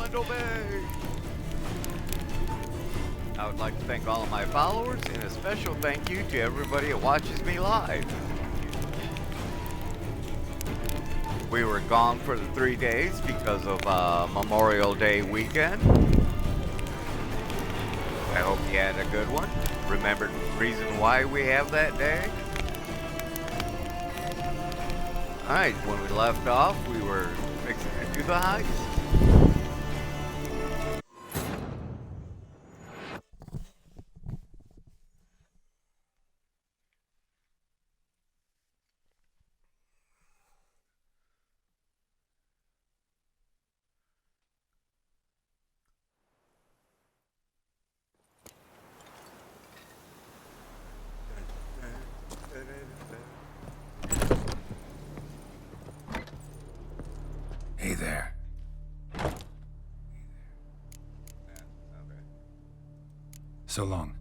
Mondo Bay! I would like to thank all of my followers, and a special thank you to everybody that watches me live. We were gone for the 3 days because of Memorial Day weekend. I hope you had a good one. Remembered the reason why we have that day? Alright, when we left off, we were fixing to do the heist. Hey there. So long.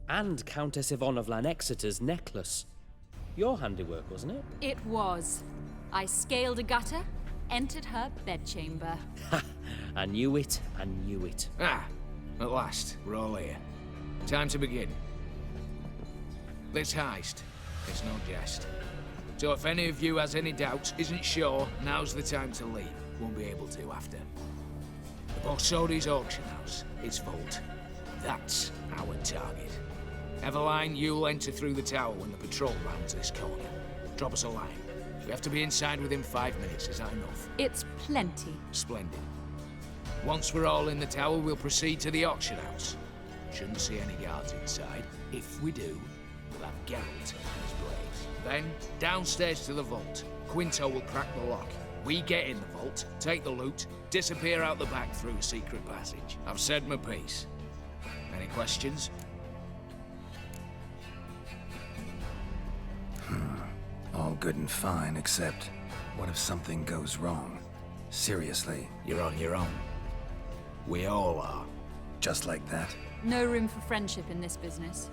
And Countess Yvonne of Lanexeter's necklace. Your handiwork, wasn't it? It was. I scaled a gutter, entered her bedchamber. Ha! I knew it, I knew it. Ah, at last, we're all here. Time to begin. This heist, it's no jest. So if any of you has any doubts, isn't sure, now's the time to leave. Won't be able to after. The Borsodi's auction house, its vault. That's our target. Eveline, you'll enter through the tower when the patrol rounds this corner. Drop us a line. We have to be inside within 5 minutes, is that enough? It's plenty. Splendid. Once we're all in the tower, we'll proceed to the auction house. Shouldn't see any guards inside. If we do, we'll have Geralt and his blades. Then, downstairs to the vault. Quinto will crack the lock. We get in the vault, take the loot, disappear out the back through a secret passage. I've said my piece. Any questions? All good and fine, except what if something goes wrong? Seriously, You're on your own. We all are. just like that? No room for friendship in this business.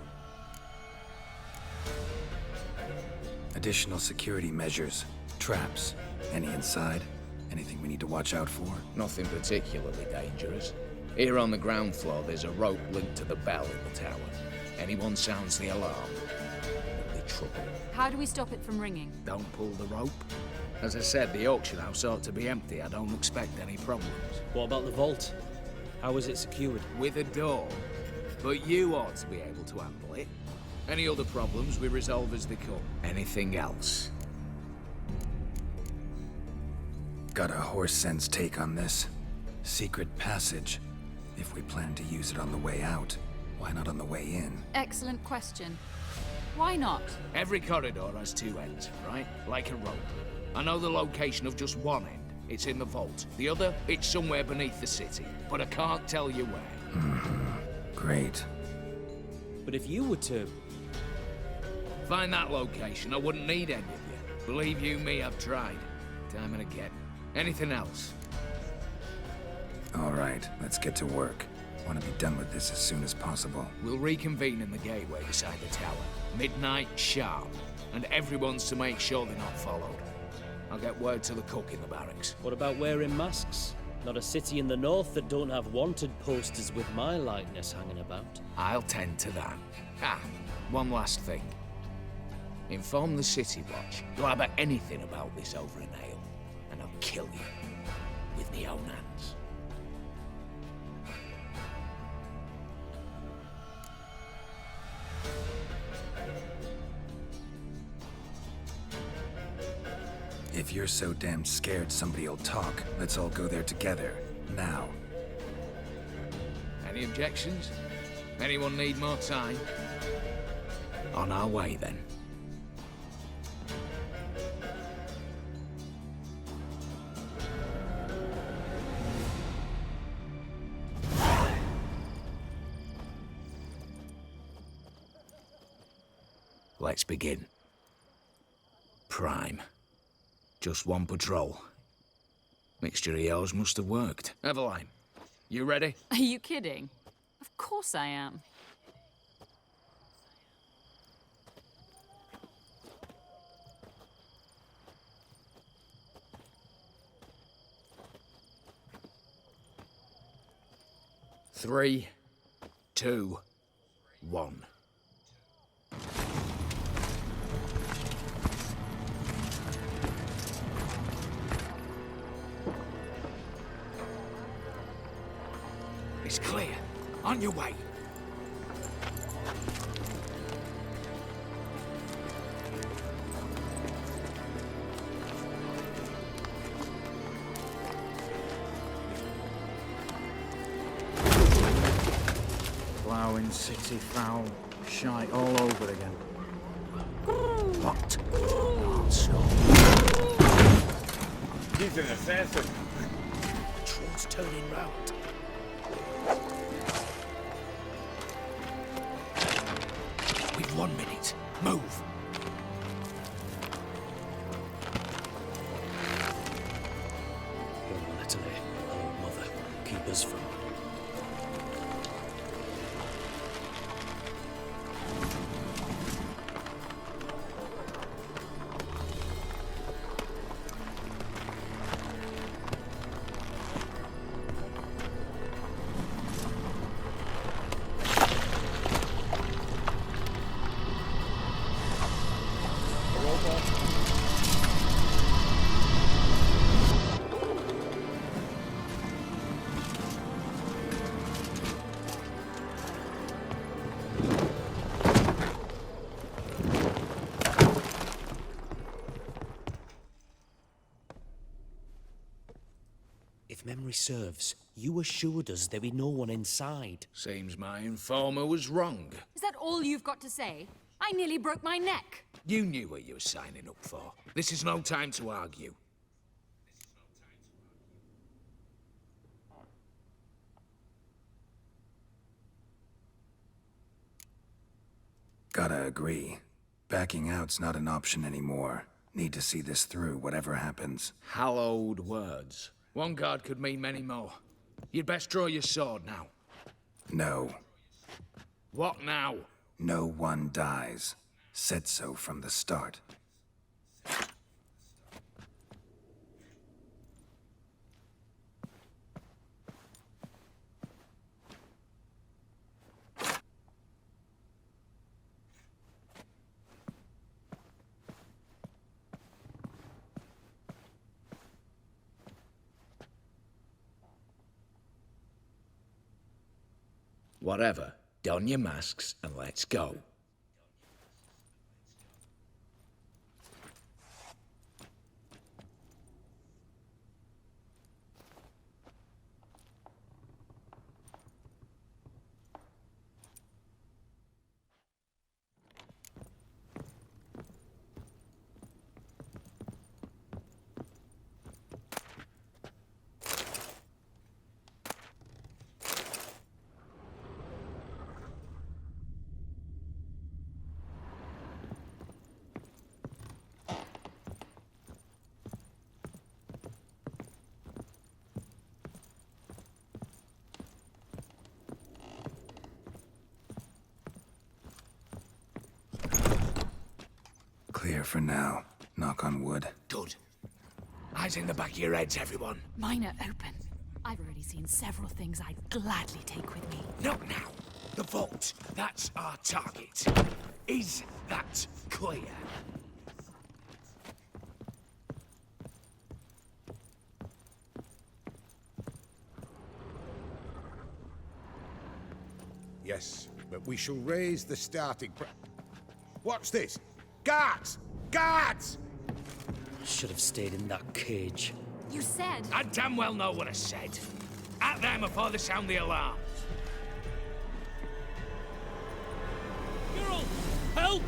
Additional security measures, traps, any inside? Anything we need to watch out for? Nothing particularly dangerous. Here on the ground floor, there's a rope linked to the bell in the tower. Anyone sounds the alarm, there'll be trouble. How do we stop it from ringing? Don't pull the rope. As I said, the auction house ought to be empty. I don't expect any problems. What about the vault? How is it secured? With a door. But you ought to be able to handle it. Any other problems we resolve as they come. Anything else? Got a horse sense take on this. Secret passage. If we plan to use it on the way out, why not on the way in? Excellent question. Why not? Every corridor has two ends, right? Like a rope. I know the location of just one end. It's in the vault. The other, it's somewhere beneath the city. But I can't tell you where. Great. But if you were to... Find that location, I wouldn't need any of you. Believe you me, I've tried. Time and again. Anything else? All right, let's get to work. Want to be done with this as soon as possible. We'll reconvene in the gateway beside the tower. Midnight sharp. And everyone's to make sure they're not followed. I'll get word to the cook in the barracks. What about wearing masks? Not a city in the north that don't have wanted posters with my likeness hanging about. I'll tend to that. Ah, one last thing. Inform the City Watch. Blab at anything about this over an ale, and I'll kill you. With me own hands. If you're so damn scared somebody'll talk, let's all go there together. Now. Any objections? Anyone need more time? On our way, then. Let's begin. Prime. Just one patrol. Mixture of yours must have worked. Eveline, you ready? Are you kidding? Of course I am. Three, two, one. It's clear. On your way. Ploughing, city foul, shite all over again. What? Not so. He's an assassin. Troll's turning round. We've 1 minute. Move. Oh, Natalie, oh, mother, keep us from. If memory serves, you assured us there be no one inside. Seems my informer was wrong. Is that all you've got to say? I nearly broke my neck. You knew what you were signing up for. This is no time to argue. Gotta agree. Backing out's not an option anymore. Need to see this through, whatever happens. Hallowed words. One guard could mean many more. You'd best draw your sword now. No. What now? No one dies. Said so from the start. Whatever. Don your masks and let's go. Clear for now. Knock on wood. Good. Eyes in the back of your heads, everyone. Mine are open. I've already seen several things I'd gladly take with me. Not now. The vault. That's our target. Is that clear? Yes, but we shall raise the starting What's this? Guards! Guards! Should have stayed in that cage. You said... I damn well know what I said. At them before they sound the alarm. Geralt! Help!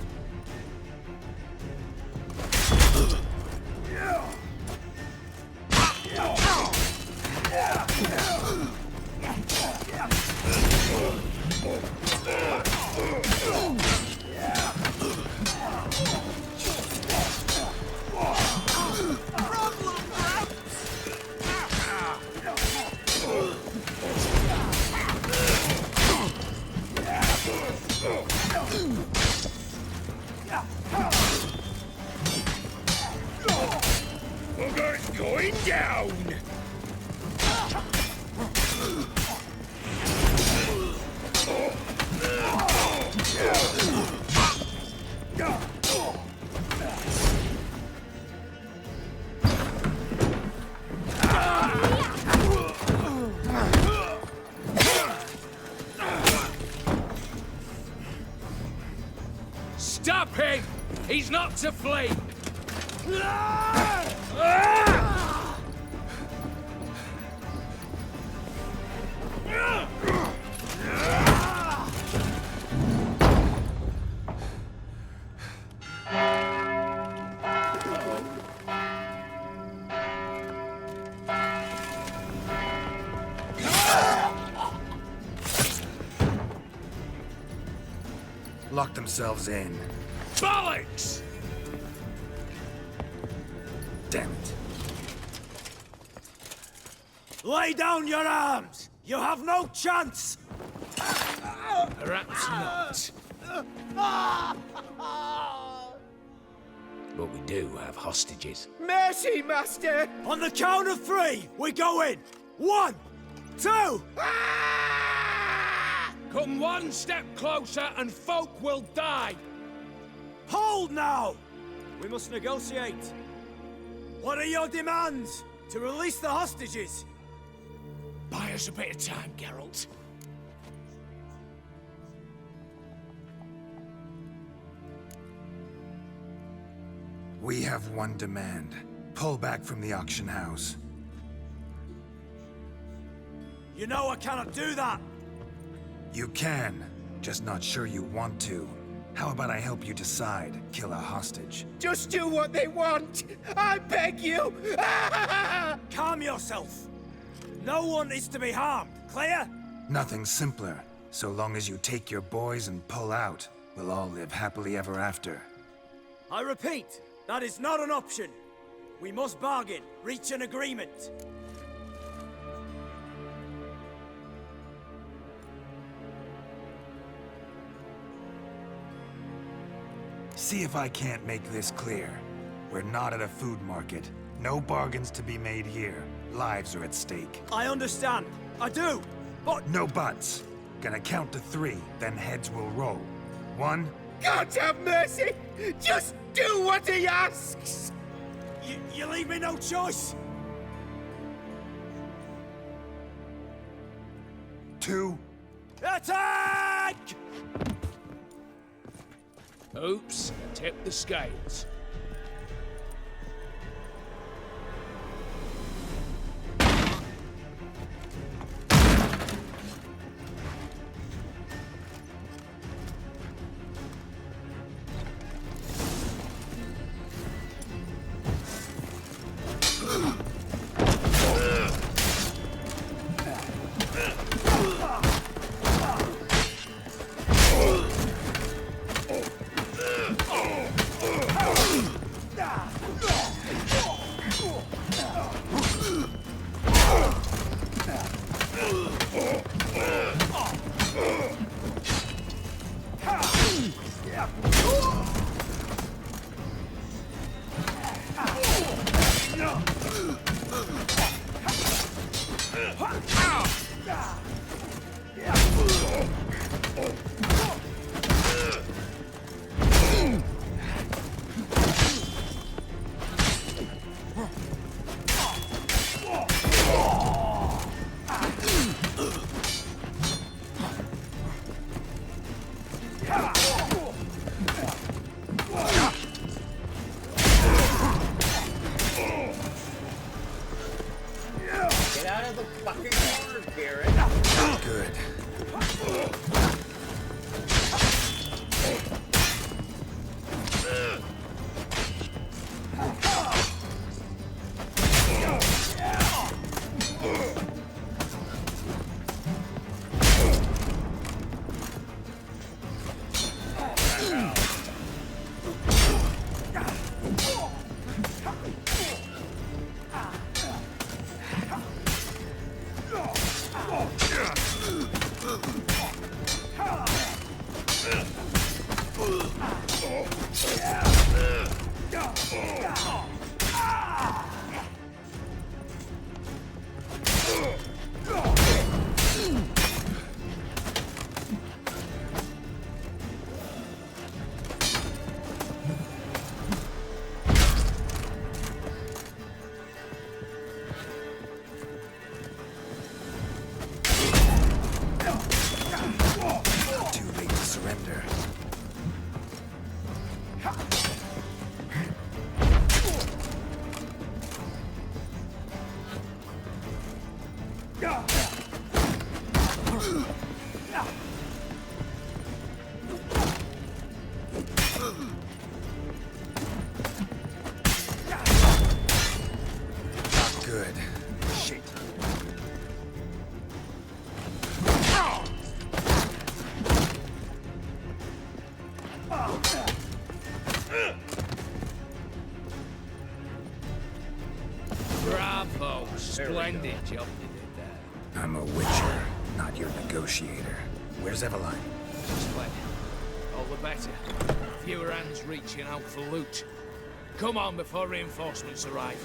Stop him! He's not to flee! Lock themselves in. Bollocks! Damn it. Lay down your arms! You have no chance! Perhaps not. But we do have hostages. Mercy, Master! On the count of 3, we go in! 1, 2... Come one step closer and folk will die! Hold now! We must negotiate. What are your demands? To release the hostages? Buy us a bit of time, Geralt. We have one demand. Pull back from the auction house. You know I cannot do that! You can, just not sure you want to. How about I help you decide? Kill a hostage. Just do what they want! I beg you! Calm yourself! No one is to be harmed, clear? Nothing simpler. So long as you take your boys and pull out, we'll all live happily ever after. I repeat, that is not an option. We must bargain, reach an agreement. See if I can't make this clear. We're not at a food market. No bargains to be made here. Lives are at stake. I understand. I do. But... No buts. Gonna count to 3, then heads will roll. 1... God have mercy! Just do what he asks! You leave me no choice! 2... Attack! Oops, tip the scales. Get out of the fucking corner, Garrett. Good. Good. Shit. Bravo! Splendid job you did there. I'm a witcher, not your negotiator. Where's Eveline? Splendid. All the better. Fewer hands reaching out for loot. Come on before reinforcements arrive.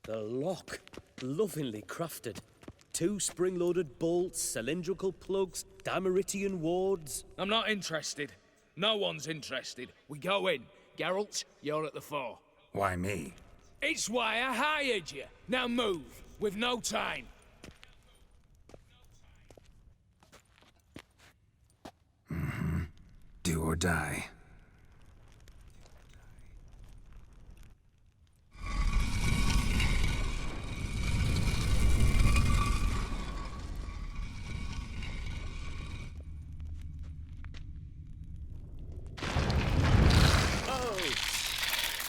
The lock. Lovingly crafted. 2 spring-loaded bolts, cylindrical plugs, Dameritian wards. I'm not interested. No one's interested. We go in. Geralt, you're at the fore. Why me? It's why I hired you. Now move. We've no time. Do or die.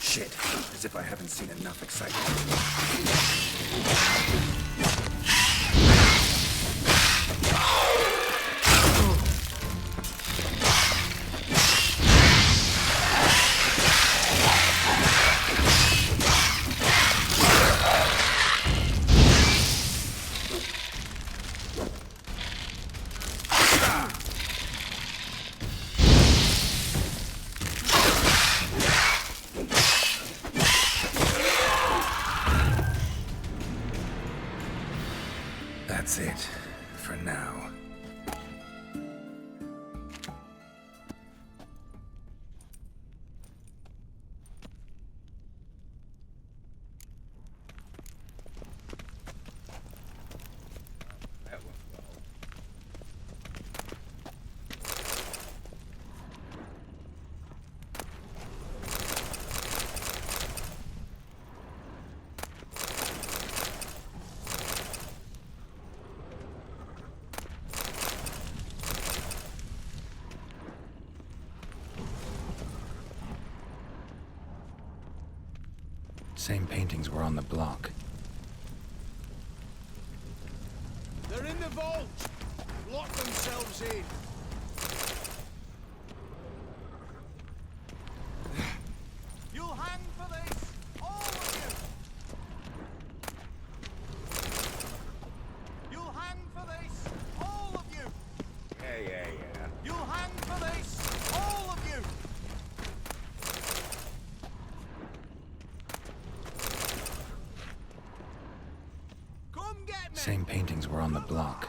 Shit, as if I haven't seen enough excitement. That's it, for now. Same paintings were on the block. They're in the vault! Lock themselves in! You'll hang for this! All of you! You'll hang for this! All of you! Yeah. You'll hang for this! All of you! Come get me! Same paintings were on the block.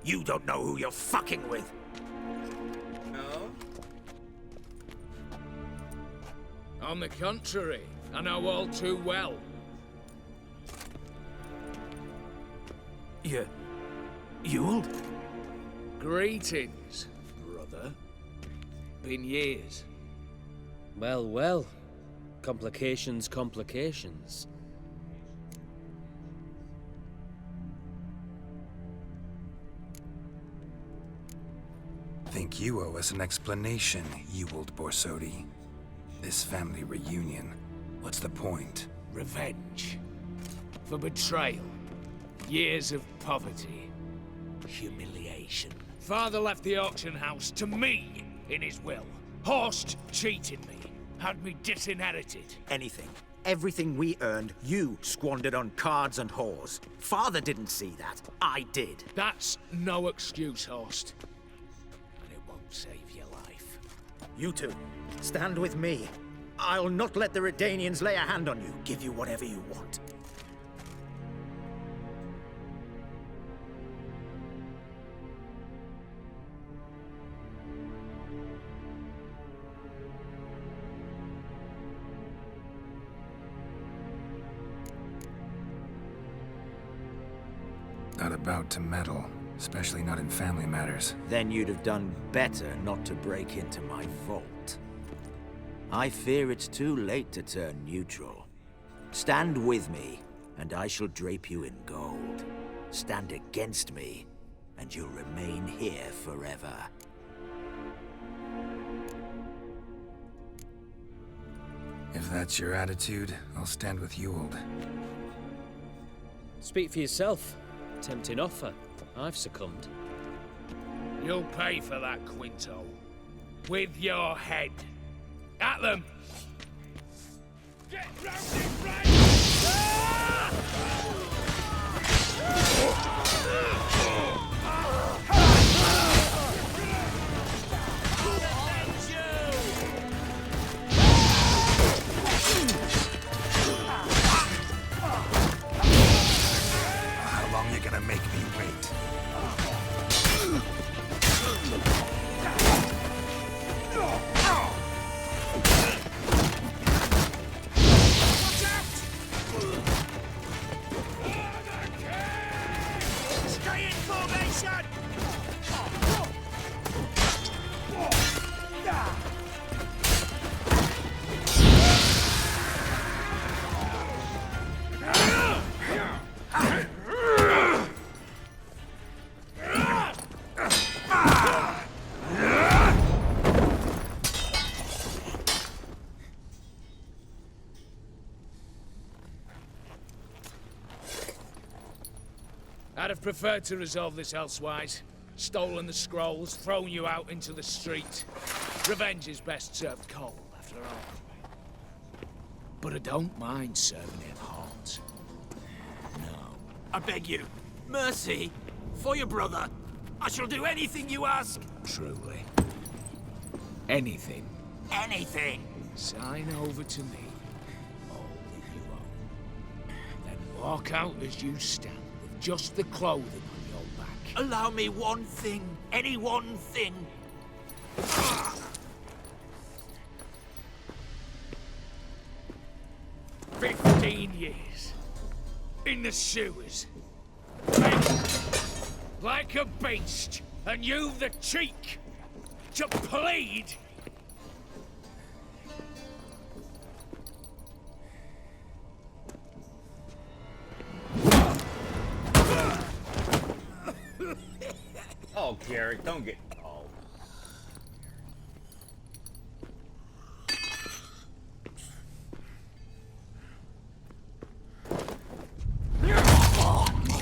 You don't know who you're fucking with. No? On the contrary, I know all too well. Ewald? Greetings, brother. Been years. Well, well. Complications, complications. Think you owe us an explanation, Ewald Borsodi. This family reunion, what's the point? Revenge. For betrayal. Years of poverty. Humiliation. Father left the auction house to me in his will. Horst cheated me. Had me disinherited. Anything. Everything we earned, you squandered on cards and whores. Father didn't see that. I did. That's no excuse, Horst. And it won't save your life. You two, stand with me. I'll not let the Redanians lay a hand on you. Give you whatever you want. Not about to meddle, especially not in family matters. Then you'd have done better not to break into my vault. I fear it's too late to turn neutral. Stand with me, and I shall drape you in gold. Stand against me, and you'll remain here forever. If that's your attitude, I'll stand with Ewald. Speak for yourself. Tempting offer. I've succumbed. You'll pay for that, Quinto. With your head. At them! Get round it, right! How long you gonna make me wait? Stay in formation! I'd have preferred to resolve this elsewise. Stolen the scrolls, thrown you out into the street. Revenge is best served cold, after all. But I don't mind serving it hot. No. I beg you, mercy, for your brother. I shall do anything you ask. Truly. Anything. Anything. Sign over to me. All that you own. Then walk out as you stand, with just the clothing on your back. Allow me one thing. Any one thing. 15 years. In the sewers. Begging. Like a beast. And you've the cheek to plead. Oh, Garrett, don't get... Oh.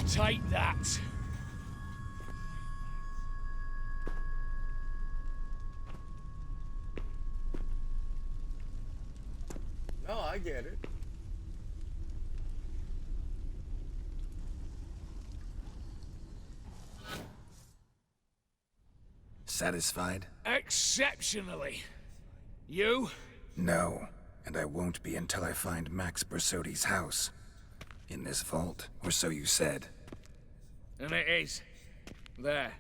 Take that. No, I get it. Satisfied? Exceptionally. You? No, and I won't be until I find Max Borsodi's house. In this vault, or so you said. And it is. There.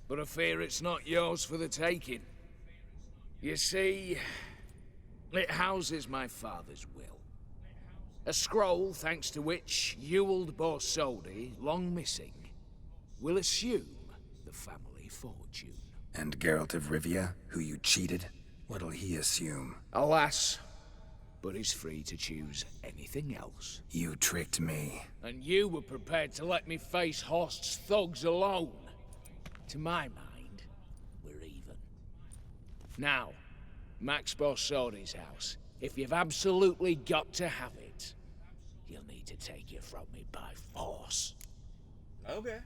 But I fear it's not yours for the taking. You see, it houses my father's will. A scroll thanks to which Ewald Borsodi, long missing, will assume the family fortune. And Geralt of Rivia, who you cheated, what'll he assume? Alas, but he's free to choose anything else. You tricked me. And you were prepared to let me face Horst's thugs alone. To my mind, we're even. Now, Max Borsodi's house. If you've absolutely got to have it, you'll need to take it from me by force. Okay.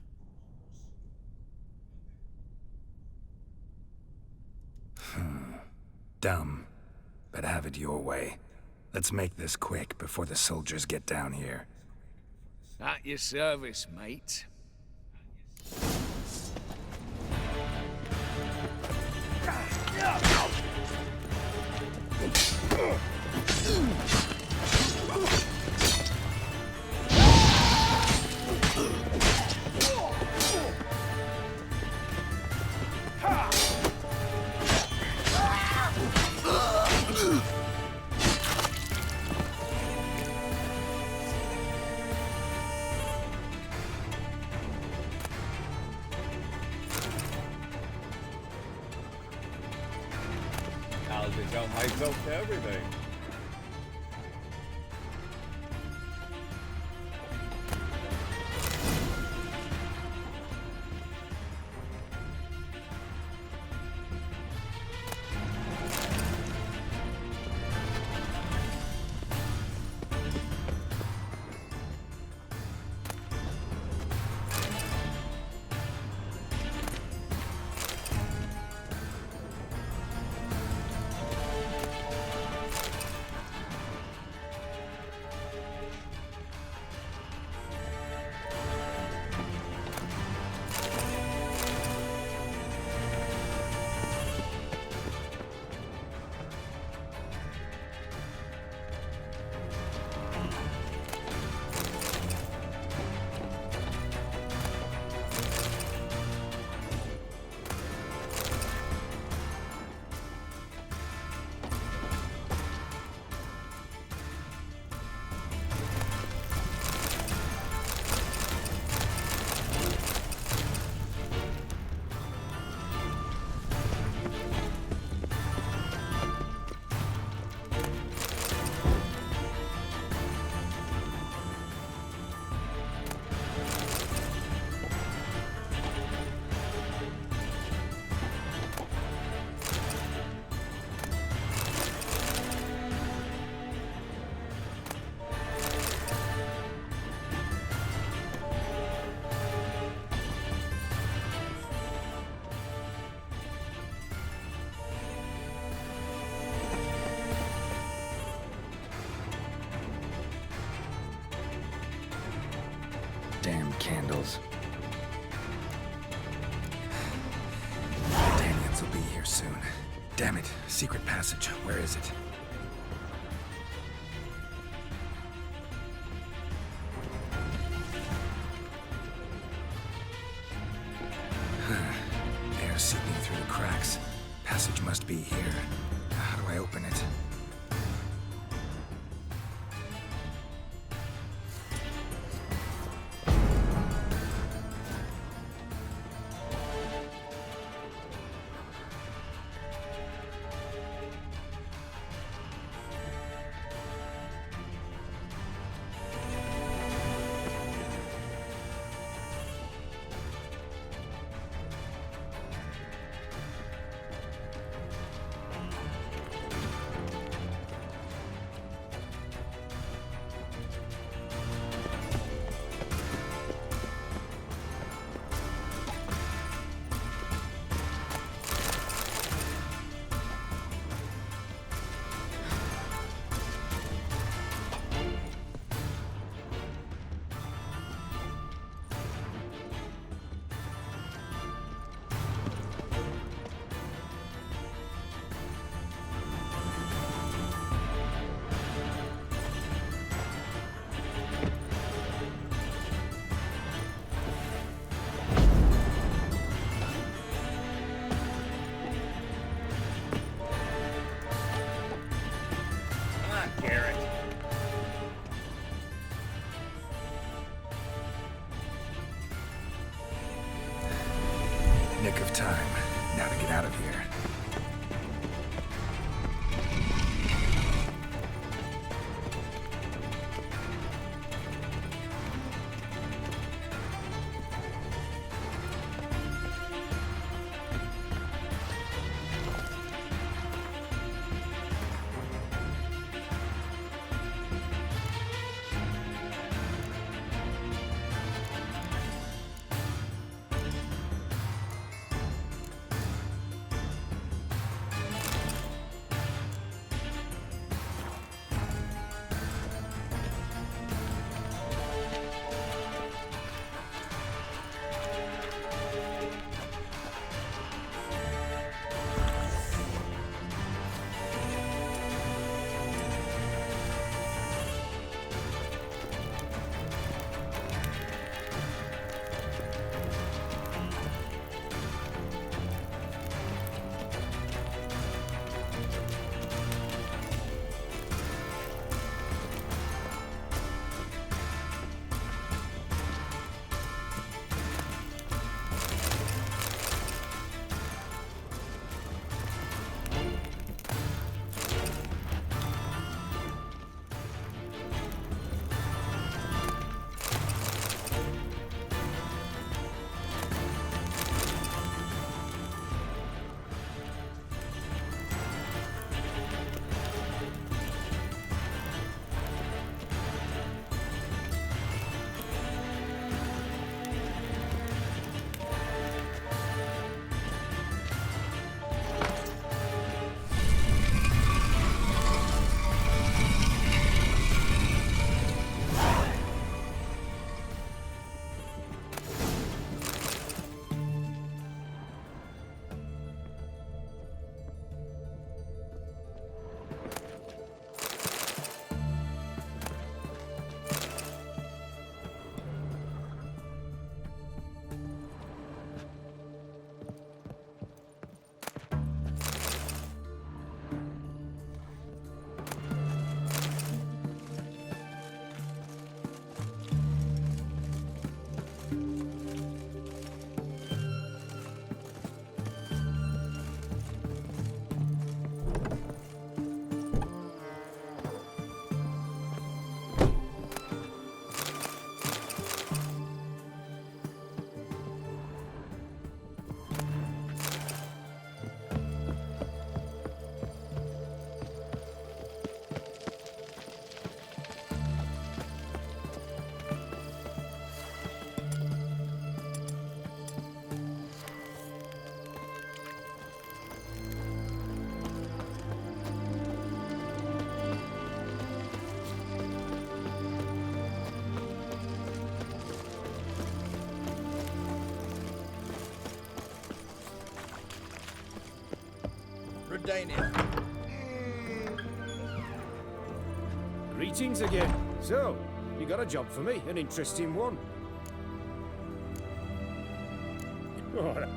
Dumb, but have it your way. Let's make this quick before the soldiers get down here. At your service, mate. I'll just help myself to everything. Damn candles. Daniels will be here soon. Damn it. Secret passage. Where is it? Air seeping through the cracks. Passage must be here. How do I open it? Nick of time. Now to get out of here. Greetings again. So, you got a job for me, an interesting one. Alright.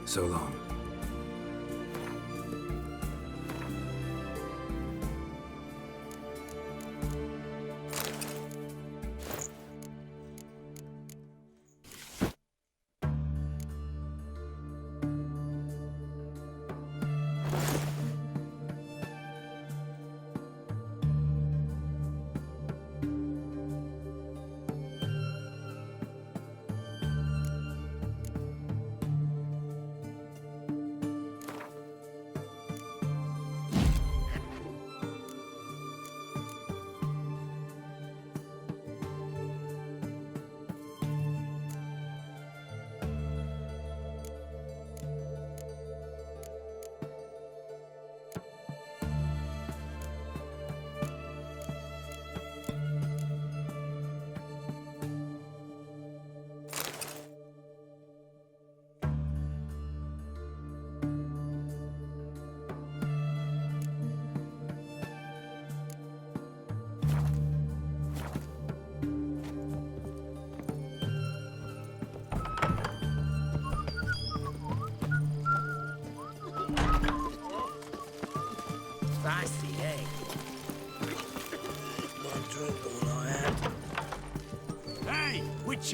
So long.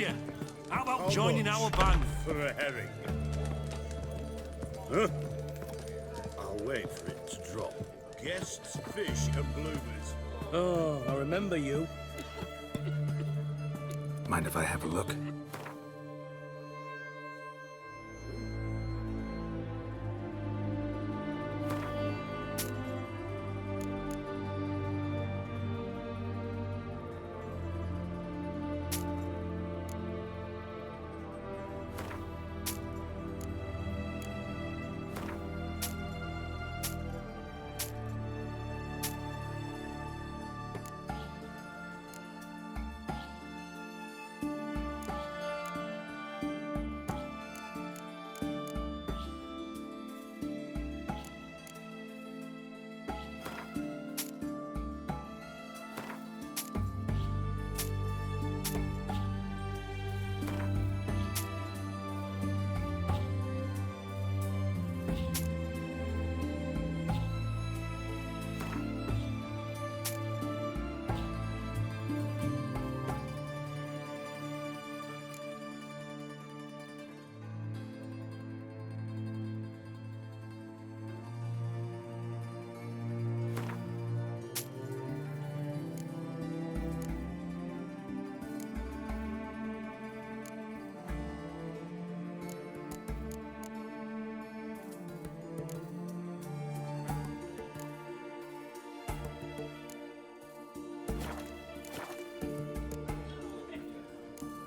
you. How about How joining much our band? for a herring? Huh? I'll wait for it to drop. Guests, fish, and bloomers. Oh, I remember you. Mind if I have a look?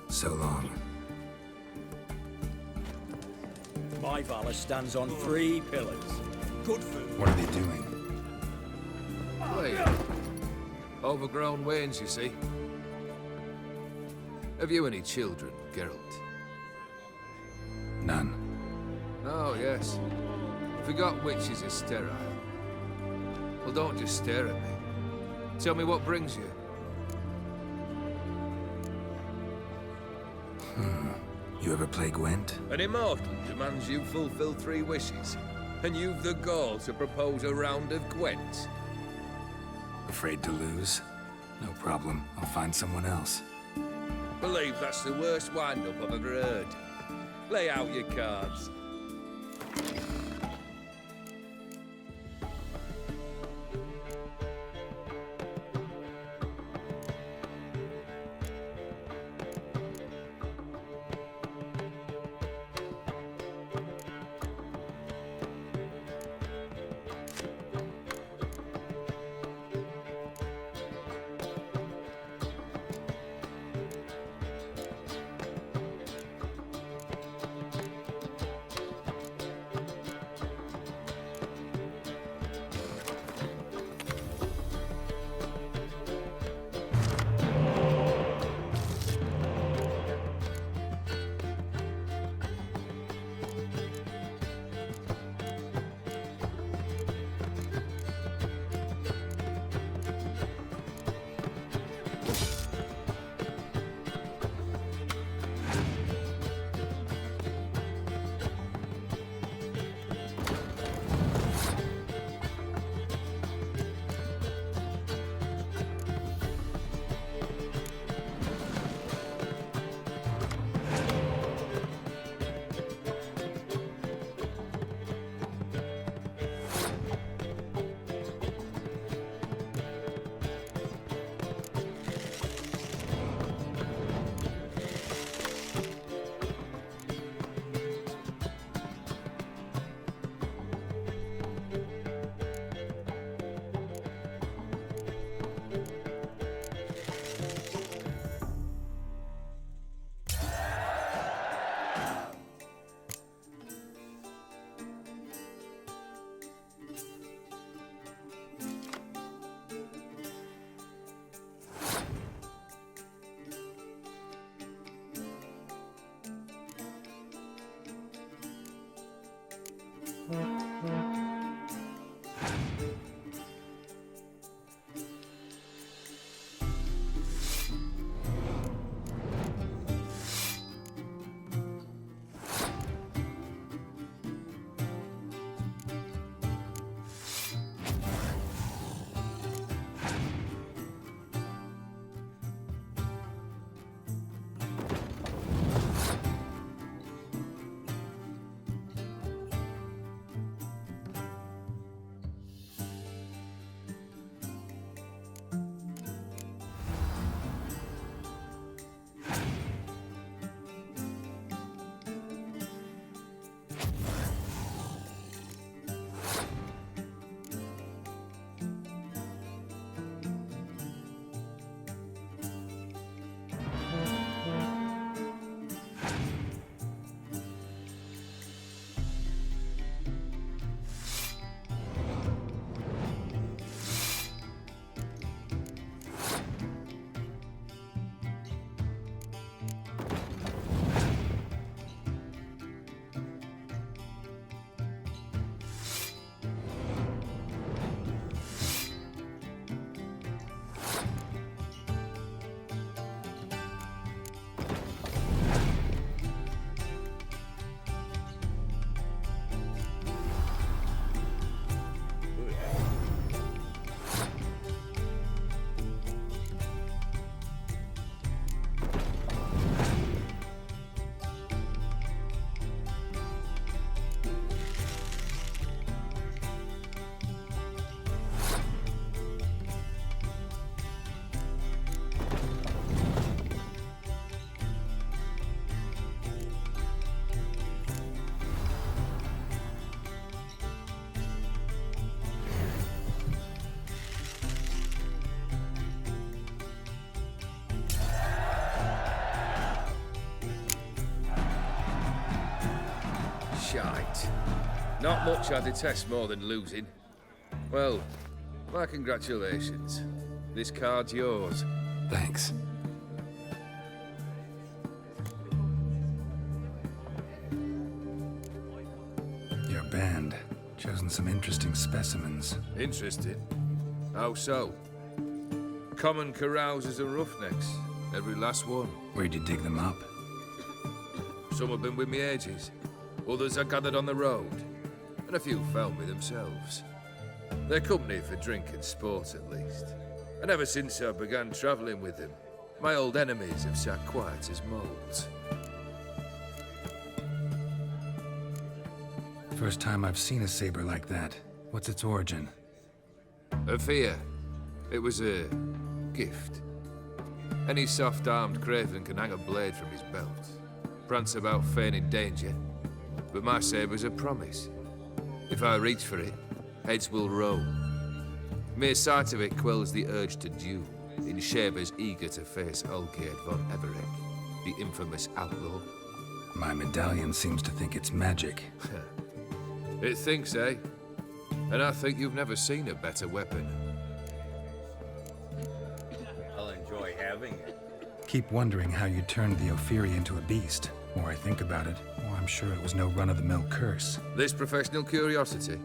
So long. My valor stands on 3 pillars. Good food. What are they doing? Wait. Overgrown wains, you see. Have you any children, Geralt? None. Oh, yes. Forgot witches is sterile. Well, don't just stare at me. Tell me what brings you. You ever play Gwent? An immortal demands you fulfill 3 wishes, and you've the gall to propose a round of Gwent. Afraid to lose? No problem. I'll find someone else. Believe that's the worst wind-up I've ever heard. Lay out your cards. shite. Not much I detest more than losing. Well, my congratulations. This card's yours. Thanks. Your band. Chosen some interesting specimens. Interesting. How so? Common carousers and roughnecks. Every last one. Where'd you dig them up? Some have been with me ages. Others I gathered on the road. And a few found me themselves. They're company for drink and sport, at least. And ever since I began travelling with them, my old enemies have sat quiet as moles. First time I've seen a saber like that. What's its origin? A fear. It was a gift. Any soft-armed craven can hang a blade from his belt, prance about feigning danger. But my saber's a promise. If I reach for it, heads will roll. Mere sight of it quells the urge to duel, in Shabers eager to face Olgierd von Everec, the infamous outlaw. My medallion seems to think it's magic. It thinks, eh? And I think you've never seen a better weapon. I'll enjoy having it. Keep wondering how you turned the Ophiri into a beast. The more I think about it, the more I'm sure it was no run-of-the-mill curse. This professional curiosity,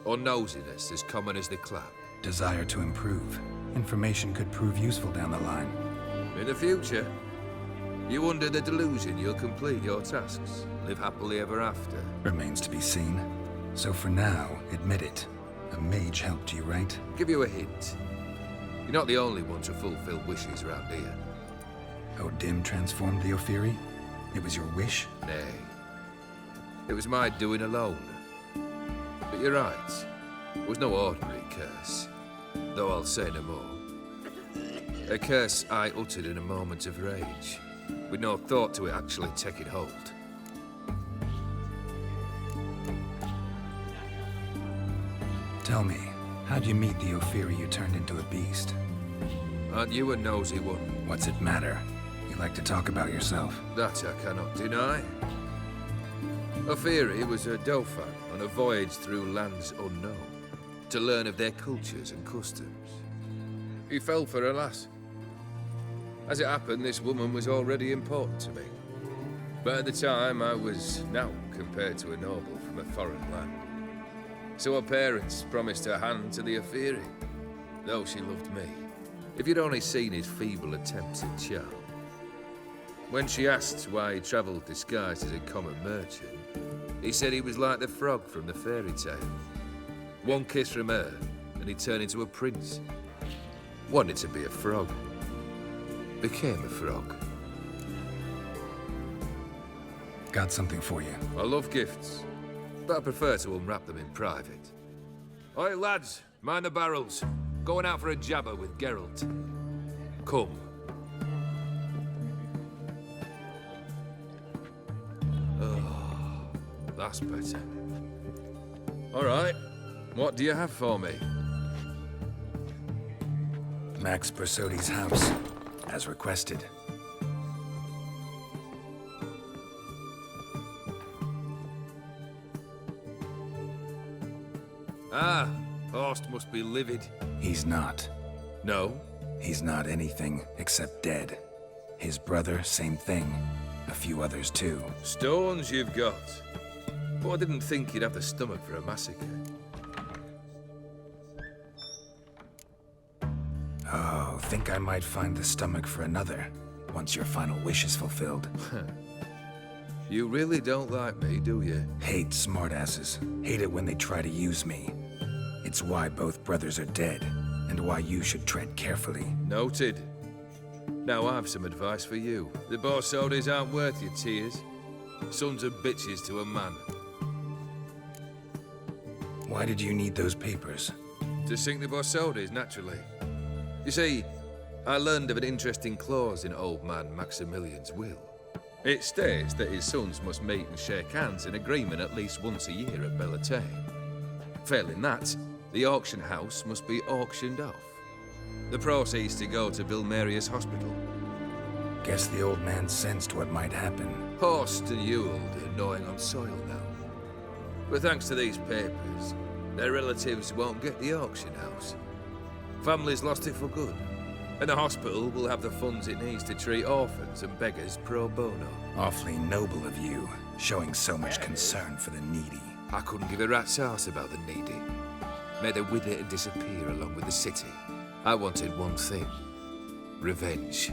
or nosiness as common as the clap? Desire to improve. Information could prove useful down the line. In the future, you under the delusion you'll complete your tasks, live happily ever after. Remains to be seen. So for now, admit it. A mage helped you, right? Give you a hint. You're not the only one to fulfill wishes around here. O'Dim transformed the Ophiri? It was your wish? Nay. It was my doing alone. But you're right. It was no ordinary curse. Though I'll say no more. A curse I uttered in a moment of rage, with no thought to it actually taking hold. Tell me, how'd you meet the Ophiri you turned into a beast? Aren't you a nosy one? What's it matter? You like to talk about yourself. That I cannot deny. Ophiri was a Dauphin on a voyage through lands unknown, to learn of their cultures and customs. He fell for a lass. As it happened, this woman was already important to me. But at the time, I was now compared to a noble from a foreign land. So her parents promised her hand to the Ophiri, though she loved me. If you'd only seen his feeble attempts at charm. When she asked why he travelled disguised as a common merchant, he said he was like the frog from the fairy tale. One kiss from her, and he turned into a prince. Wanted to be a frog. Became a frog. Got something for you. I love gifts, but I prefer to unwrap them in private. Oi, lads, mind the barrels. Going out for a jabber with Geralt. Come. Oh, that's better. All right, what do you have for me? Max Bersodi's house, as requested. Ah, Horst must be livid. He's not. No? He's not anything except dead. His brother, same thing. A few others too. Stones you've got. But I didn't think you'd have the stomach for a massacre. Oh, think I might find the stomach for another, once your final wish is fulfilled. You really don't like me, do you? Hate smartasses. Hate it when they try to use me. It's why both brothers are dead, and why you should tread carefully. Noted. Now I've some advice for you. The Borsodis aren't worth your tears. Sons of bitches to a man. Why did you need those papers? To sink the Borsodis, naturally. You see, I learned of an interesting clause in old man Maximilian's will. It states that his sons must meet and shake hands in agreement at least once a year at Bellatane. Failing that, the auction house must be auctioned off. The proceeds to go to Vilmerius Hospital. Guess the old man sensed what might happen. Horst and Ewald are gnawing on soil now. But thanks to these papers, their relatives won't get the auction house. Families lost it for good. And the hospital will have the funds it needs to treat orphans and beggars pro bono. Awfully noble of you, showing so much concern for the needy. I couldn't give a rat's ass about the needy. May they wither and disappear along with the city. I wanted one thing. Revenge.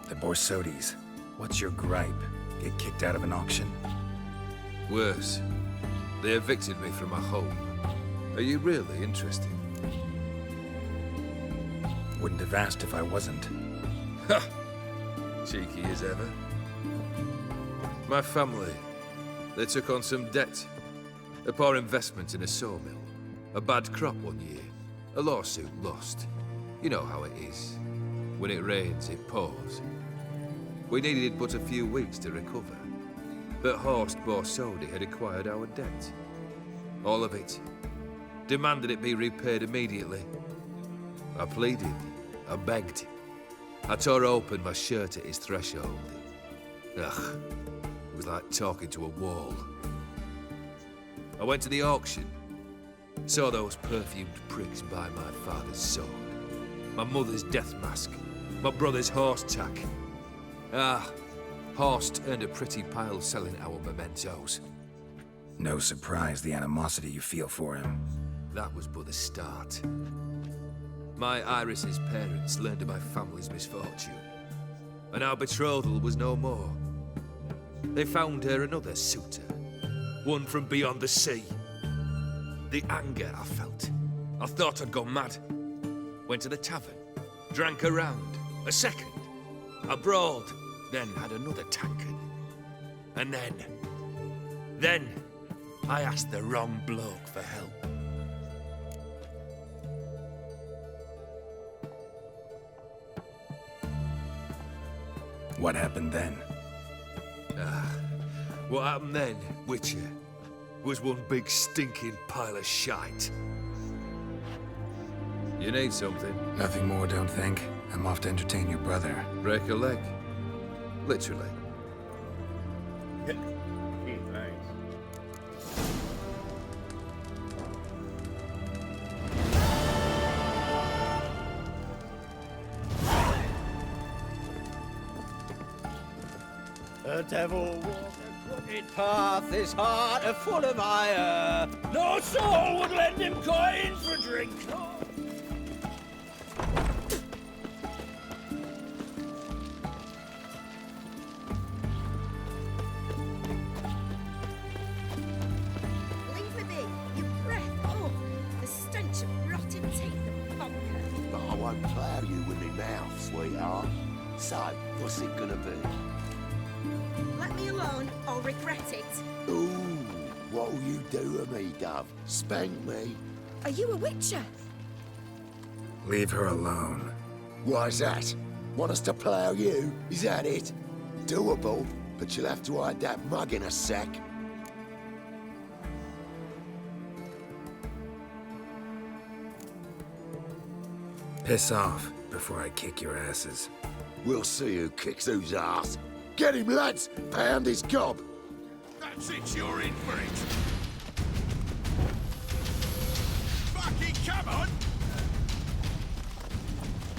The Borsodis. What's your gripe? Get kicked out of an auction? Worse. They evicted me from my home. Are you really interested? Wouldn't have asked if I wasn't. Ha! Cheeky as ever. My family, they took on some debt. A poor investment in a sawmill. A bad crop one year. A lawsuit lost. You know how it is. When it rains, it pours. We needed but a few weeks to recover. But Horst Borsodi had acquired our debt. All of it. Demanded it be repaid immediately. I pleaded. I begged. I tore open my shirt at his threshold. Ugh. It was like talking to a wall. I went to the auction. Saw those perfumed pricks buy my father's sword. My mother's death mask. My brother's horse tack. Ah, Horst earned a pretty pile selling our mementos. No surprise the animosity you feel for him. That was but the start. My Iris's parents learned of my family's misfortune, and our betrothal was no more. They found her another suitor, one from beyond the sea. The anger I felt, I thought I'd gone mad. Went to the tavern, drank a round, a second, I brawled, then had another tankard. And then, I asked the wrong bloke for help. What happened then? What happened then, Witcher, was one big stinking pile of shite. You need something? Nothing more, don't think. I'm off to entertain your brother. Break a leg? Literally. The devil walked a crooked path, his heart a full of ire. No soul would lend him coin for drink. Leave me be, you breath. Oh, the stench of rotting teeth and vodka. But I won't plough you with me mouth, sweetheart. So, what's it gonna be? Let me alone, I'll regret it. Ooh, what'll you do to me, Dove? Spank me? Are you a witcher? Leave her alone. Why's that? Want us to plough you? Is that it? Doable, but you'll have to hide that mug in a sec. Piss off before I kick your asses. We'll see who kicks whose ass. Get him, lads! Pound his gob! That's it, you're in for it! Fucking come on!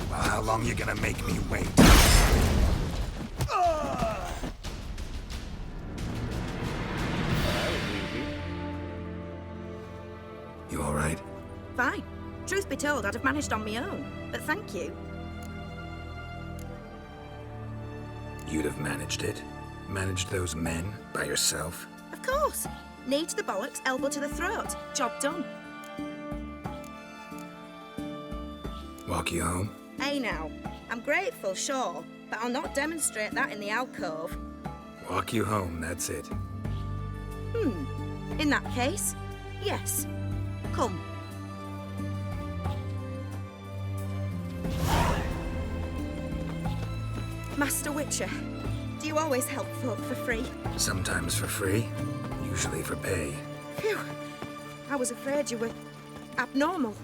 Well, how long you gonna make me wait? You alright? Fine. Truth be told, I'd have managed on my own. But thank you. You'd have managed it? Managed those men by yourself? Of course. Knee to the bollocks, elbow to the throat. Job done. Walk you home? Hey now. I'm grateful, sure, but I'll not demonstrate that in the alcove. Walk you home, that's it. In that case, yes. Come. Master Witcher, do you always help folk for free? Sometimes for free, usually for pay. Phew. I was afraid you were abnormal.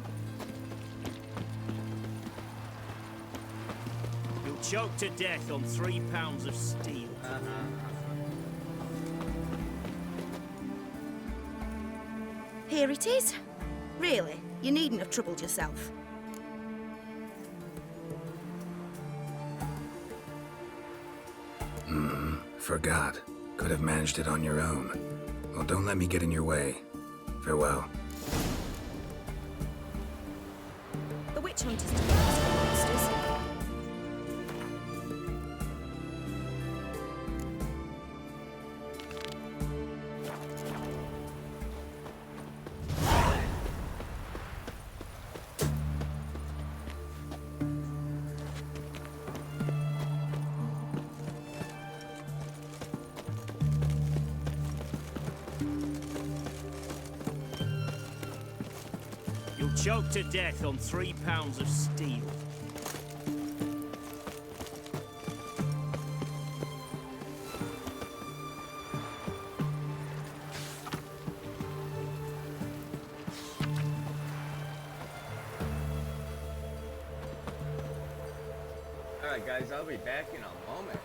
You'll choke to death on 3 pounds of steel. Here it is. Really, you needn't have troubled yourself. Forgot. Could have managed it on your own. Well, don't let me get in your way. Farewell. The witch hunters do this for monsters. You'll choke to death on 3 pounds of steel. Alright guys, I'll be back in a moment.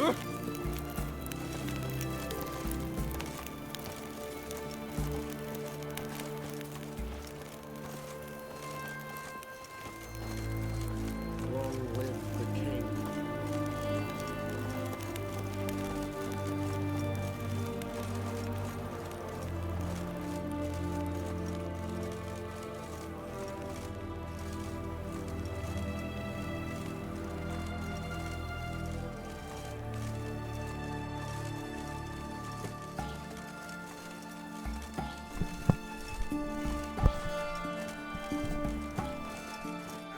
Long live the king.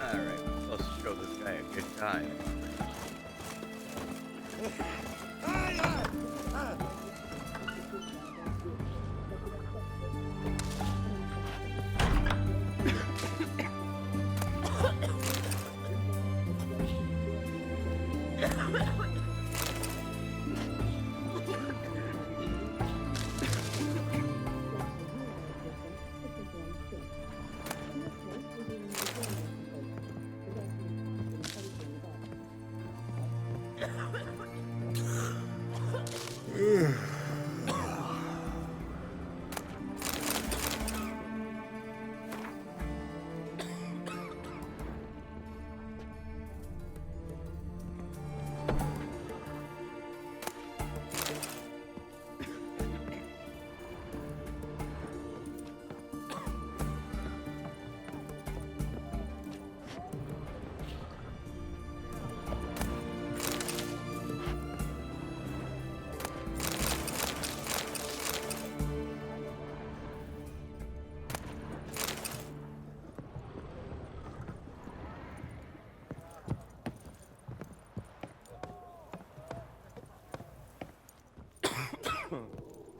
Alright, let's show this guy a good time.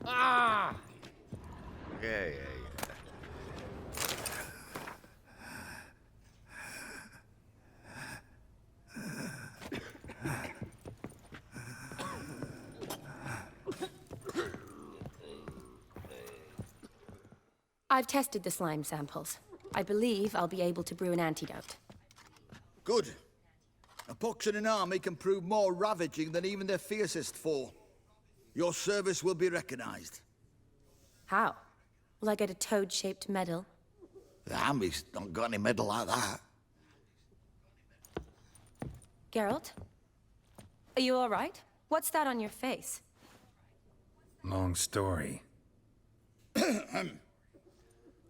Ah! Yeah. I've tested the slime samples. I believe I'll be able to brew an antidote. Good. A pox in an army can prove more ravaging than even their fiercest foe. Your service will be recognized. How? Will I get a toad-shaped medal? The army's not got any medal like that. Geralt? Are you all right? What's that on your face? Long story.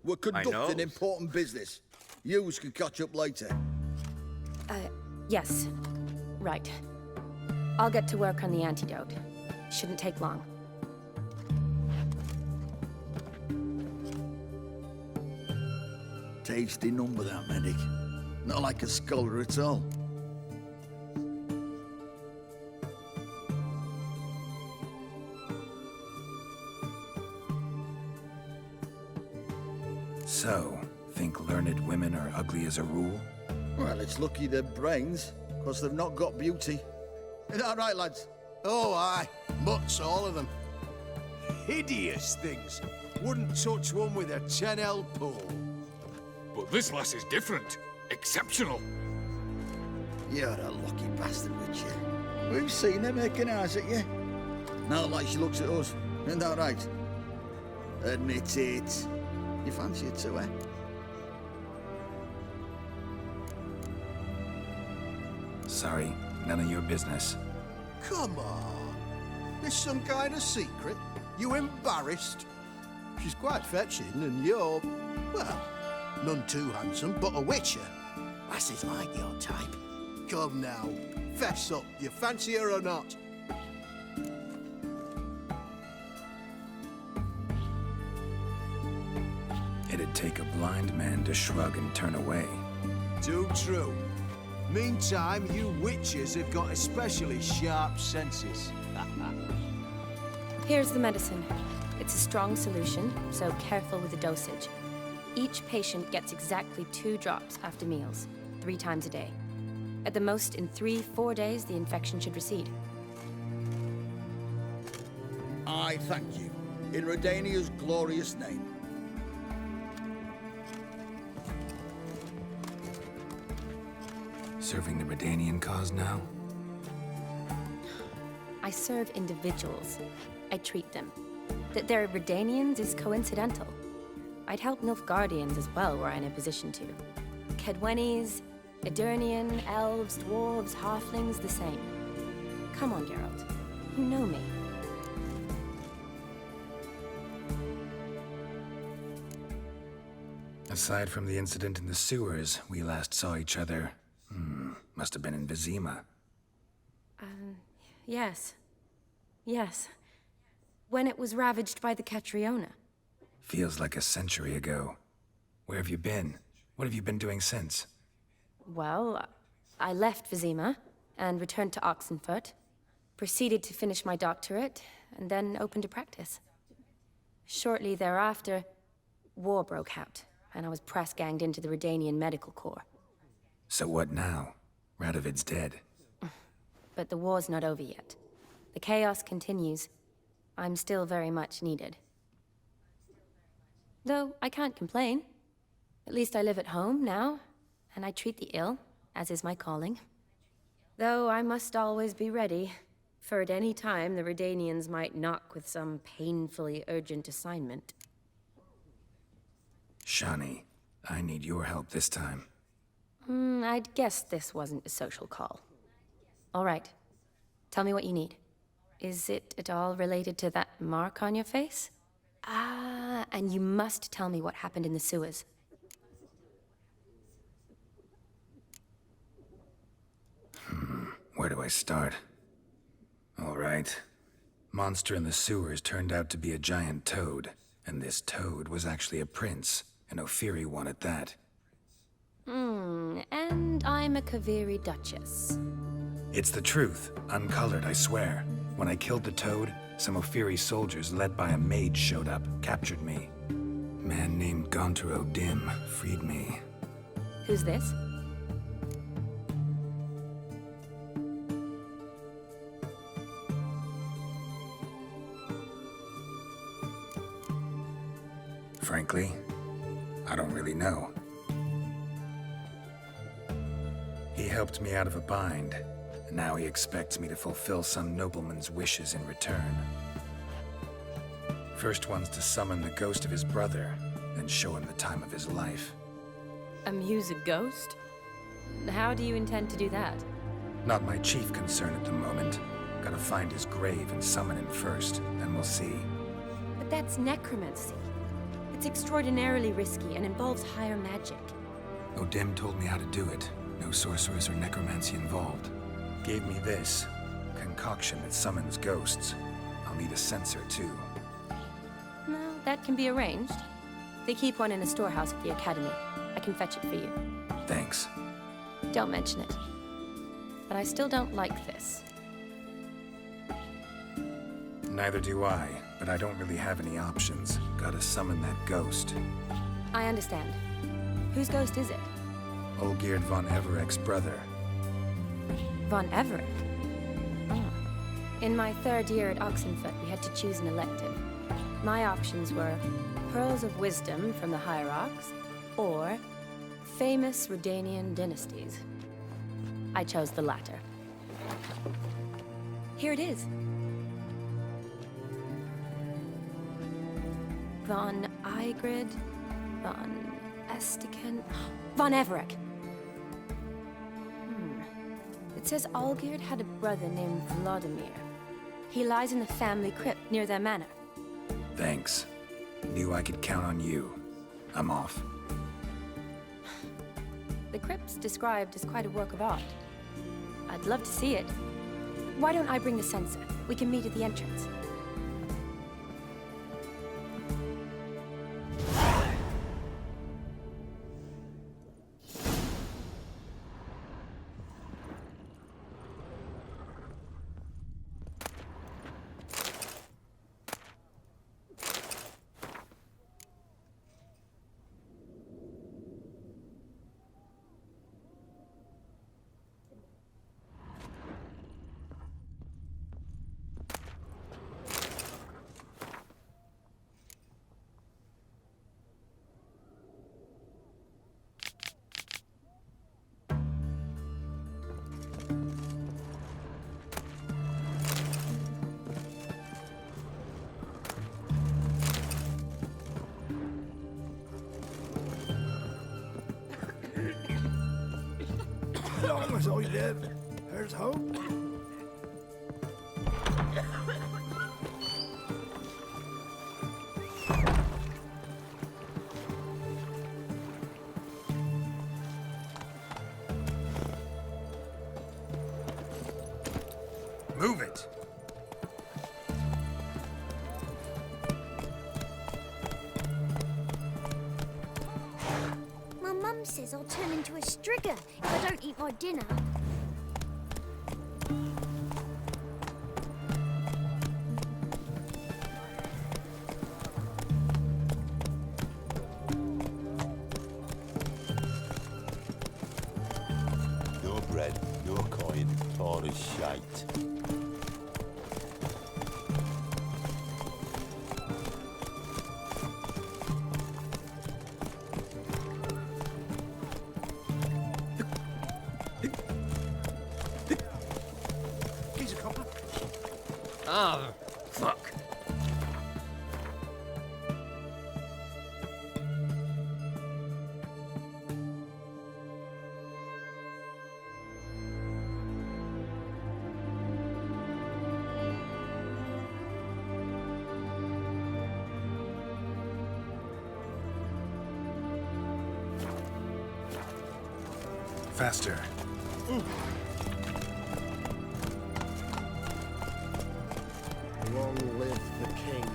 We're conducting important business. Yous can catch up later. Yes. Right. I'll get to work on the antidote. Shouldn't take long. Tasty number, that medic. Not like a scholar at all. So, think learned women are ugly as a rule? Well, it's lucky they're brains, because they've not got beauty. Is that right, lads? Oh, aye. Mutts, all of them. Hideous things. Wouldn't touch one with a 10L pole. But this lass is different. Exceptional. You're a lucky bastard, Witcher. We've seen her making eyes at you. Not like she looks at us. Isn't that right? Admit it. You fancy it too, eh? Sorry, none of your business. Come on. This some kind of secret? You embarrassed? She's quite fetching, and you're, well, none too handsome, but a witcher. Lasses like your type. Come now, fess up. You fancy her or not? It'd take a blind man to shrug and turn away. Too true. Meantime, you witches have got especially sharp senses. Here's the medicine. It's a strong solution, so careful with the dosage. Each patient gets exactly 2 drops after meals, 3 times a day. At the most, in 3-4 days, the infection should recede. I thank you. In Redania's glorious name. Serving the Redanian cause now? I serve individuals. I treat them. That they're Redanians is coincidental. I'd help Nilfgaardians as well were I in a position to. Kedwenis, Edirnian, elves, dwarves, halflings, the same. Come on, Geralt. You know me. Aside from the incident in the sewers, we last saw each other. Must have been in Vizima. Yes. Yes. When it was ravaged by the Catriona. Feels like a century ago. Where have you been? What have you been doing since? Well, I left Vizima and returned to Oxenfurt. Proceeded to finish my doctorate, and then opened a practice. Shortly thereafter, war broke out, and I was press-ganged into the Redanian Medical Corps. So what now? Radovid's dead. But the war's not over yet. The chaos continues. I'm still very much needed. Though I can't complain. At least I live at home now, and I treat the ill, as is my calling. Though I must always be ready, for at any time the Redanians might knock with some painfully urgent assignment. Shani, I need your help this time. I'd guessed this wasn't a social call. All right. Tell me what you need. Is it at all related to that mark on your face? Ah, and you must tell me what happened in the sewers. Where do I start? All right. Monster in the sewers turned out to be a giant toad, and this toad was actually a prince, an Ophiri one at that. And I'm a Kaviri Duchess. It's the truth, uncolored, I swear. When I killed the toad, some Ophiri soldiers led by a mage showed up, captured me. Man named Gaunter O'Dim freed me. Who's this? Frankly, I don't really know. He helped me out of a bind, and now he expects me to fulfill some nobleman's wishes in return. First one's to summon the ghost of his brother, then show him the time of his life. Amuse a ghost? How do you intend to do that? Not my chief concern at the moment. Gotta find his grave and summon him first, then we'll see. But that's necromancy. It's extraordinarily risky and involves higher magic. O'Dim told me how to do it. No sorcerers or necromancy involved. Gave me this concoction that summons ghosts. I'll need a censer too. No, that can be arranged. They keep one in a storehouse at the academy. I can fetch it for you. Thanks. Don't mention it. But I still don't like this. Neither do I, but I don't really have any options. Gotta summon that ghost. I understand. Whose ghost is it? Olgierd von Everek's brother. Von Everek? Oh. In my third year at Oxenfurt, we had to choose an elective. My options were Pearls of Wisdom from the Hierarchs, or famous Redanian dynasties. I chose the latter. Here it is. Von Igrid, Von Estiken, Von Everek. It says Olgierd had a brother named Vladimir. He lies in the family crypt near their manor. Thanks. Knew I could count on you. I'm off. The crypt's described as quite a work of art. I'd love to see it. Why don't I bring the censer? We can meet at the entrance. As I live, there's hope. Move it! My mum says I'll turn into a strigger if I don't eat my dinner. Your bread, your coin, all is shite. He's a copper. Ah, fuck. Faster. Long live the king.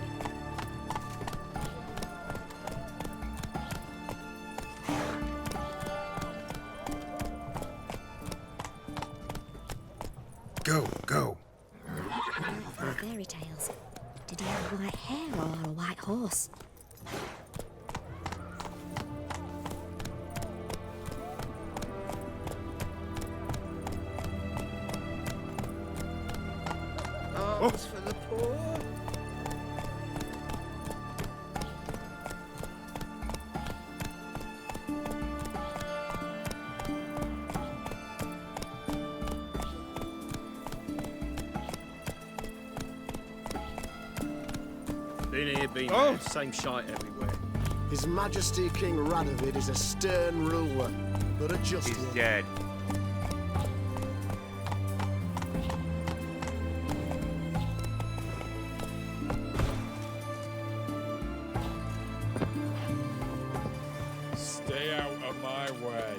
Go, go. For fairy tales. Did he have white hair or a white horse? Alms for the poor. Been here, been there. Same shite everywhere. His Majesty King Radovid is a stern ruler, but a just one. He's dead. Stay out of my way.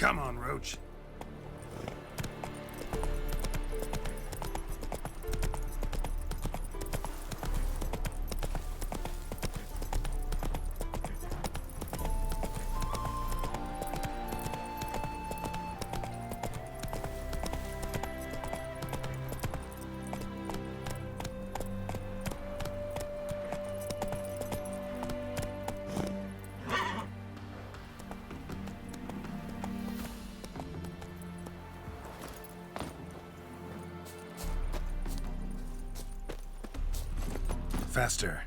Come on, Roach. Faster.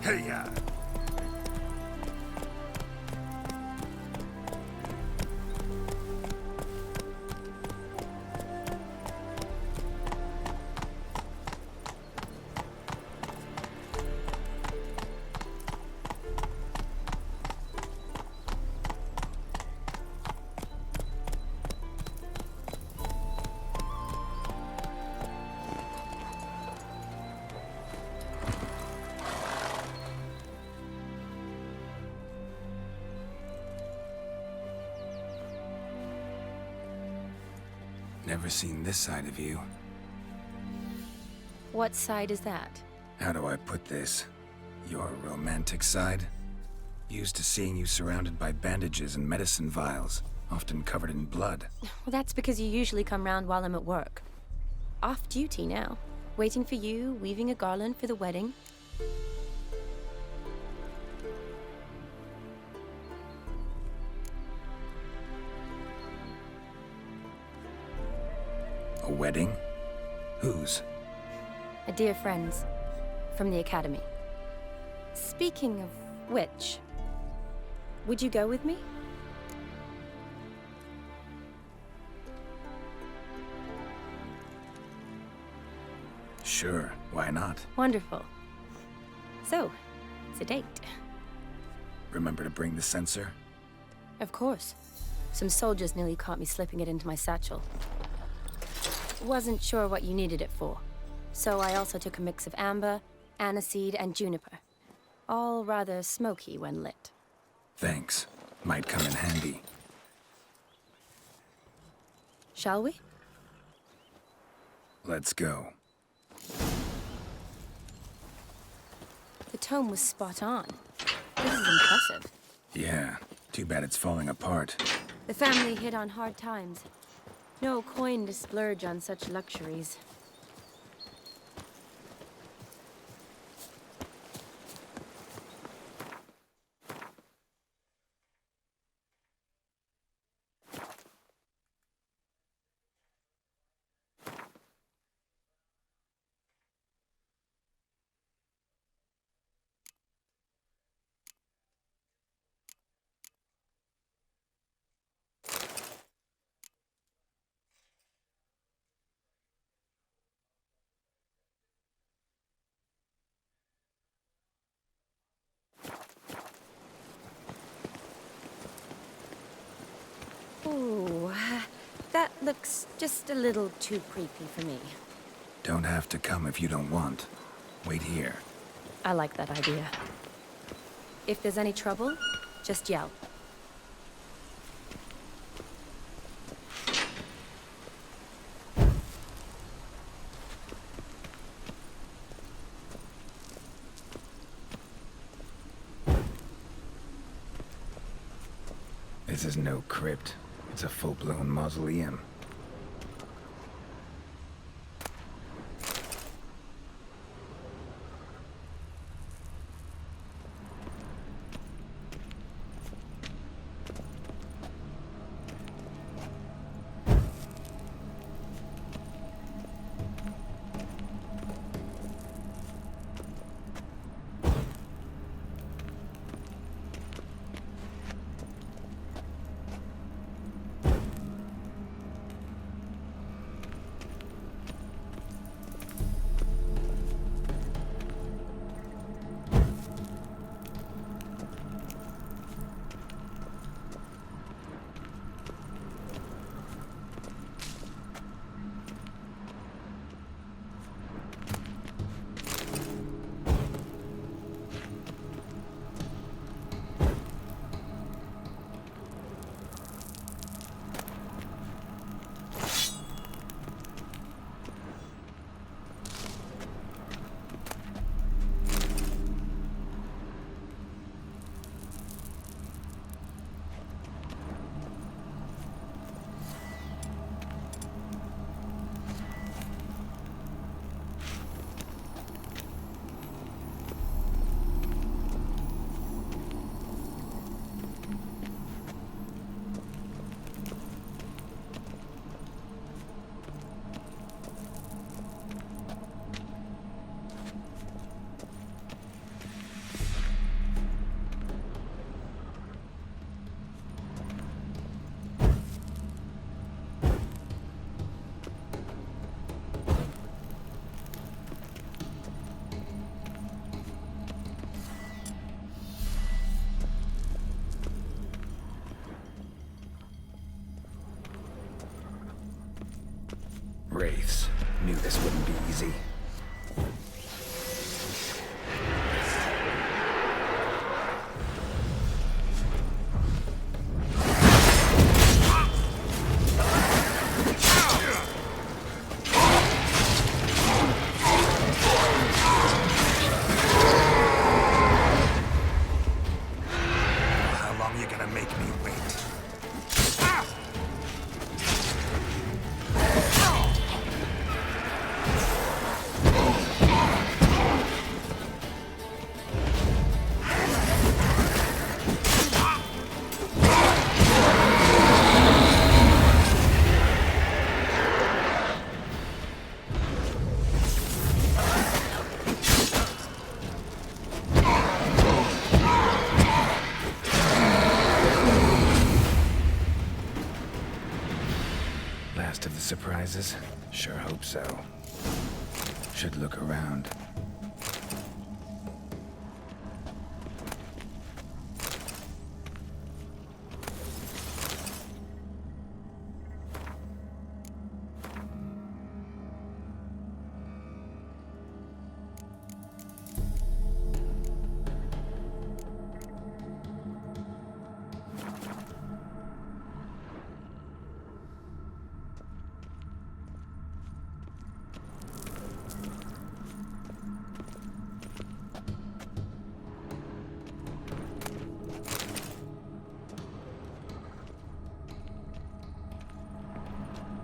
Hey-ya! Never seen this side of you. What side is that? How do I put this? Your romantic side? Used to seeing you surrounded by bandages and medicine vials, often covered in blood. Well, that's because you usually come round while I'm at work. Off duty now. Waiting for you, weaving a garland for the wedding. A wedding? Whose? A dear friend's. From the Academy. Speaking of which, would you go with me? Sure, why not? Wonderful. So, it's a date. Remember to bring the sensor? Of course. Some soldiers nearly caught me slipping it into my satchel. Wasn't sure what you needed it for. So I also took a mix of amber, aniseed, and juniper. All rather smoky when lit. Thanks. Might come in handy. Shall we? Let's go. The tome was spot on. This is impressive. Yeah, too bad it's falling apart. The family hit on hard times. No coin to splurge on such luxuries. looks just a little too creepy for me. Don't have to come if you don't want. Wait here. I like that idea. If there's any trouble, just yell. This is no crypt. It's a full-blown mausoleum. Wraiths. Knew this wouldn't be easy. How long you gonna make me wait? Last of the surprises? Sure hope so. Should look around.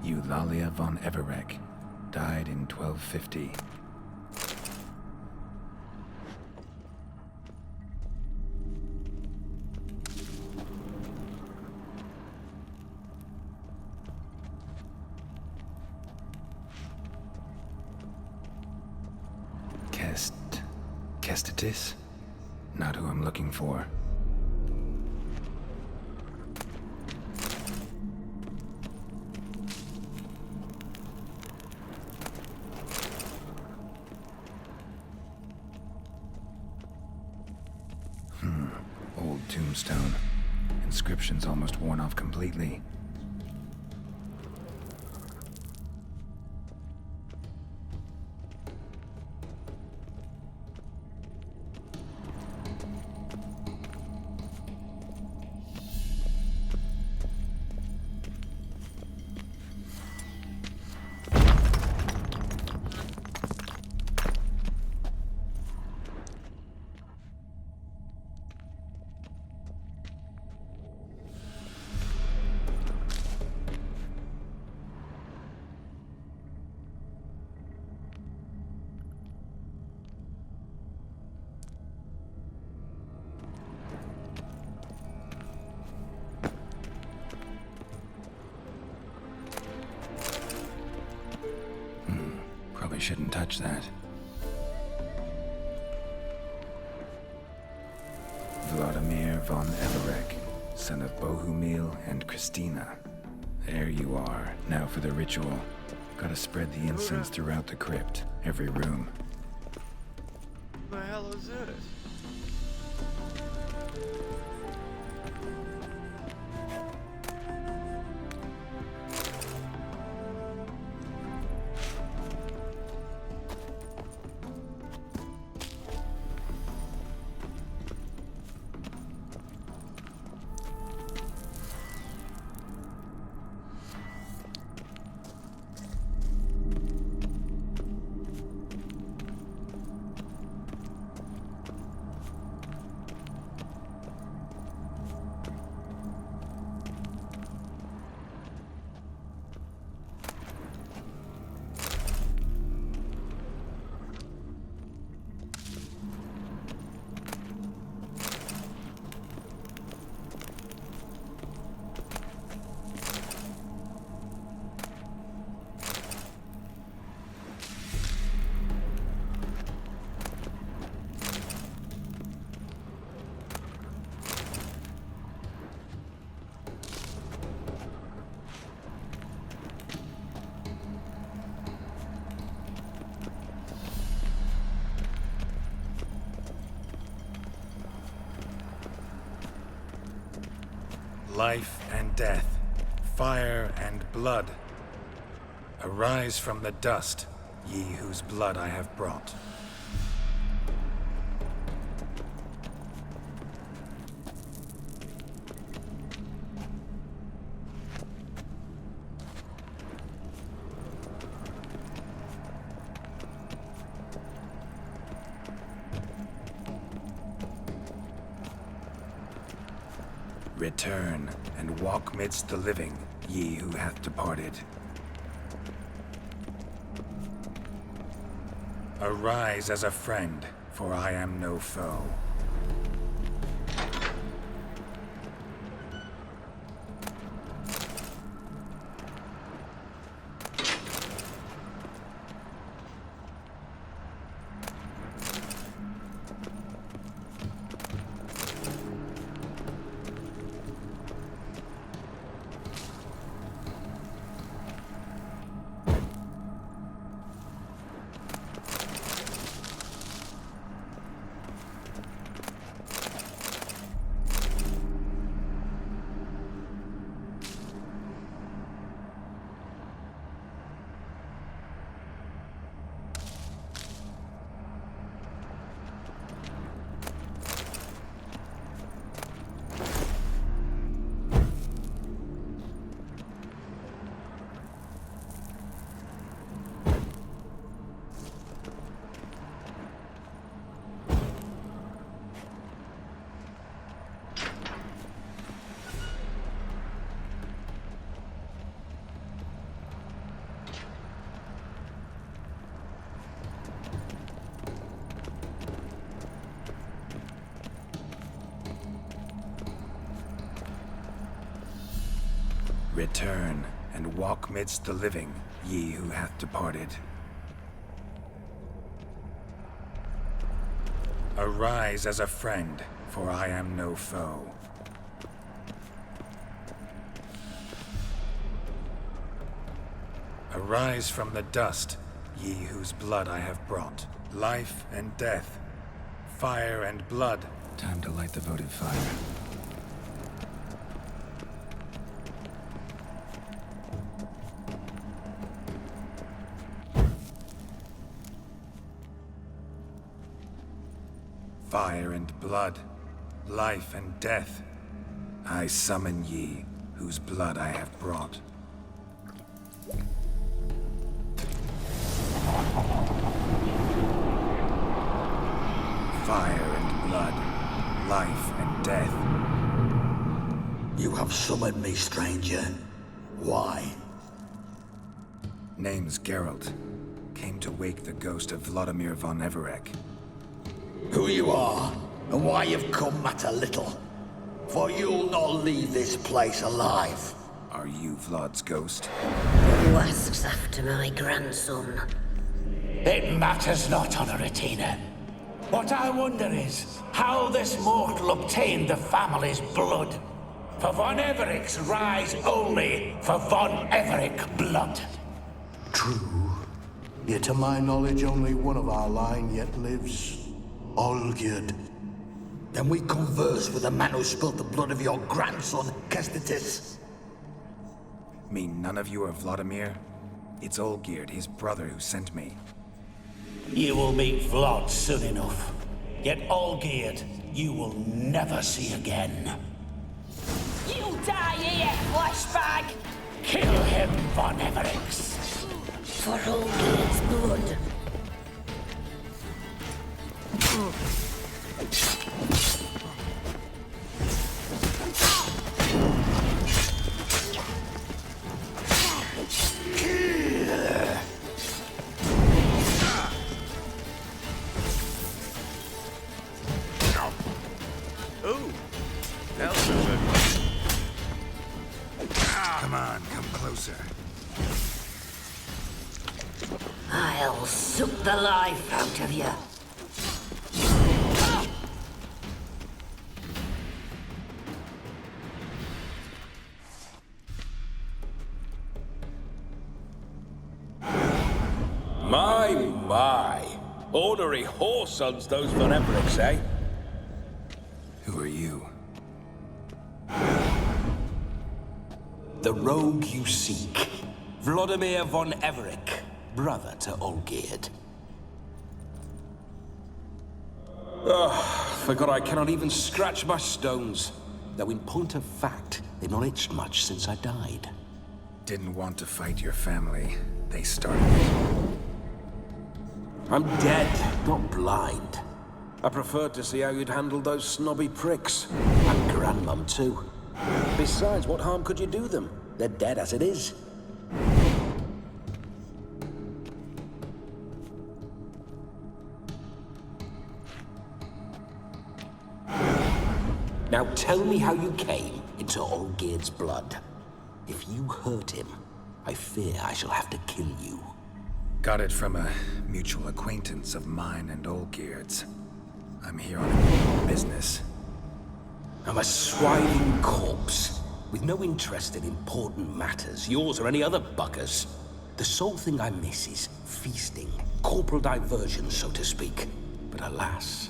Eulalia von Everec, died in 1250. Kestitis? Not who I'm looking for. Old tombstone. Inscription's almost worn off completely. shouldn't touch that. Vladimir von Everec, son of Bohumil and Christina. There you are, now for the ritual. Gotta spread the incense throughout the crypt, every room. What the hell is this? Life and death, fire and blood. Arise from the dust, ye whose blood I have brought. Return and walk midst the living, ye who hath departed. Arise as a friend, for I am no foe. Return and walk midst the living, ye who hath departed. Arise as a friend, for I am no foe. Arise from the dust, ye whose blood I have brought. Life and death, fire and blood. Time to light the votive fire. Fire and blood, life and death, I summon ye, whose blood I have brought. Fire and blood, life and death. You have summoned me, stranger. Why? Name's Geralt. Came to wake the ghost of Vladimir von Everec. Who you are, and why you've come matter little. For you'll not leave this place alive. Are you Vlad's ghost? Who asks after my grandson? It matters not, Honoratina. What I wonder is how this mortal obtained the family's blood. For von Everic's rise only for von Everic blood. True. Yet to my knowledge, only one of our line yet lives. Olgierd. Then we converse with the man who spilled the blood of your grandson, Kestitis. Mean none of you are Vladimir? It's Olgierd, his brother, who sent me. You will meet Vlad soon enough. Yet Olgierd, you will never see again. You die here, flashbag! Kill him, von Everix. For Olgierd's blood. Ooh, that was a good one. Come on, come closer. I'll suck the life out of you. My. Ornery whoresons those von Evericks, eh? Who are you? The rogue you seek. Vladimir von Everic, brother to Olgierd. Forgot I cannot even scratch my stones. Though in point of fact, they've not itched much since I died. Didn't want to fight your family. They started it. I'm dead, not blind. I preferred to see how you'd handled those snobby pricks. And Grandmum, too. Besides, what harm could you do them? They're dead as it is. Now tell me how you came into Olgierd's blood. If you hurt him, I fear I shall have to kill you. Got it from a mutual acquaintance of mine and Olgierd's. I'm here on business. I'm a swiving corpse, with no interest in important matters, yours or any other buggers. The sole thing I miss is feasting, corporal diversion, so to speak. But alas...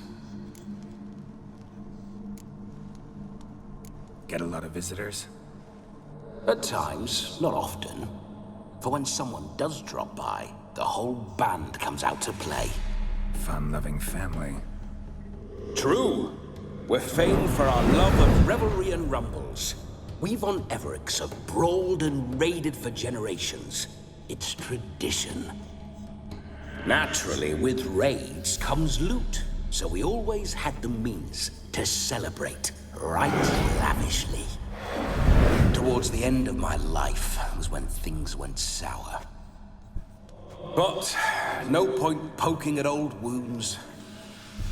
Get a lot of visitors? At times, not often. For when someone does drop by, the whole band comes out to play. Fun-loving family. True. We're famed for our love of revelry and rumbles. We von Evericks have brawled and raided for generations. It's tradition. Naturally, with raids comes loot, so we always had the means to celebrate right lavishly. Towards the end of my life was when things went sour. But no point poking at old wounds.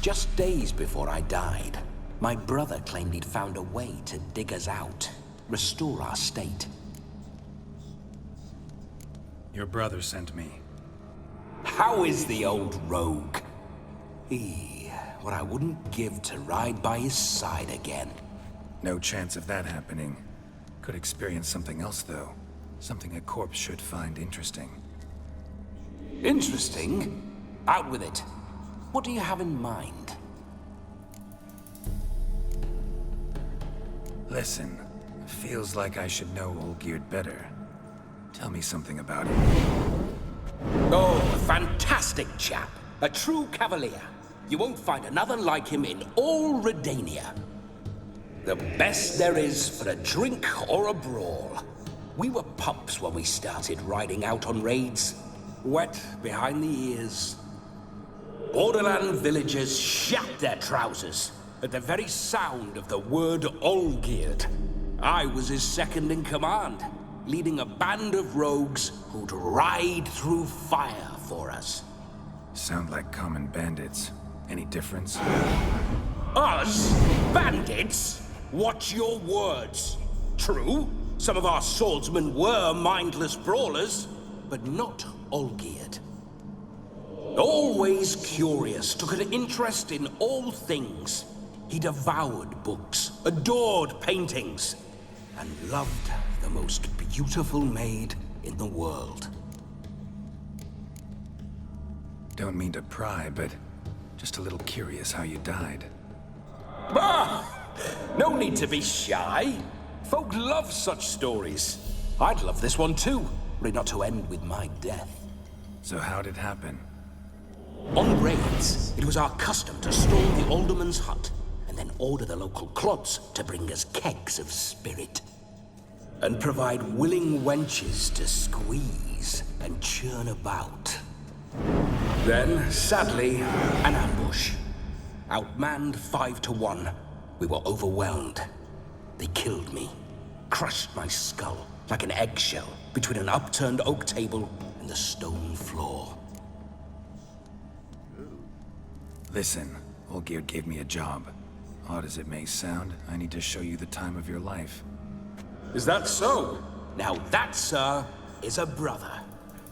Just days before I died, my brother claimed he'd found a way to dig us out, restore our state. Your brother sent me. How is the old rogue? What I wouldn't give to ride by his side again. No chance of that happening. Could experience something else, though. Something a corpse should find interesting. Interesting? Out with it. What do you have in mind? Listen, feels like I should know Olgierd better. Tell me something about him. Oh, a fantastic chap. A true cavalier. You won't find another like him in all Redania. The best there is for a drink or a brawl. We were pups when we started riding out on raids. Wet behind the ears. Borderland villagers shat their trousers at the very sound of the word Olgierd. I was his second in command, leading a band of rogues who'd ride through fire for us. Sound like common bandits. Any difference? Us? Bandits? Watch your words. True, some of our swordsmen were mindless brawlers, but not Olgierd. Always curious, took an interest in all things. He devoured books, adored paintings, and loved the most beautiful maid in the world. Don't mean to pry, but just a little curious how you died. Bah! No need to be shy. Folk love such stories. I'd love this one too, were it not to end with my death. So how'd it happen? On raids, it was our custom to storm the alderman's hut and then order the local clods to bring us kegs of spirit. And provide willing wenches to squeeze and churn about. Then, sadly, an ambush. Outmanned 5 to 1, we were overwhelmed. They killed me, crushed my skull like an eggshell between an upturned oak table and the stone floor. Listen, Olgierd gave me a job. Odd as it may sound, I need to show you the time of your life. Is that so? Now that, sir, is a brother.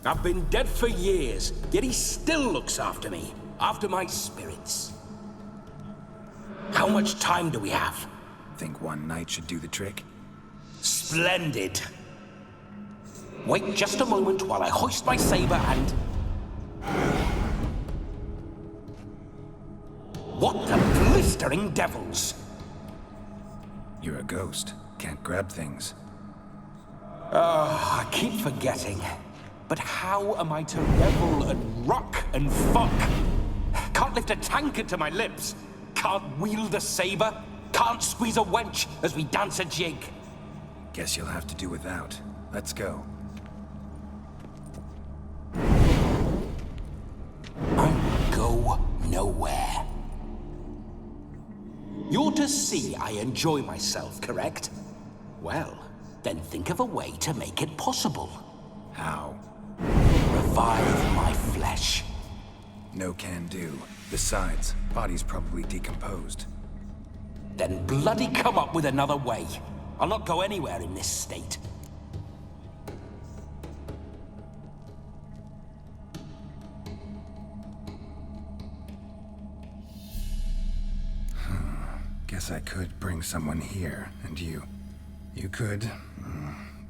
I've been dead for years, yet he still looks after me, after my spirits. How much time do we have? Think one night should do the trick? Splendid. Wait just a moment while I hoist my saber and... What the blistering devils? You're a ghost. Can't grab things. I keep forgetting. But how am I to revel and rock and fuck? Can't lift a tankard to my lips. Can't wield a saber. Can't squeeze a wench as we dance a jig. Guess you'll have to do without. Let's go. I go nowhere. You're to see I enjoy myself, correct? Well, then think of a way to make it possible. How? Revive my flesh. No can do. Besides, body's probably decomposed. Then bloody come up with another way. I'll not go anywhere in this state. Guess I could bring someone here, and you could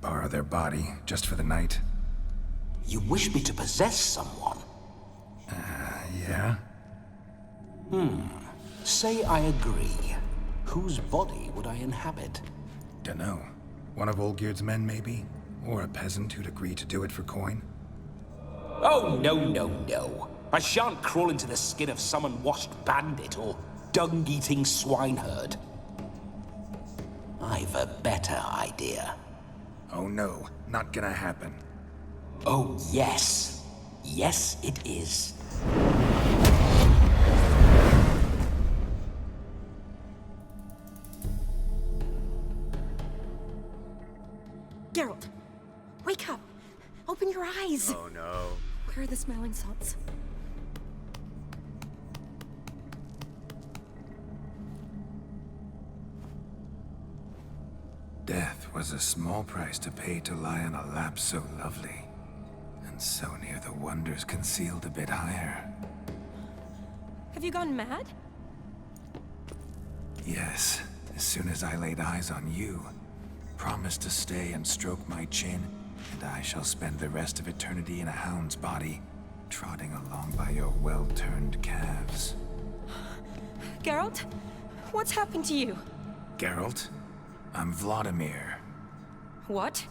borrow their body just for the night. You wish me to possess someone? Yeah? Say I agree. Whose body would I inhabit? Dunno. One of Olgierd's men, maybe? Or a peasant who'd agree to do it for coin? Oh, no. I shan't crawl into the skin of some unwashed bandit or dung-eating swineherd. I've a better idea. Oh no, not gonna happen. Oh, yes. Yes, it is. Geralt, wake up! Open your eyes! Oh no. Where are the smelling salts? Death was a small price to pay to lie on a lap so lovely, and so near the wonders concealed a bit higher. Have you gone mad? Yes, as soon as I laid eyes on you, promise to stay and stroke my chin, and I shall spend the rest of eternity in a hound's body, trotting along by your well-turned calves. Geralt? What's happened to you? Geralt? I'm Vladimir. What?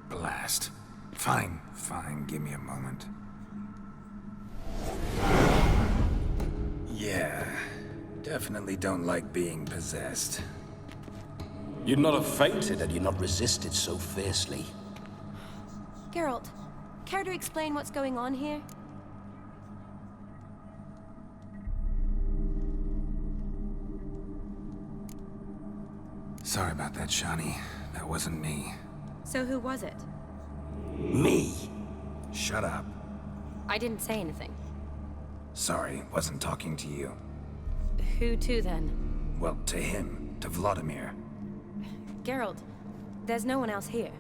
Blast. Fine, give me a moment. Yeah, definitely don't like being possessed. You'd not have fainted had you not resisted so fiercely. Geralt, care to explain what's going on here? Sorry about that, Shani. That wasn't me. So who was it? Me. Shut up. I didn't say anything. Sorry, wasn't talking to you. Who to then? Well, to him. To Vladimir. Geralt, there's no one else here.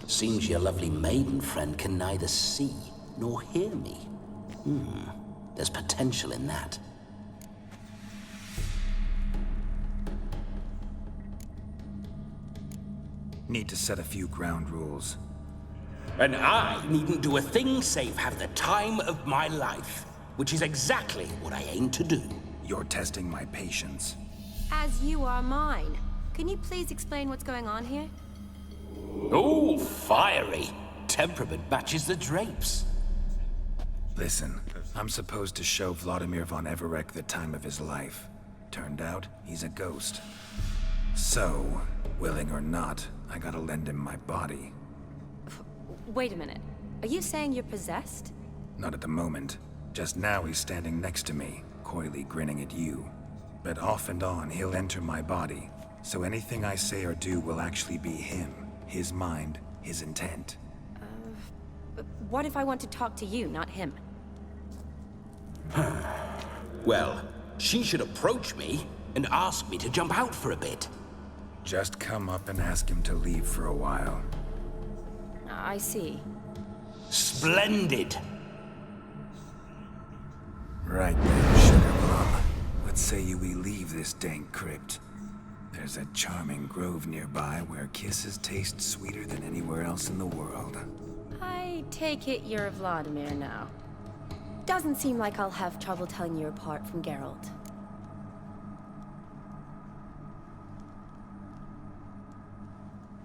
Seems your lovely maiden friend can neither see nor hear me. There's potential in that. Need to set a few ground rules. And I needn't do a thing save have the time of my life, which is exactly what I aim to do. You're testing my patience. As you are mine. Can you please explain what's going on here? Oh, fiery. Temperament matches the drapes. Listen, I'm supposed to show Vladimir von Everec the time of his life. Turned out, he's a ghost. So, willing or not, I gotta lend him my body. Wait a minute. Are you saying you're possessed? Not at the moment. Just now he's standing next to me, coyly grinning at you. But off and on, he'll enter my body. So anything I say or do will actually be him. His mind, his intent. What if I want to talk to you, not him? Well, she should approach me and ask me to jump out for a bit. Just come up and ask him to leave for a while. I see. Splendid! Right then, Sugar Plum. What say you we leave this dank crypt? There's a charming grove nearby where kisses taste sweeter than anywhere else in the world. I take it you're Vladimir now. Doesn't seem like I'll have trouble telling you apart from Geralt.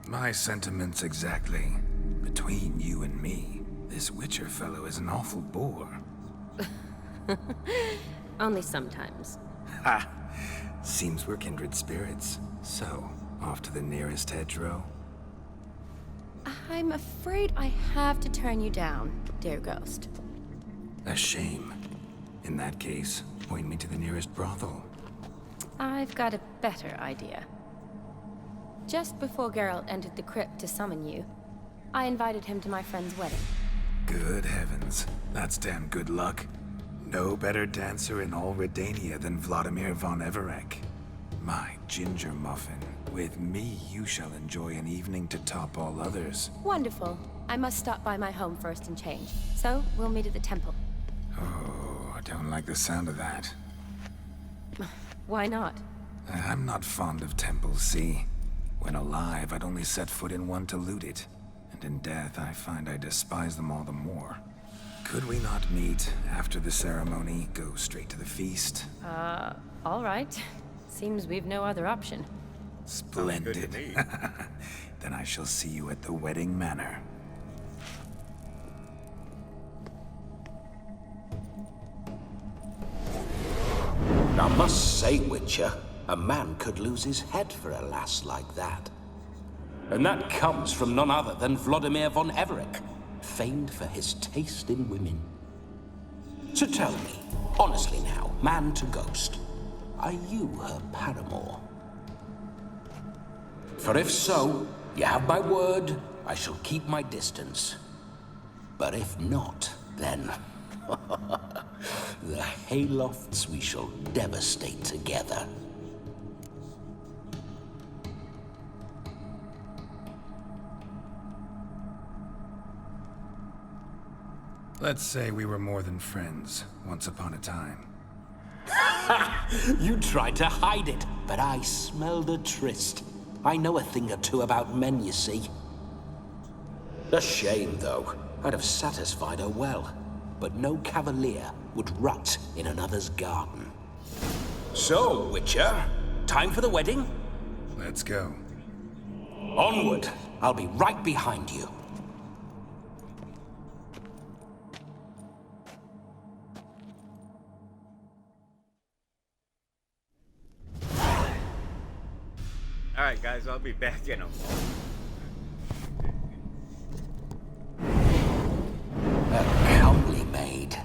My sentiments exactly. Between you and me, this Witcher fellow is an awful bore. Only sometimes. Ha! Seems we're kindred spirits. So, off to the nearest hedgerow? I'm afraid I have to turn you down, dear ghost. A shame. In that case, point me to the nearest brothel. I've got a better idea. Just before Geralt entered the crypt to summon you, I invited him to my friend's wedding. Good heavens. That's damn good luck. No better dancer in all Redania than Vladimir von Everec. My ginger muffin. With me, you shall enjoy an evening to top all others. Wonderful. I must stop by my home first and change. So, we'll meet at the temple. Oh, I don't like the sound of that. Why not? I'm not fond of temples, see? When alive, I'd only set foot in one to loot it. And in death, I find I despise them all the more. Could we not meet after the ceremony, go straight to the feast? All right. Seems we've no other option. Splendid. Then I shall see you at the wedding manor. I must say, Witcher, a man could lose his head for a lass like that. And that comes from none other than Vladimir von Everec, famed for his taste in women. So tell me, honestly now, man to ghost, are you her paramour? For if so, you have my word, I shall keep my distance. But if not, then the haylofts we shall devastate together. Let's say we were more than friends, once upon a time. You tried to hide it, but I smelled a tryst. I know a thing or two about men, you see. A shame, though. I'd have satisfied her well. But no cavalier would rot in another's garden. So, Witcher, time for the wedding? Let's go. Onward. I'll be right behind you. Alright guys, I'll be back in a moment. A comely maid.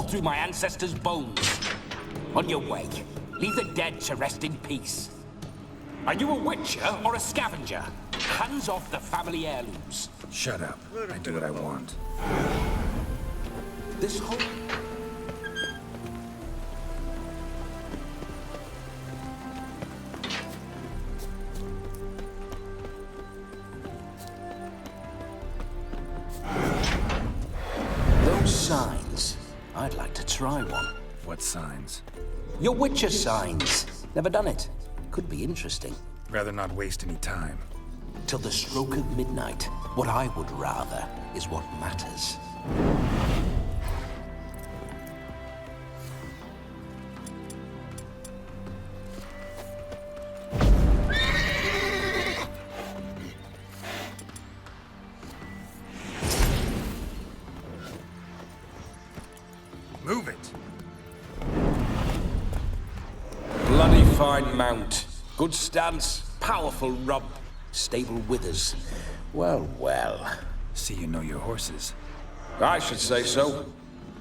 through my ancestors' bones. On your way, leave the dead to rest in peace. Are you a witcher or a scavenger? Hands off the family heirlooms. Shut up. I do what I want. This whole... Those signs, I'd like to try one. What signs? Your witcher signs. Never done it. Could be interesting. Rather not waste any time. Till the stroke of midnight, what I would rather is what matters. Move it! Bloody fine mount. Good stance, powerful rump, stable withers. Well, well. See you know your horses. I should say so.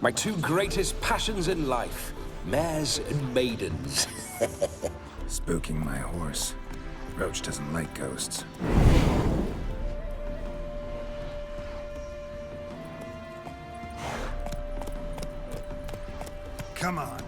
My two greatest passions in life. Mares and maidens. Spooking my horse. Roach doesn't like ghosts. Come on.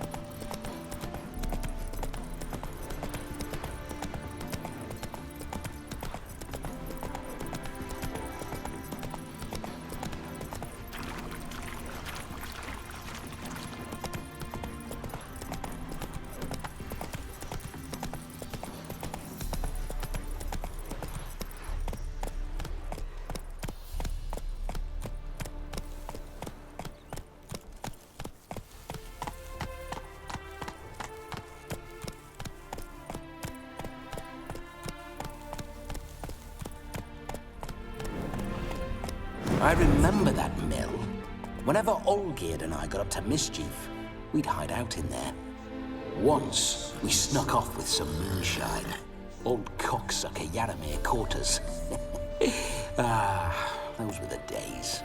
I remember that mill. Whenever Olgierd and I got up to mischief, we'd hide out in there. Once, we snuck off with some moonshine. Old cocksucker Yaramir caught us. Those were the days.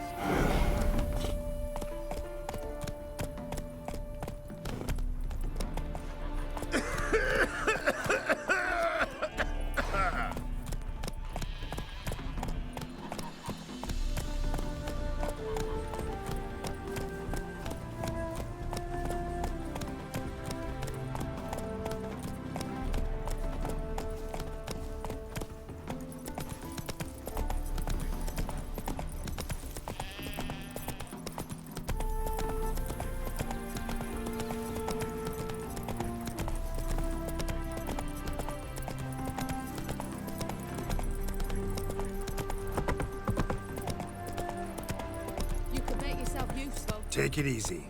Take it easy.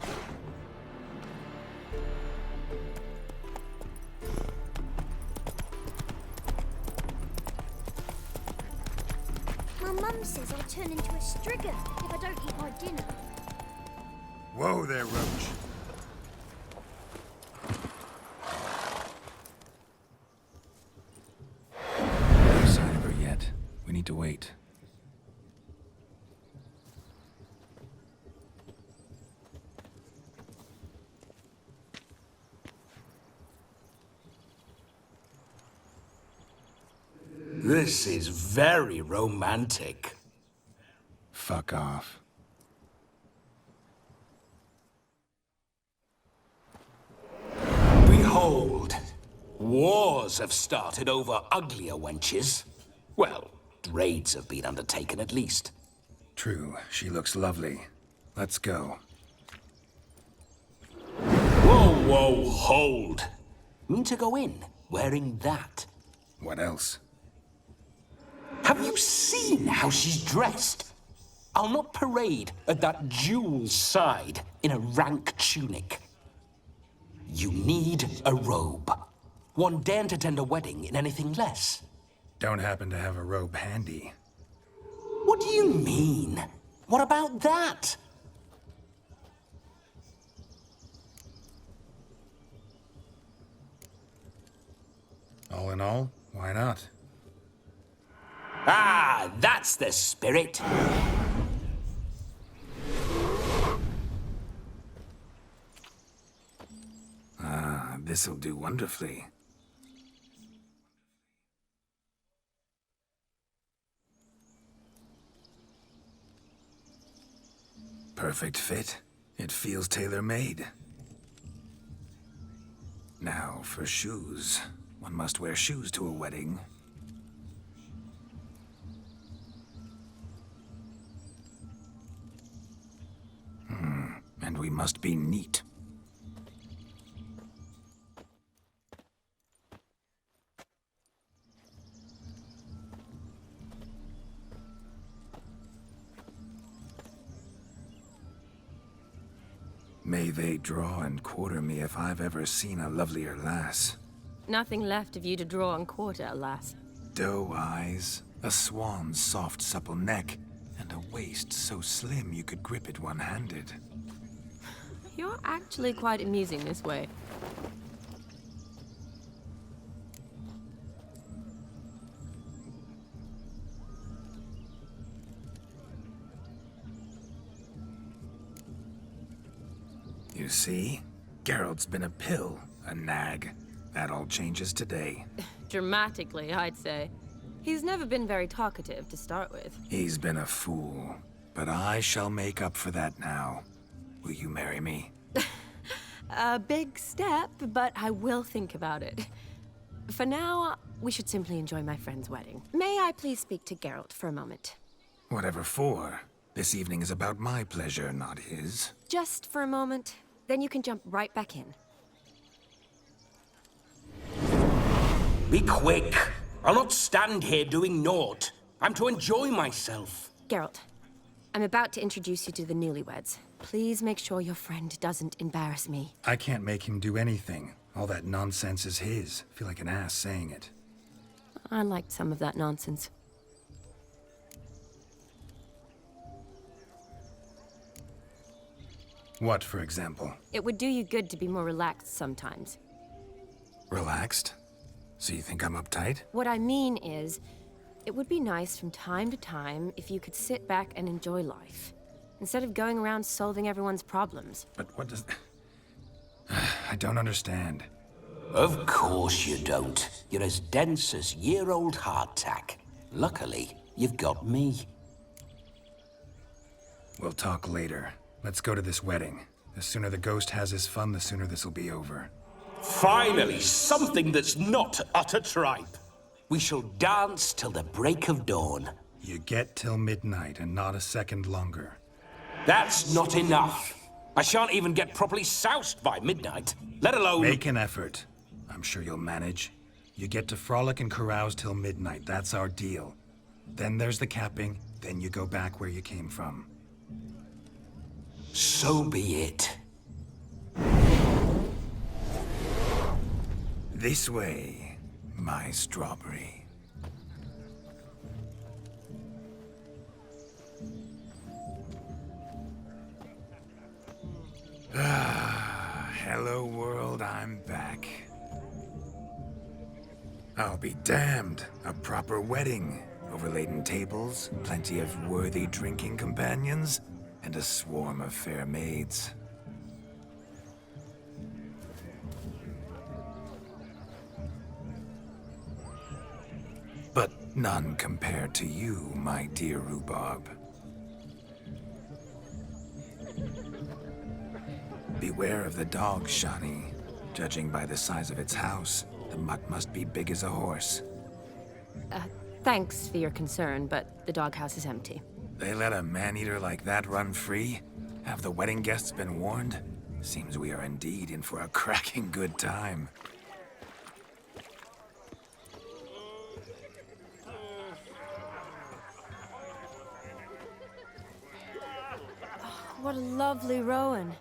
My mum says I'll turn into a striga if I don't eat my dinner. Whoa there, Roach. No sign of her yet. We need to wait. This is very romantic. Fuck off. Behold, wars have started over uglier wenches. Well, raids have been undertaken at least. True, she looks lovely. Let's go. Whoa, whoa, hold. Mean to go in wearing that? What else? Have you seen how she's dressed? I'll not parade at that jewel's side in a rank tunic. You need a robe. One daren't attend a wedding in anything less. Don't happen to have a robe handy. What do you mean? What about that? All in all, why not? Ah, that's the spirit. this'll do wonderfully. Perfect fit. It feels tailor-made. Now for shoes. One must wear shoes to a wedding. And we must be neat. May they draw and quarter me if I've ever seen a lovelier lass. Nothing left of you to draw and quarter, alas. Doe eyes, a swan's soft supple neck, and a waist so slim you could grip it one-handed. You're actually quite amusing this way. You see? Geralt's been a pill, a nag. That all changes today. Dramatically, I'd say. He's never been very talkative to start with. He's been a fool, but I shall make up for that now. Will you marry me? A big step, but I will think about it. For now, we should simply enjoy my friend's wedding. May I please speak to Geralt for a moment? Whatever for. This evening is about my pleasure, not his. Just for a moment, then you can jump right back in. Be quick. I'll not stand here doing naught. I'm to enjoy myself. Geralt, I'm about to introduce you to the newlyweds. Please make sure your friend doesn't embarrass me. I can't make him do anything. All that nonsense is his. I feel like an ass saying it. I liked some of that nonsense. What, for example? It would do you good to be more relaxed sometimes. Relaxed? So you think I'm uptight? What I mean is, it would be nice from time to time if you could sit back and enjoy life, instead of going around solving everyone's problems. But what does... I don't understand. Of course you don't. You're as dense as year-old hardtack. Luckily, you've got me. We'll talk later. Let's go to this wedding. The sooner the ghost has his fun, the sooner this'll be over. Finally, something that's not utter tripe. We shall dance till the break of dawn. You get till midnight and not a second longer. That's not enough. I shan't even get properly soused by midnight, let alone... Make an effort. I'm sure you'll manage. You get to frolic and carouse till midnight. That's our deal. Then there's the capping, then you go back where you came from. So be it. This way, my strawberry. Hello world, I'm back. I'll be damned. A proper wedding. Overladen tables, plenty of worthy drinking companions, and a swarm of fair maids. But none compared to you, my dear rhubarb. Beware of the dog, Shani. Judging by the size of its house, the mutt must be big as a horse. Thanks for your concern, but the doghouse is empty. They let a man-eater like that run free? Have the wedding guests been warned? Seems we are indeed in for a cracking good time. What a lovely rowan.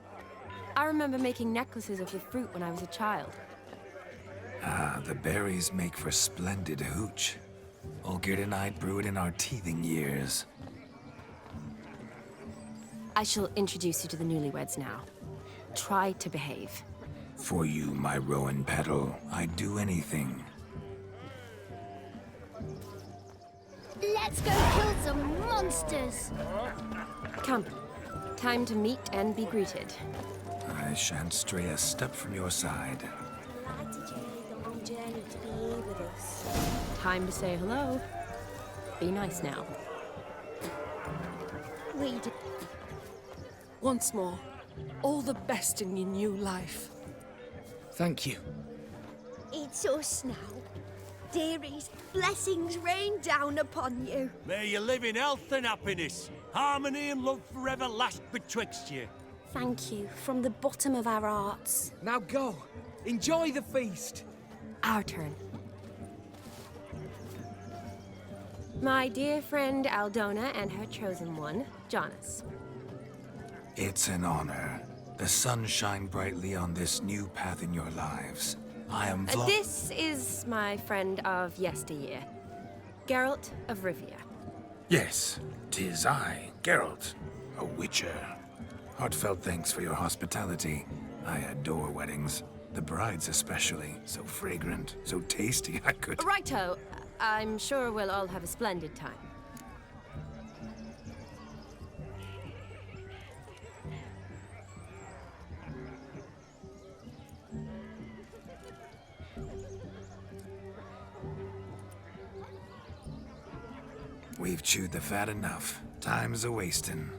I remember making necklaces of the fruit when I was a child. Ah, the berries make for splendid hooch. Olgierd and I brew it in our teething years. I shall introduce you to the newlyweds now. Try to behave. For you, my rowan petal, I'd do anything. Let's go kill some monsters! Come. Time to meet and be greeted. I shan't stray a step from your side. Delighted you made the long journey to be here with us. Time to say hello. Be nice now. We did. Once more, all the best in your new life. Thank you. It's us now. Dearies, blessings rain down upon you. May you live in health and happiness. Harmony and love forever last betwixt you. Thank you from the bottom of our hearts. Now go. Enjoy the feast. Our turn. My dear friend Aldona and her chosen one, Jonas. It's an honor. The sun shine brightly on this new path in your lives. I am This is my friend of yesteryear, Geralt of Rivia. Yes, 'tis I, Geralt, a witcher. Heartfelt thanks for your hospitality. I adore weddings. The brides especially. So fragrant, so tasty, I could... Righto. I'm sure we'll all have a splendid time. We've chewed the fat enough. Time's a-wasting.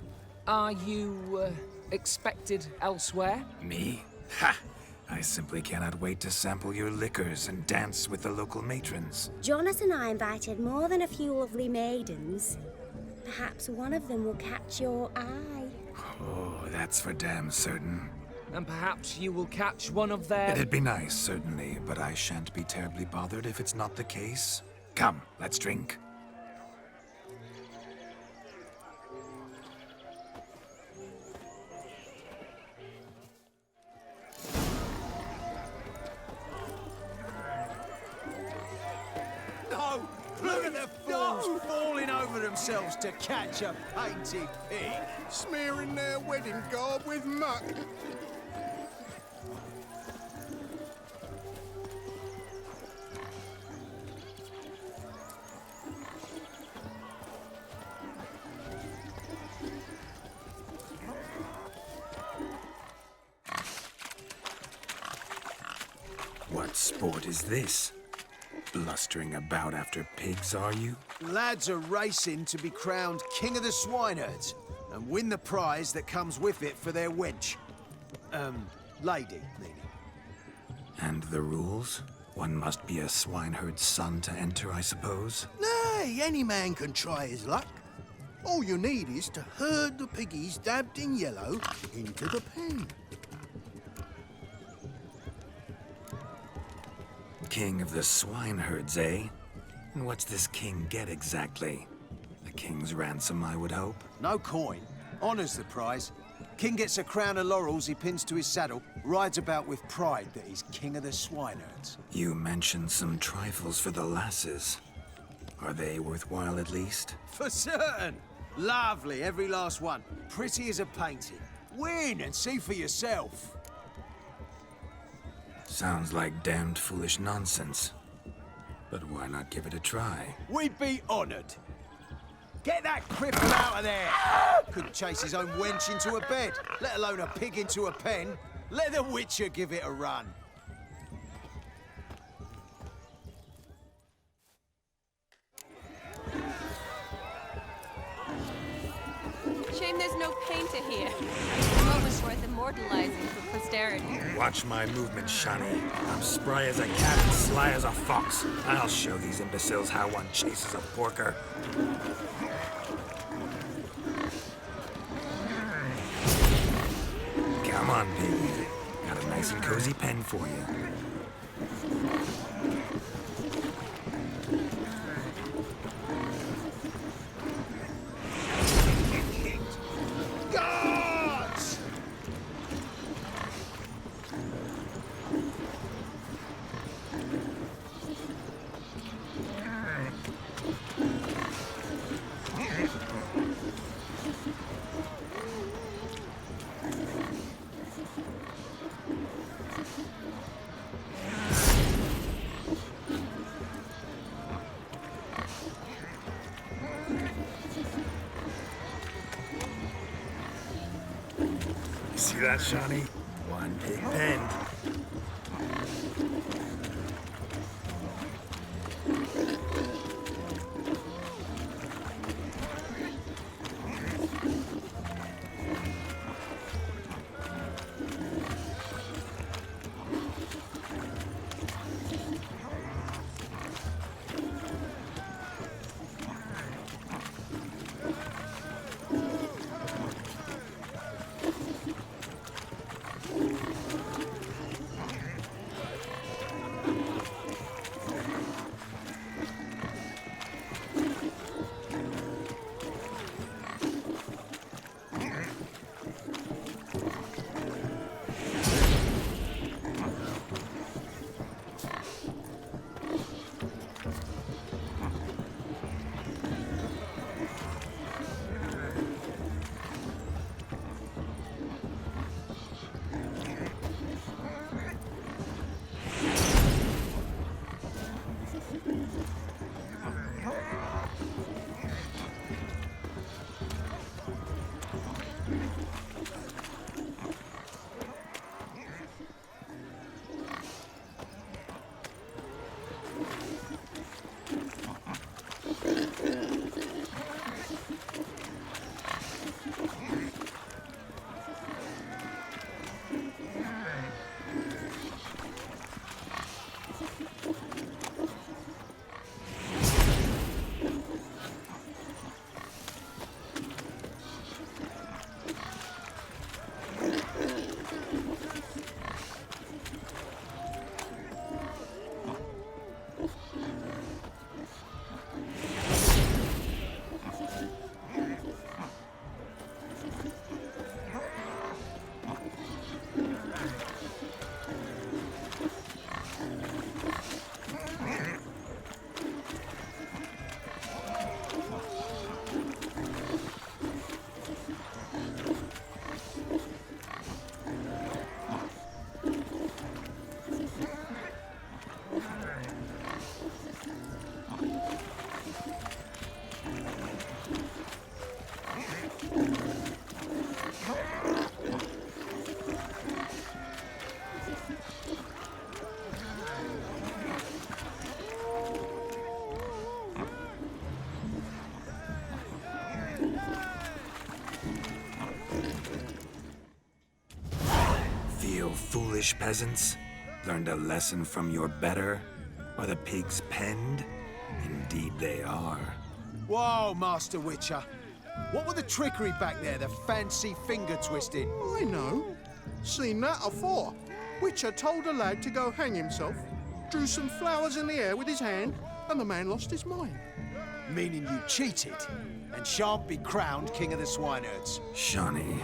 Are you, expected elsewhere? Me? Ha! I simply cannot wait to sample your liquors and dance with the local matrons. Jonas and I invited more than a few lovely maidens. Perhaps one of them will catch your eye. Oh, that's for damn certain. And perhaps you will catch one of their... It'd be nice, certainly, but I shan't be terribly bothered if it's not the case. Come, let's drink. No! Look at the fools falling over themselves to catch a painted pig. Smearing their wedding garb with muck. What sport is this? Blustering about after pigs, are you? Lads are racing to be crowned King of the Swineherds and win the prize that comes with it for their wench. Lady, meaning. And the rules? One must be a swineherd's son to enter, I suppose? Nay, any man can try his luck. All you need is to herd the piggies dabbed in yellow into the pen. King of the swineherds, eh? And what's this king get exactly? A king's ransom, I would hope. No coin. Honours the prize. King gets a crown of laurels he pins to his saddle, rides about with pride that he's King of the Swineherds. You mentioned some trifles for the lasses. Are they worthwhile at least? For certain! Lovely, every last one. Pretty as a painting. Win and see for yourself. Sounds like damned foolish nonsense. But why not give it a try? We'd be honoured. Get that cripple out of there! Couldn't chase his own wench into a bed, let alone a pig into a pen. Let the Witcher give it a run. Shame there's no painter here. A moment's worth immortalizing for posterity. Watch my movement, Shani. I'm spry as a cat and sly as a fox. I'll show these imbeciles how one chases a porker. Come on, baby. Got a nice and cozy pen for you. Guards! See that, Shani? One big pen. foolish peasants? Learned a lesson from your better? Are the pigs penned? Indeed they are. Whoa, Master Witcher. What were the trickery back there, the fancy finger twisting? I know. Seen that afore. Witcher told a lad to go hang himself, drew some flowers in the air with his hand, and the man lost his mind. Meaning you cheated, and shan't be crowned King of the Swineherds. Shawnee,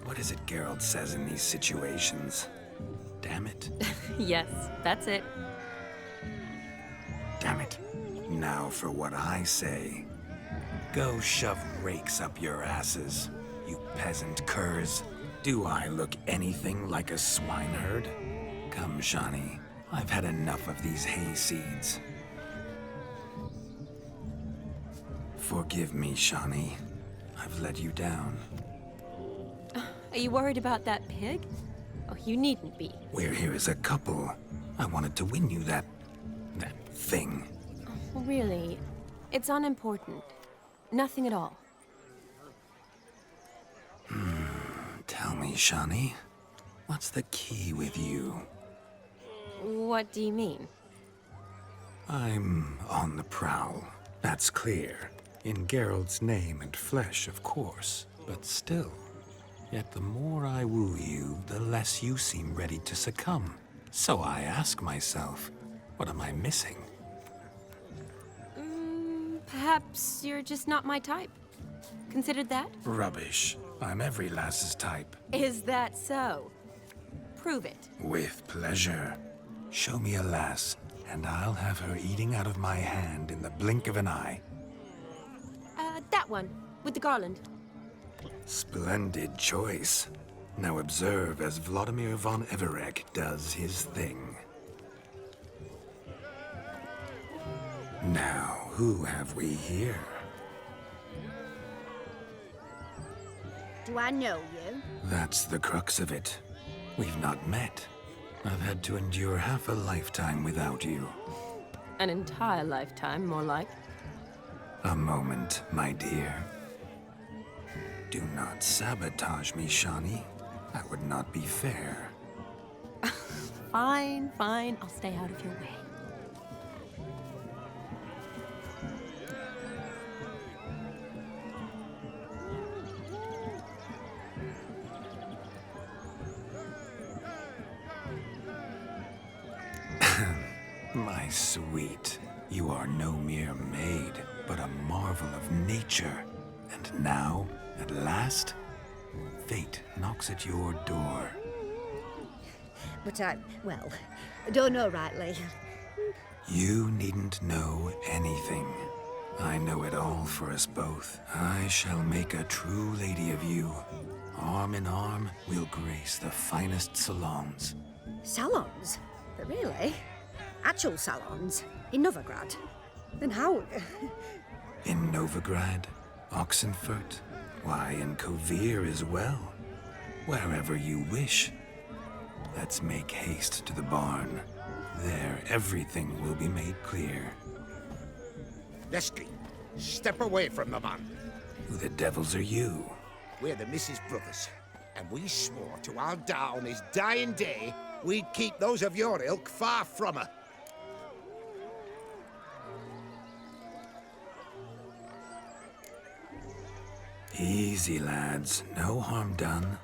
what is it Geralt says in these situations? Damn it. Yes, that's it. Damn it. Now for what I say. Go shove rakes up your asses, you peasant curs. Do I look anything like a swineherd? Come, Shawnee. I've had enough of these hay seeds. Forgive me, Shawnee. I've let you down. Are you worried about that pig? Oh, you needn't be. We're here as a couple. I wanted to win you that thing. Really, it's unimportant. Nothing at all. Tell me, Shawnee, what's the key with you? What do you mean? I'm on the prowl. That's clear. In Geralt's name and flesh, of course. But still. Yet the more I woo you, the less you seem ready to succumb. So I ask myself, what am I missing? Perhaps you're just not my type. Considered that? Rubbish. I'm every lass's type. Is that so? Prove it. With pleasure. Show me a lass, and I'll have her eating out of my hand in the blink of an eye. That one, with the garland. Splendid choice. Now observe as Vladimir von Everec does his thing. Now, who have we here? Do I know you? That's the crux of it. We've not met. I've had to endure half a lifetime without you. An entire lifetime, more like. A moment, my dear. Do not sabotage me, Shawnee. That would not be fair. Fine, fine. I'll stay out of your way. My sweet, you are no mere maid, but a marvel of nature. And now, at last, fate knocks at your door. But I don't know rightly. You needn't know anything. I know it all for us both. I shall make a true lady of you. Arm in arm, we'll grace the finest salons. Salons? Really? Actual salons? In Novigrad? Then how? In Novigrad, Oxenfurt, why, in Kovir as well. Wherever you wish. Let's make haste to the barn. There, everything will be made clear. Lesky, step away from the man. Who the devils are you? We're the Mrs. Brothers, and we swore to our Da on his dying day we'd keep those of your ilk far from her. Easy, lads. No harm done.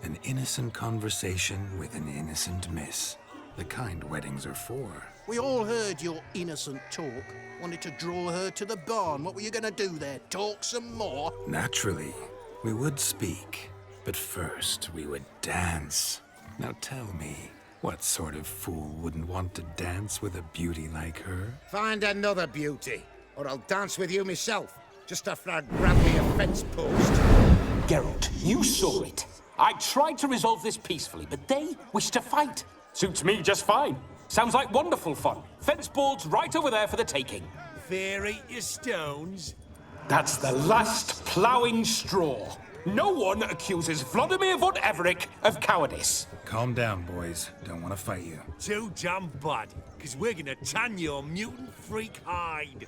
An innocent conversation with an innocent miss. The kind weddings are for. We all heard your innocent talk. Wanted to draw her to the barn. What were you gonna do there? Talk some more? Naturally. We would speak. But first, we would dance. Now tell me, what sort of fool wouldn't want to dance with a beauty like her? Find another beauty, or I'll dance with you myself, just after I grab me a fence post. Geralt, you saw it. I tried to resolve this peacefully, but they wish to fight. Suits me just fine. Sounds like wonderful fun. Fence boards right over there for the taking. Fear eat your stones. That's the last ploughing straw. No one accuses Vladimir von Everec of cowardice. Calm down, boys. Don't want to fight you. Too damn bad, because we're gonna tan your mutant freak hide.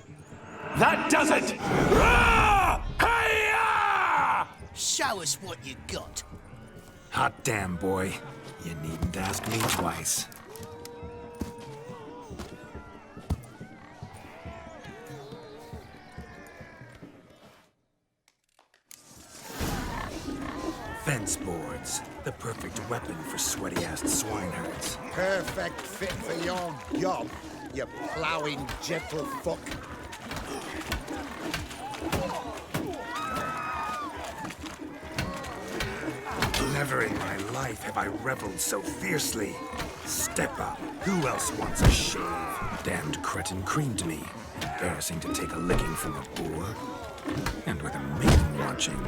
That does it! Rah! Hey-ya! Show us what you got. Hot damn, boy. You needn't ask me twice. Fence boards. The perfect weapon for sweaty-assed swineherds. Perfect fit for your job, you ploughing gentle fuck. Never in my life have I reveled so fiercely. Step up. Who else wants a shave? Damned cretin creamed me. Embarrassing to take a licking from a boor. And with a maiden watching.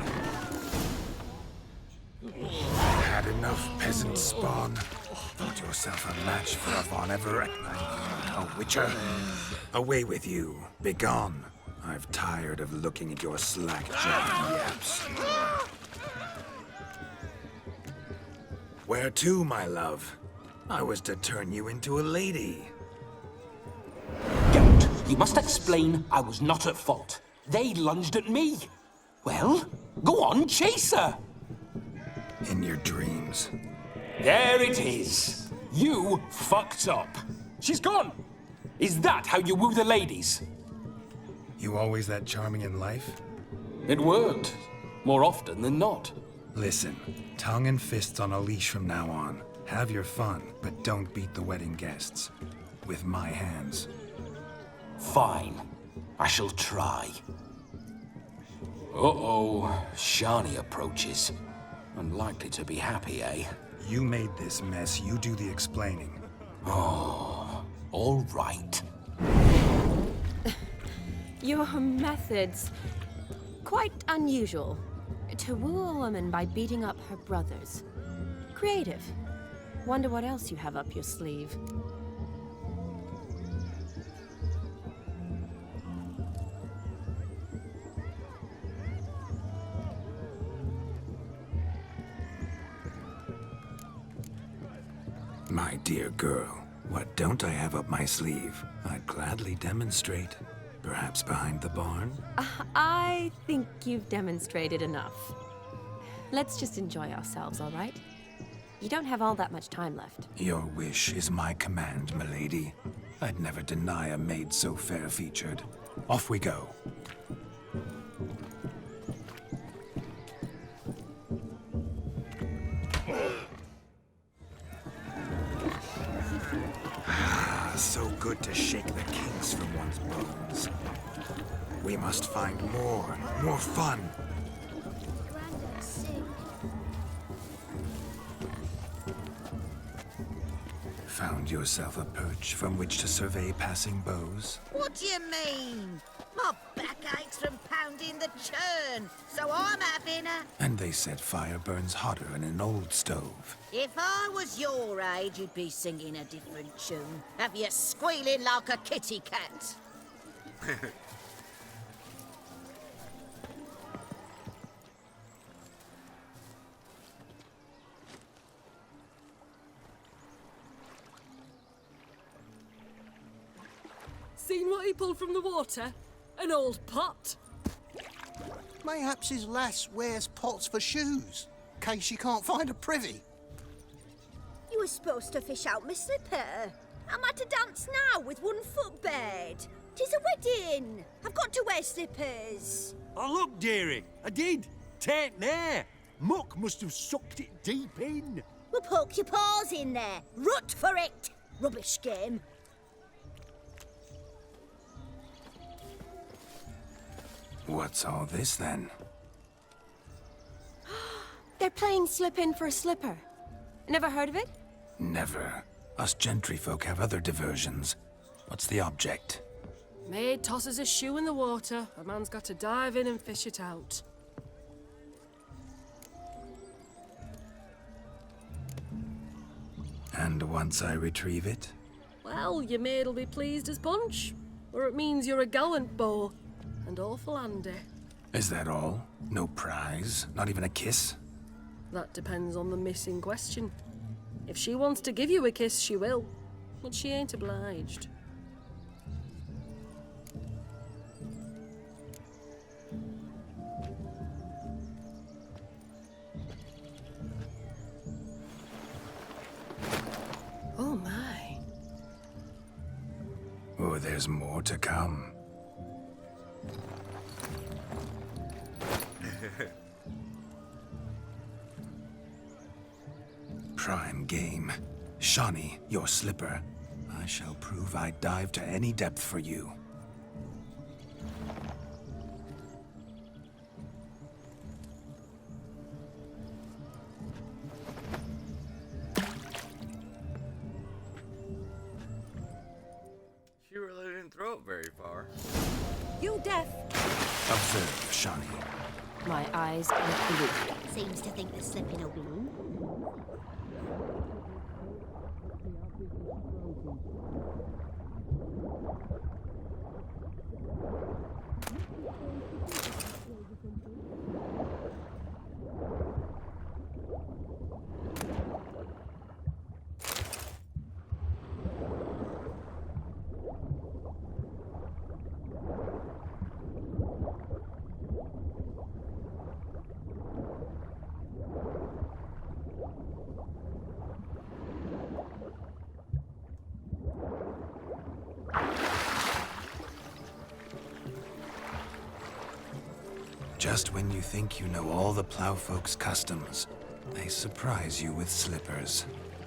Had enough, peasant spawn. Thought yourself a match for a Von Everett. A witcher. Away with you. Begone. I've tired of looking at your slack-jawed yaps. Where to, my love? I was to turn you into a lady. Geralt, you must explain I was not at fault. They lunged at me. Well, go on, chase her. In your dreams. There it is. You fucked up. She's gone. Is that how you woo the ladies? You always that charming in life? It worked. More often than not. Listen, tongue and fists on a leash from now on. Have your fun, but don't beat the wedding guests. With my hands. Fine. I shall try. Uh-oh. Shani approaches. Unlikely to be happy, eh? You made this mess. You do the explaining. Oh, all right. Your methods... quite unusual. To woo a woman by beating up her brothers. Creative. Wonder what else you have up your sleeve. My dear girl, what don't I have up my sleeve? I'd gladly demonstrate. Perhaps behind the barn? I think you've demonstrated enough. Let's just enjoy ourselves, all right? You don't have all that much time left. Your wish is my command, milady. I'd never deny a maid so fair-featured. Off we go. So good to shake the kinks from one's bones. We must find more fun. Found yourself a perch from which to survey passing beaux? What do you mean? My back aches from pounding the churn, so I'm having a... And they said fire burns hotter in an old stove. If I was your age, you'd be singing a different tune. Have you squealing like a kitty cat? Seen what he pulled from the water? An old pot. Mayhaps his lass wears pots for shoes, in case she can't find a privy. You were supposed to fish out my slipper. I'm at a dance now with one foot bared. 'Tis a wedding. I've got to wear slippers. Oh, look, dearie. I did. Take there. Muck must have sucked it deep in. Well, poke your paws in there. Rut for it. Rubbish game. What's all this, then? They're playing slip in for a slipper. Never heard of it? Never. Us gentry folk have other diversions. What's the object? Maid tosses a shoe in the water. A man's got to dive in and fish it out. And once I retrieve it? Well, your maid'll be pleased as punch. Or it means you're a gallant beau. And awful handy. Is that all? No prize? Not even a kiss? That depends on the miss in question. If she wants to give you a kiss, she will. But she ain't obliged. Oh, there's more to come. Prime game. Shani, your slipper. I shall prove I'd dive to any depth for you. She really didn't throw it very far. You deaf? Observe, Shani. My eyes are blue. Seems to think the slipping will be. Just when you think you know all the plowfolk's customs, they surprise you with slippers.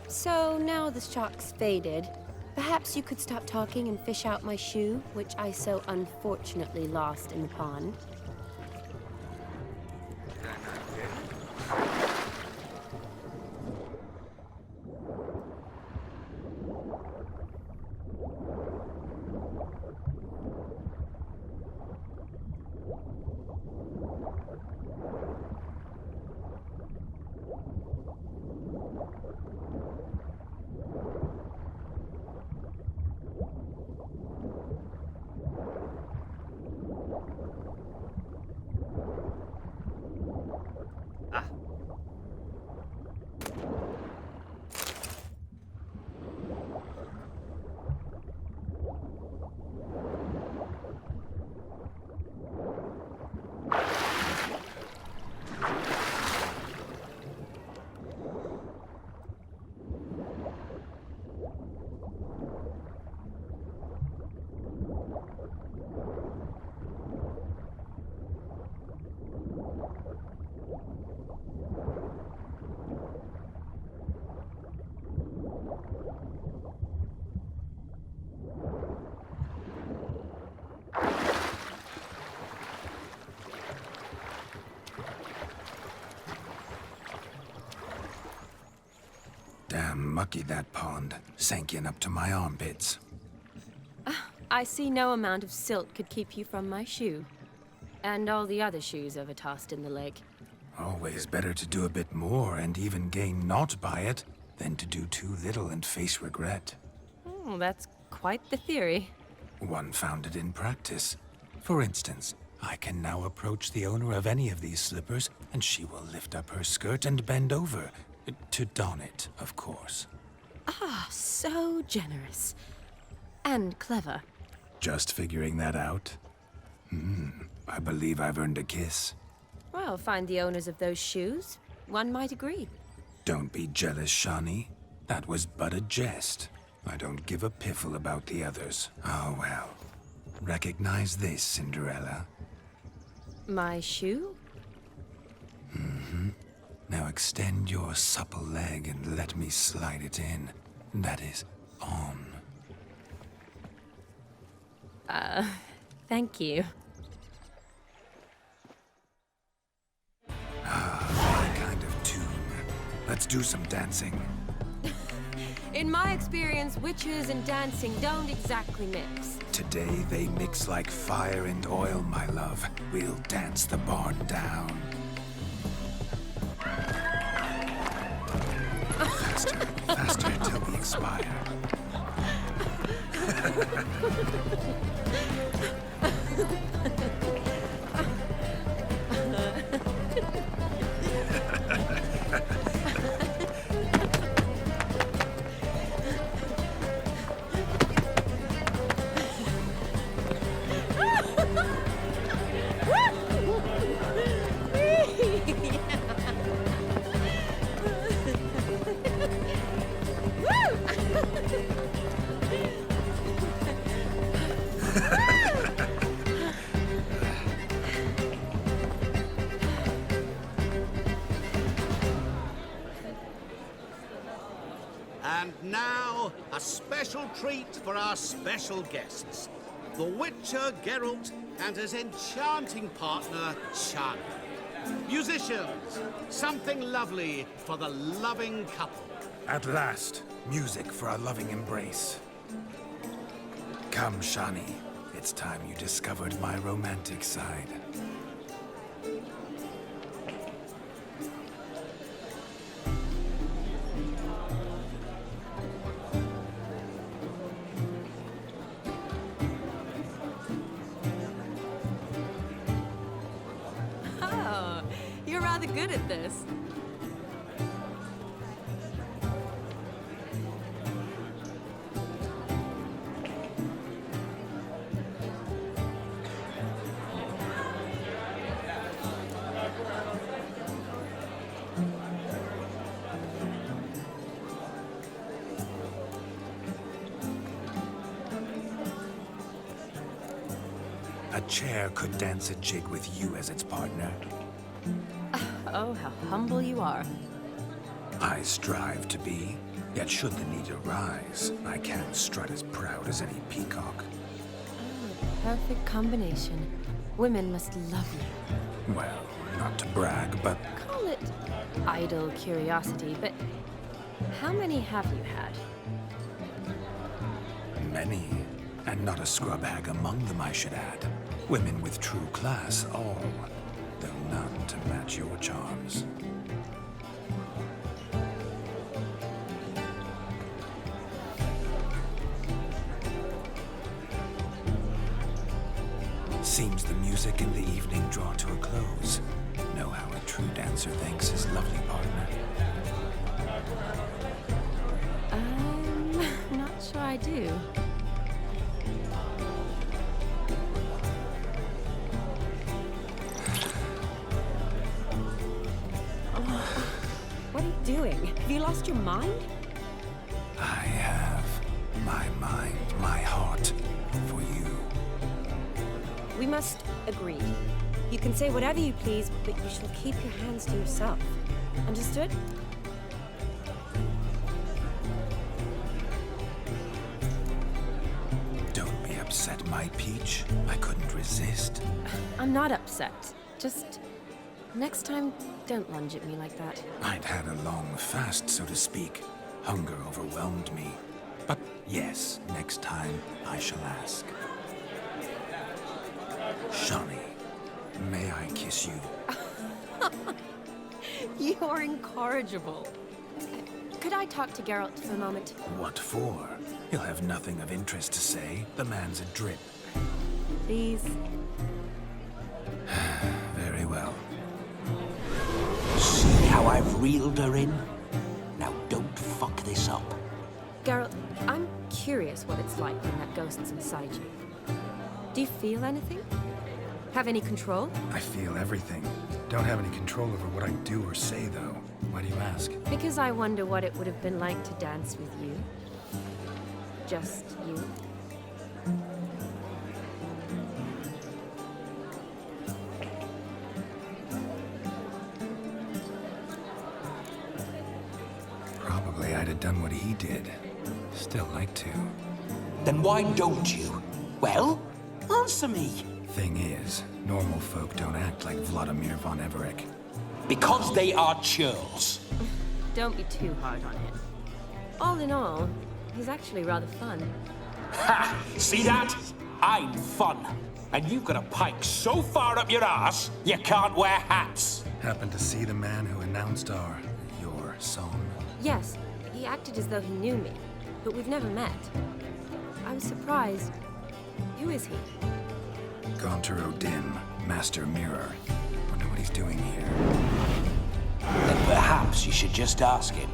So now the shock's faded, perhaps you could stop talking and fish out my shoe, which I so unfortunately lost in the pond. Damn mucky, that pond. Sank in up to my armpits. I see no amount of silt could keep you from my shoe. And all the other shoes ever tossed in the lake. Always better to do a bit more and even gain naught by it than to do too little and face regret. Oh, that's quite the theory. One founded in practice. For instance, I can now approach the owner of any of these slippers, and she will lift up her skirt and bend over. To don it, of course. Ah, so generous. And clever. Just figuring that out? I believe I've earned a kiss. Well, find the owners of those shoes. One might agree. Don't be jealous, Shani. That was but a jest. I don't give a piffle about the others. Oh well. Recognize this, Cinderella. My shoe? Now extend your supple leg and let me slide it in. That is, on. Thank you. My kind of tune. Let's do some dancing. In my experience, witches and dancing don't exactly mix. Today they mix like fire and oil, my love. We'll dance the barn down. Faster, faster until we expire. special treat for our special guests. The Witcher Geralt and his enchanting partner, Shani. Musicians, something lovely for the loving couple. At last, music for a loving embrace. Come, Shani. It's time you discovered my romantic side. Oh, you're rather good at this. A chair could dance a jig with you as its partner. Oh, how humble you are. I strive to be, yet should the need arise, I can strut as proud as any peacock. Perfect combination. Women must love you. Well, not to brag, but Call it idle curiosity, but how many have you had? many. And not a scrub hag among them, I should add. Women with true class, all. Though none to match your charms. Seems the music in the evening draw to a close. Know how a true dancer thanks his lovely partner. I'm not sure I do. What are you doing? Have you lost your mind? I have my mind, my heart for you. We must agree. You can say whatever you please, but you shall keep your hands to yourself. Understood? Don't be upset, my peach. I couldn't resist. I'm not upset. Just next time, don't lunge at me like that. I'd had a long fast, so to speak. Hunger overwhelmed me. But yes, next time I shall ask. Shani, may I kiss you? You're incorrigible. Could I talk to Geralt for a moment? What for? He'll have nothing of interest to say. The man's a drip. Please. Very well. See how I've reeled her in? Now don't fuck this up. Geralt, I'm curious what it's like when that ghost's inside you. Do you feel anything? Have any control? I feel everything. Don't have any control over what I do or say, though. Why do you ask? Because I wonder what it would have been like to dance with you. Just you. Probably I'd have done what he did. Still like to. Then why don't you? Well, answer me. Thing is, normal folk don't act like Vladimir von Everec. Because they are churls. Don't be too hard on him. All in all, he's actually rather fun. Ha! See that? I'm fun. And you've got a pike so far up your ass, you can't wear hats. Happened to see the man who announced your song? Yes, he acted as though he knew me, but we've never met. I was surprised. Who is he? Gaunter O'Dim, Master Mirror. Wonder what he's doing here. Then perhaps you should just ask him.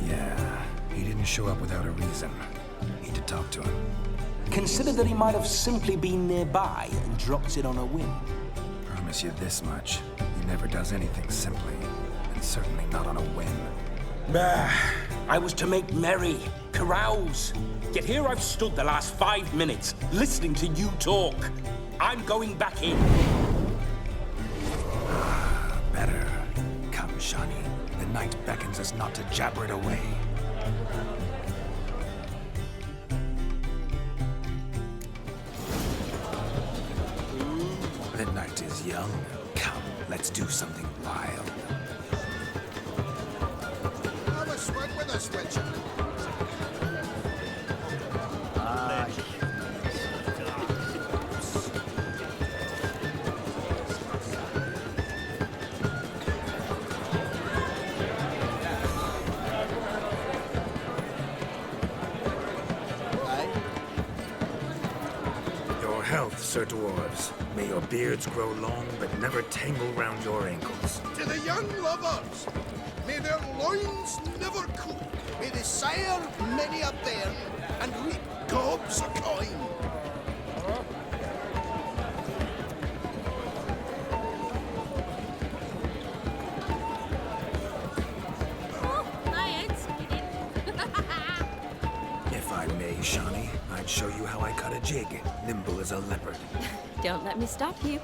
Yeah, he didn't show up without a reason. Need to talk to him. Consider that he might have simply been nearby and dropped it on a whim. Promise you this much. He never does anything simply, and certainly not on a whim. Bah! I was to make merry, carouse. Yet here I've stood the last 5 minutes, listening to you talk. I'm going back in. Better. Come, Shani. The night beckons us not to jabber it away. young? Come, let's do something wild. Have a swig with us, Witcher. Your health, Sir Dwarves. May your beards grow long, but never tangle round your ankles. To the young lovers, may their loins never cool. May they sire many a bairn and reap gobs of coin. My head's spinning. If I may, Shawnee, I'd show you how I cut a jig, nimble as a leopard. Don't let me stop you.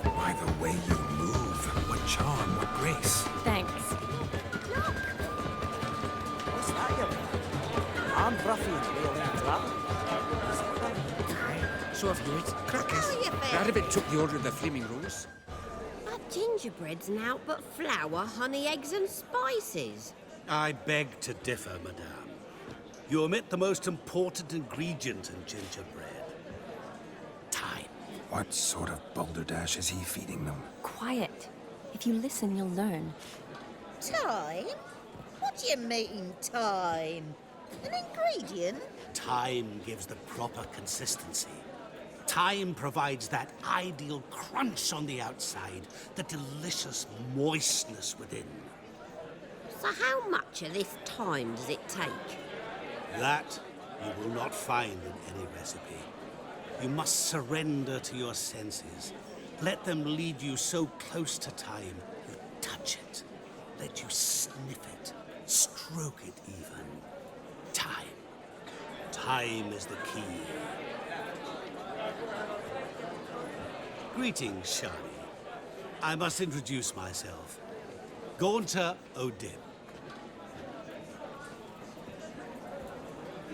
By the way you move, what charm, what grace. Thanks. What's that, you? I'm Bruffy and Leoline Trap. So have you it. Crackers. Oh, you fair. Rabbit took the order of the Flaming Rose. Our gingerbread's naught but flour, honey, eggs, and spices. I beg to differ, madame. You omit the most important ingredient in gingerbread. Time. What sort of balderdash is he feeding them? Quiet. If you listen, you'll learn. Time? What do you mean, time? An ingredient? Time gives the proper consistency. Time provides that ideal crunch on the outside, the delicious moistness within. So how much of this time does it take? That you will not find in any recipe. You must surrender to your senses. Let them lead you so close to time, you touch it. Let you sniff it, stroke it even. Time. Time is the key. Greetings, Shani. I must introduce myself. Gaunter O'Dim.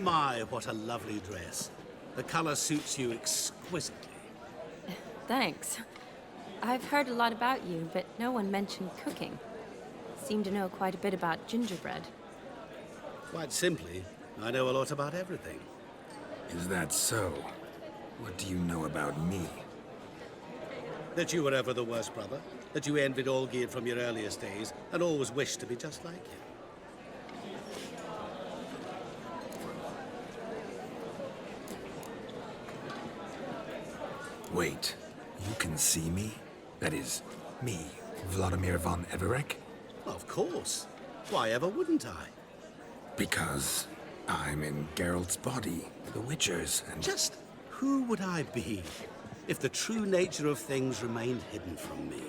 My, what a lovely dress. The color suits you exquisitely. Thanks. I've heard a lot about you, but no one mentioned cooking. Seem to know quite a bit about gingerbread. Quite simply, I know a lot about everything. Is that so? What do you know about me? That you were ever the worst brother, that you envied Olgierd from your earliest days, and always wished to be just like him. Wait, you can see me? That is, me, Vladimir von Everec? Of course. Why ever wouldn't I? Because I'm in Geralt's body, the Witcher's, and... Just who would I be if the true nature of things remained hidden from me?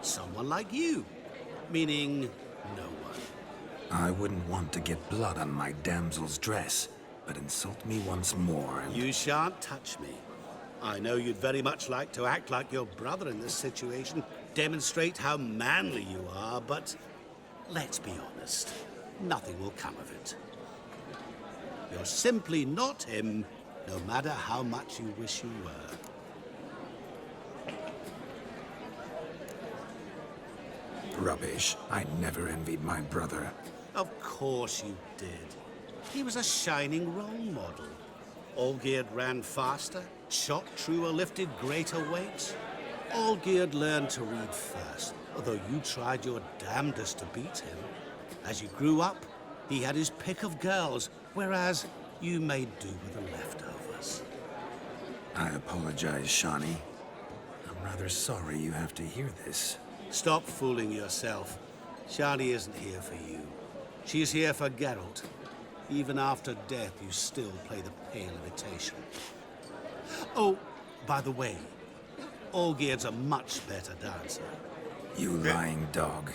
Someone like you, meaning no one. I wouldn't want to get blood on my damsel's dress, but insult me once more and... You shan't touch me. I know you'd very much like to act like your brother in this situation, demonstrate how manly you are, but let's be honest, nothing will come of it. You're simply not him, no matter how much you wish you were. Rubbish. I never envied my brother. Of course you did. He was a shining role model. Olgierd ran faster, shot truer, lifted greater weights. Olgierd learned to read first, although you tried your damnedest to beat him. As you grew up, he had his pick of girls, whereas you made do with the leftovers. I apologize, Shawnee. I'm rather sorry you have to hear this. Stop fooling yourself. Shani isn't here for you. She's here for Geralt. Even after death, you still play the pale imitation. Oh, by the way, Olgierd's a much better dancer. You lying dog.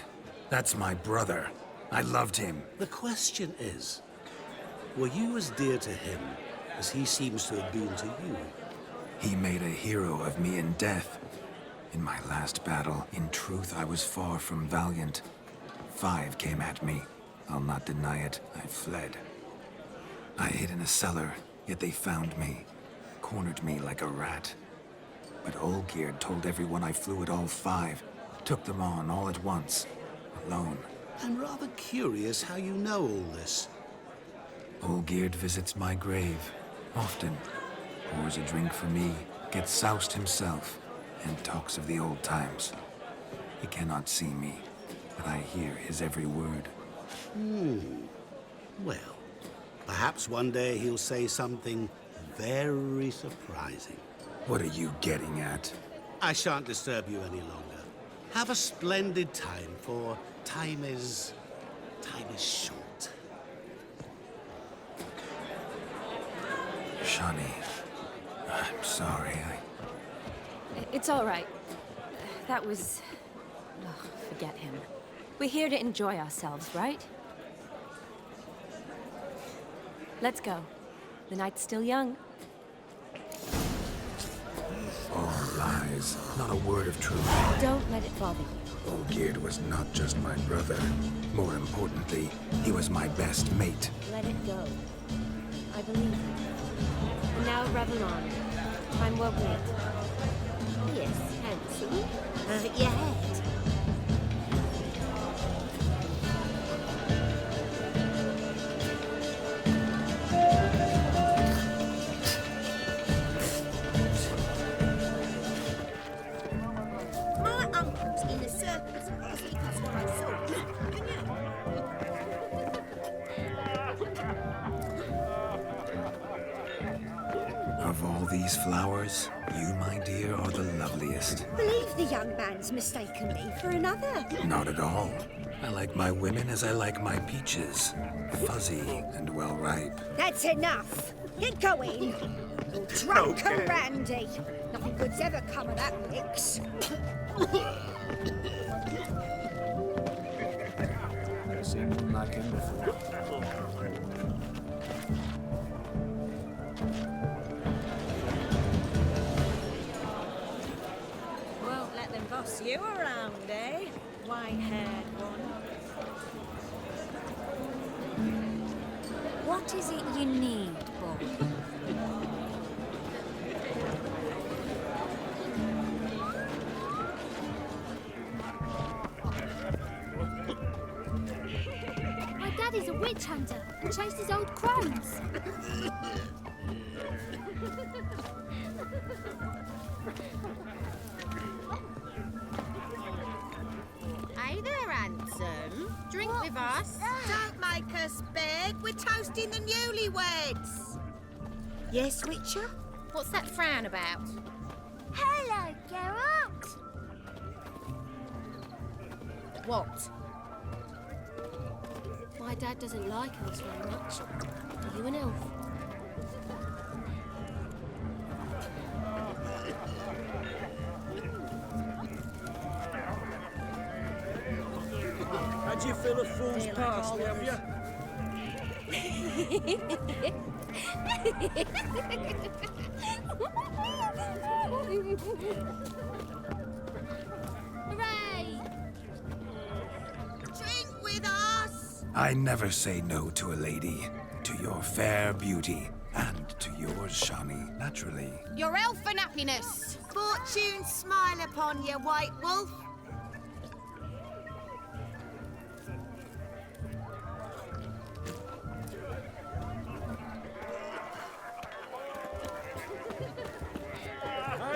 That's my brother. I loved him. The question is, were you as dear to him as he seems to have been to you? He made a hero of me in death. In my last battle, in truth, I was far from valiant. 5 came at me. I'll not deny it, I fled. I hid in a cellar, yet they found me, cornered me like a rat. But Olgierd told everyone I flew at all 5, took them on all at once, alone. I'm rather curious how you know all this. Olgierd visits my grave, often. Pours a drink for me, gets soused himself, and talks of the old times. He cannot see me, but I hear his every word. Well, perhaps one day he'll say something very surprising. What are you getting at? I shan't disturb you any longer. Have a splendid time, for time is short. Shani, I'm sorry. It's all right. That was... Oh, forget him. We're here to enjoy ourselves, right? Let's go. The night's still young. All lies. Not a word of truth. Don't let it bother you. Olgierd was not just my brother. More importantly, he was my best mate. Let it go. I believe you. And now revel on. I'm well wait. Yes, handsome. Your head. My uncle's in the circus because he has quite so. Of all these flowers, you, my dear, are the loveliest. Believe the young man's mistaken me for another. Not at all. I like my women as I like my peaches. Fuzzy and well ripe. That's enough. Get going. You're drunk and randy. Nothing good's ever come of that mix. Seen one like him before. Won't let them boss you around, eh? White-haired one. What is it you need, boy? My daddy's a witch hunter and chases old crones. Hey there, handsome. Drink with us. Don't make us beg. We're toasting the newlyweds. Yes, Witcher? What's that frown about? Hello, Geralt. What? My dad doesn't like elves very much. Are you an elf? How'd you fill a fool's parsley, have you? Hooray! Drink with us. I never say no to a lady. To your fair beauty. And to yours, Shani, naturally. Your elfin happiness. Fortune smile upon you, White Wolf.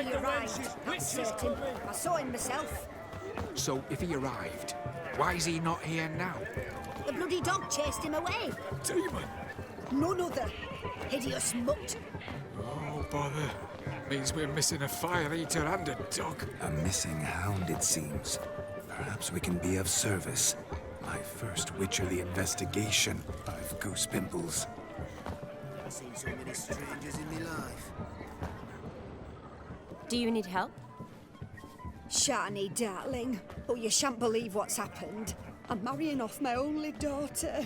He arrived. That's certain. I saw him myself. So, if he arrived, why is he not here now? The bloody dog chased him away. Demon! None other. Hideous mutt. Oh, bother. Means we're missing a fire eater and a dog. A missing hound, it seems. Perhaps we can be of service. My first Witcherly investigation. I've goose pimples. I've seen so many strangers in my life. Do you need help? Shani, darling. Oh, you shan't believe what's happened. I'm marrying off my only daughter.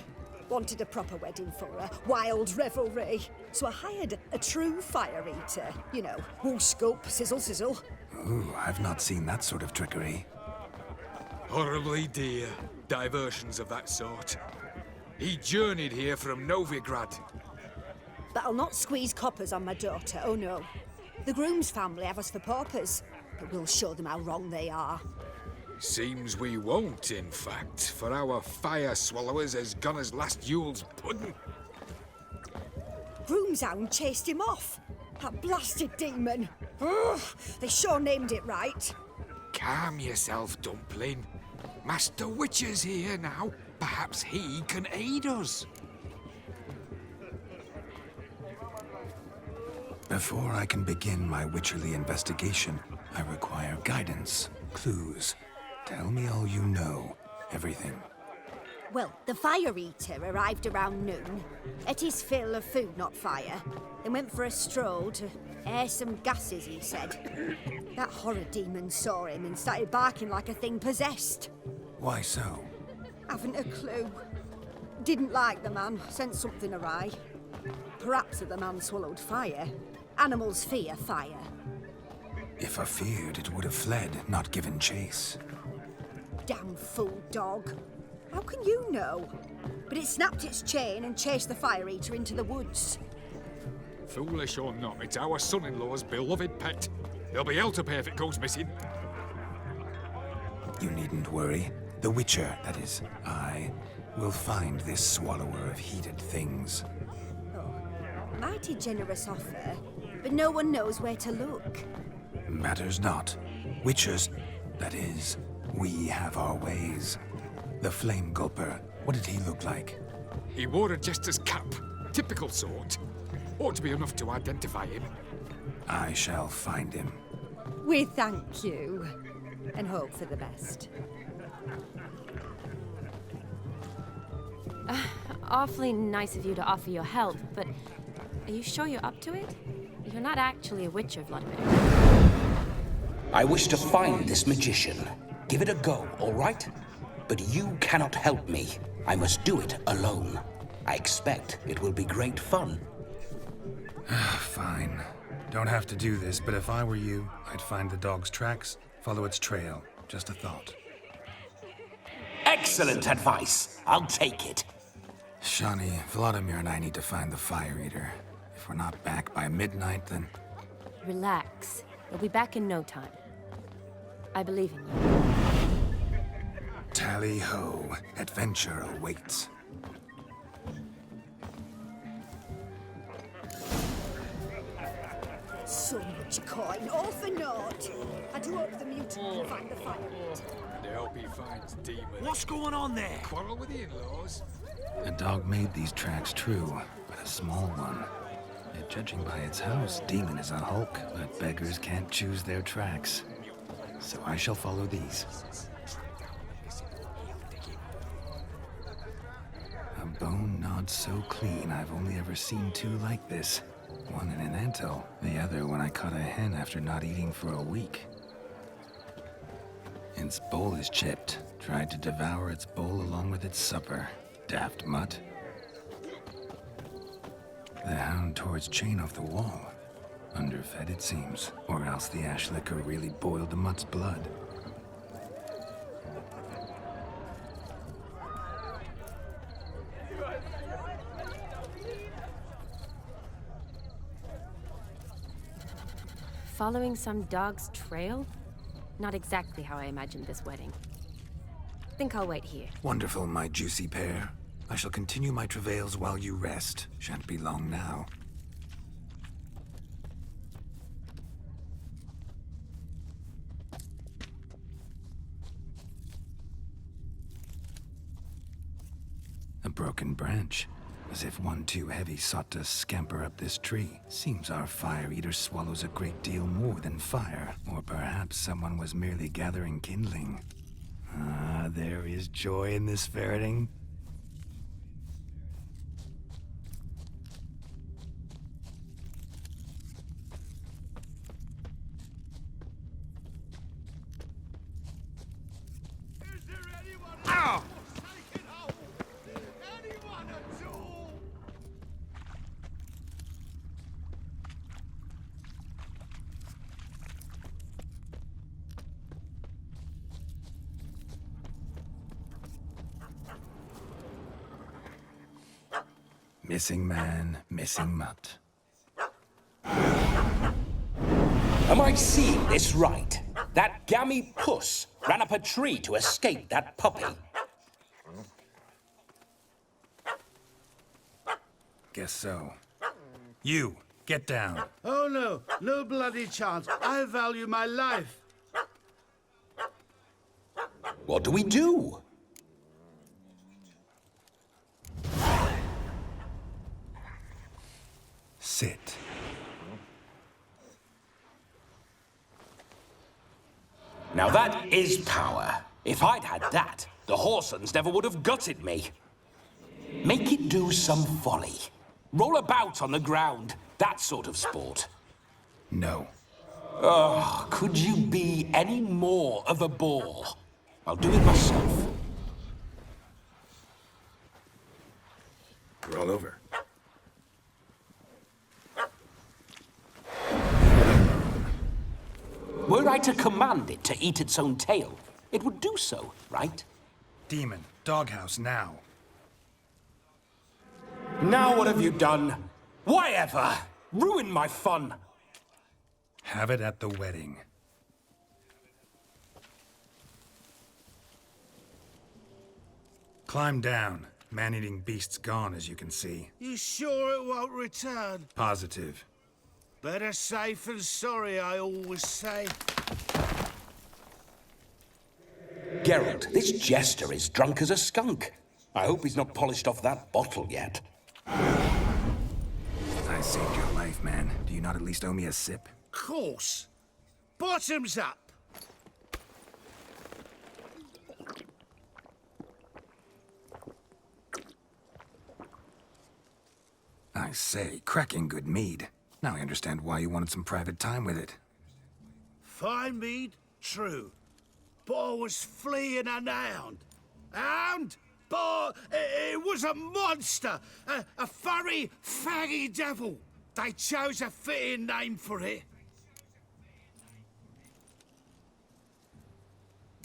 Wanted a proper wedding for her, wild revelry. So I hired a true fire eater. You know, wool scoop, sizzle, sizzle. Ooh, I've not seen that sort of trickery. Horribly dear diversions of that sort. He journeyed here from Novigrad. But I'll not squeeze coppers on my daughter, oh no. The groom's family have us for paupers, but we'll show them how wrong they are. Seems we won't, in fact, for our fire swallowers has gone as last Yule's pudding. Groom's hound chased him off. That blasted demon. Ugh, they sure named it right. Calm yourself, Dumpling. Master Witcher's here now. Perhaps he can aid us. Before I can begin my witcherly investigation, I require guidance, clues. Tell me all you know. Everything. Well, the fire eater arrived around noon. Ate his fill of food, not fire. Then went for a stroll to air some gases, he said. That horror demon saw him and started barking like a thing possessed. Why so? Haven't a clue. Didn't like the man, sent something awry. Perhaps the man swallowed fire. Animals fear fire. If I feared, it would have fled, not given chase. Damn fool dog. How can you know? But it snapped its chain and chased the fire eater into the woods. Foolish or not, it's our son-in-law's beloved pet. There'll be hell to pay if it goes missing. You needn't worry. The Witcher, that is, I, will find this swallower of heated things. Oh, mighty generous offer, but no one knows where to look. Matters not. Witchers, that is, we have our ways. The Flame Gulper, what did he look like? He wore a jester's cap. Typical sort. Ought to be enough to identify him. I shall find him. We thank you, and hope for the best. Awfully nice of you to offer your help, but are you sure you're up to it? You're not actually a witcher, Vladimir. I wish to find this magician. Give it a go, all right? But you cannot help me. I must do it alone. I expect it will be great fun. Fine. Don't have to do this, but if I were you, I'd find the dog's tracks, follow its trail. Just a thought. Excellent advice. I'll take it. Shani, Vladimir and I need to find the Fire Eater. If we're not back by midnight, then... Relax. You'll be back in no time. I believe in you. Tally-ho. Adventure awaits. So much coin, all for naught. I do hope the mutant can find the fire eater. I hope he finds demons. What's going on there? Quarrel with the in-laws? A dog made these tracks true, but a small one. Yet judging by its house, Demon is a hulk, but beggars can't choose their tracks. So I shall follow these. A bone knot so clean I've only ever seen two like this. One in an anthill, the other when I caught a hen after not eating for a week. Its bowl is chipped. Tried to devour its bowl along with its supper. Daft mutt. The hound tore its chain off the wall. Underfed, it seems, or else the ash liquor really boiled the mutt's blood. Following some dog's trail? Not exactly how I imagined this wedding. Think I'll wait here. Wonderful, my juicy pair. I shall continue my travails while you rest. Shan't be long now. A broken branch. As if one too heavy sought to scamper up this tree. Seems our fire eater swallows a great deal more than fire. Or perhaps someone was merely gathering kindling. Ah, there is joy in this ferreting. Missing man, missing mutt. Am I seeing this right? That gammy puss ran up a tree to escape that puppy. Guess so. You, get down. Oh no, no bloody chance. I value my life. What do we do? Sit. Now that is power. If I'd had that, the Horsons never would have gutted me. Make it do some folly. Roll about on the ground. That sort of sport. No. Oh, could you be any more of a bore? I'll do it myself. Roll over. Were I to command it to eat its own tail, it would do so, right? Demon, doghouse now. Now what have you done? Why ever? Ruin my fun. Have it at the wedding. Climb down. Man-eating beast's gone, as you can see. You sure it won't return? Positive. Better safe than sorry, I always say. Geralt, this jester is drunk as a skunk. I hope he's not polished off that bottle yet. I saved your life, man. Do you not at least owe me a sip? Course. Bottoms up. I say, cracking good mead. Now I understand why you wanted some private time with it. Fine mead, true. But I was fleeing an hound. Hound? But it was a monster. A furry, faggy devil. They chose a fitting name for it.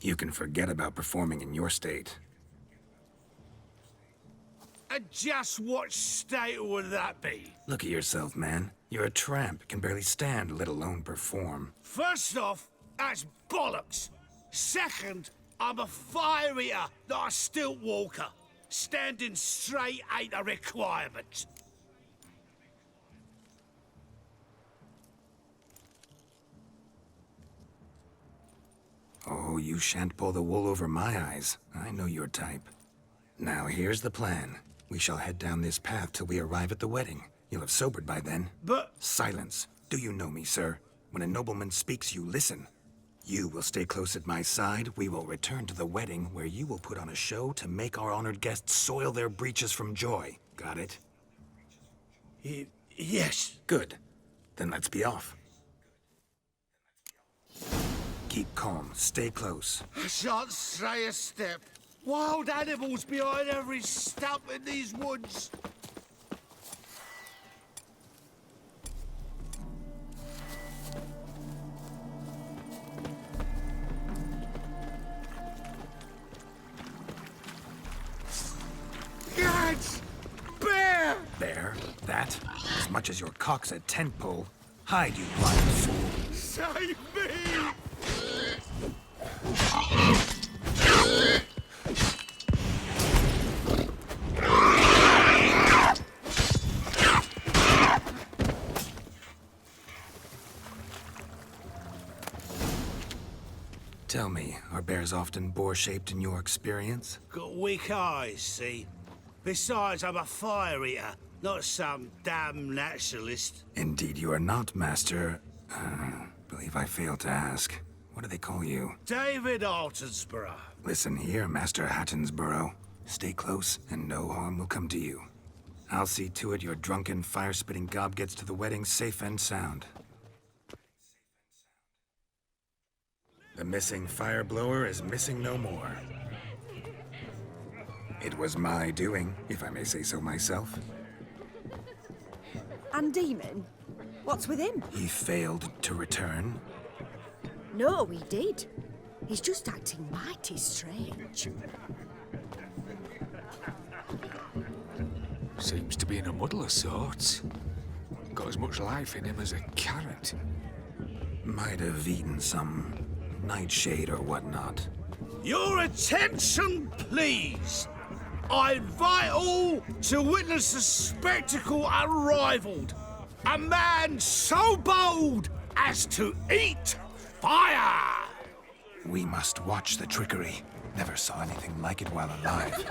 You can forget about performing in your state. And just what state would that be? Look at yourself, man. You're a tramp, can barely stand, let alone perform. First off, that's bollocks. Second, I'm a fire eater, not a stilt walker. Standing straight ain't a requirement. Oh, you shan't pull the wool over my eyes. I know your type. Now, here's the plan. We shall head down this path till we arrive at the wedding. You'll have sobered by then. But... Silence. Do you know me, sir? When a nobleman speaks, you listen. You will stay close at my side. We will return to the wedding, where you will put on a show to make our honored guests soil their breeches from joy. Got it? Yes. Good. Then let's be off. Keep calm. Stay close. I shan't stray a step. Wild animals behind every stump in these woods. Gads! Bear! Bear? That? As much as your cock's a tent pole. Hide, you blind fool. Save me! Tell me, are bears often boar-shaped in your experience? Got weak eyes, see? Besides, I'm a fire eater, not some damn naturalist. Indeed you are not, Master... believe I failed to ask. What do they call you? David Altonsborough. Listen here, Master Hattonsborough. Stay close, and no harm will come to you. I'll see to it your drunken, fire-spitting gob gets to the wedding safe and sound. The missing fire blower is missing no more. It was my doing, if I may say so myself. And Demon? What's with him? He failed to return. No, he did. He's just acting mighty strange. Seems to be in a muddle of sorts. Got as much life in him as a carrot. Might have eaten some nightshade or whatnot. Your attention, please! I invite all to witness a spectacle unrivaled. A man so bold as to eat fire! We must watch the trickery. Never saw anything like it while alive.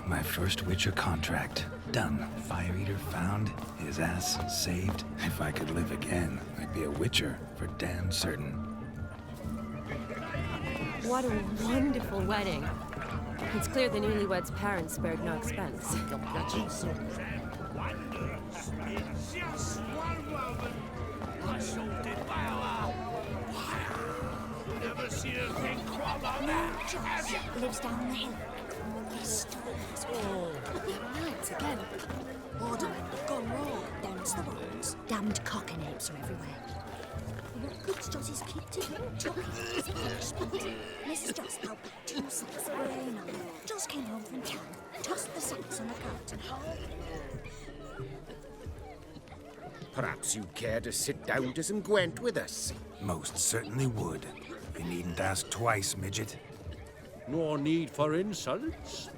My first Witcher contract. Done. Fire Eater found. His ass saved. If I could live again, I'd be a Witcher for damn certain. What a wonderful wedding. It's clear the newlyweds' parents spared no expense. Lives down the hill. His stories. Oh, they're nights again. Order, gone wrong. Them's the ones. Damned cock and apes are everywhere. What good's Josie's kid to him? Chocolates, Mrs. Joss out with 2 sacks of grain on. Joss came home from town, tossed the sacks on the counter. Perhaps you'd care to sit down to some Gwent with us? Most certainly would. You needn't ask twice, midget. No need for insults.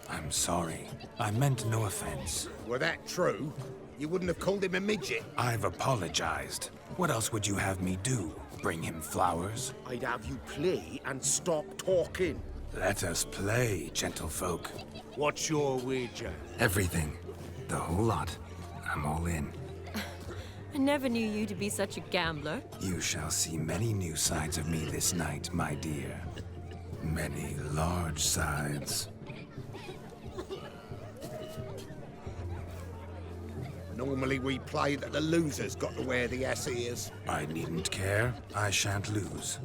I'm sorry. I meant no offense. Were that true, you wouldn't have called him a midget. I've apologized. What else would you have me do? Bring him flowers? I'd have you play and stop talking. Let us play, gentlefolk. What's your wager? Everything. The whole lot. I'm all in. I never knew you to be such a gambler. You shall see many new sides of me this night, my dear. Many large sides. Normally we play that the loser's got to wear the ass ears. I needn't care. I shan't lose.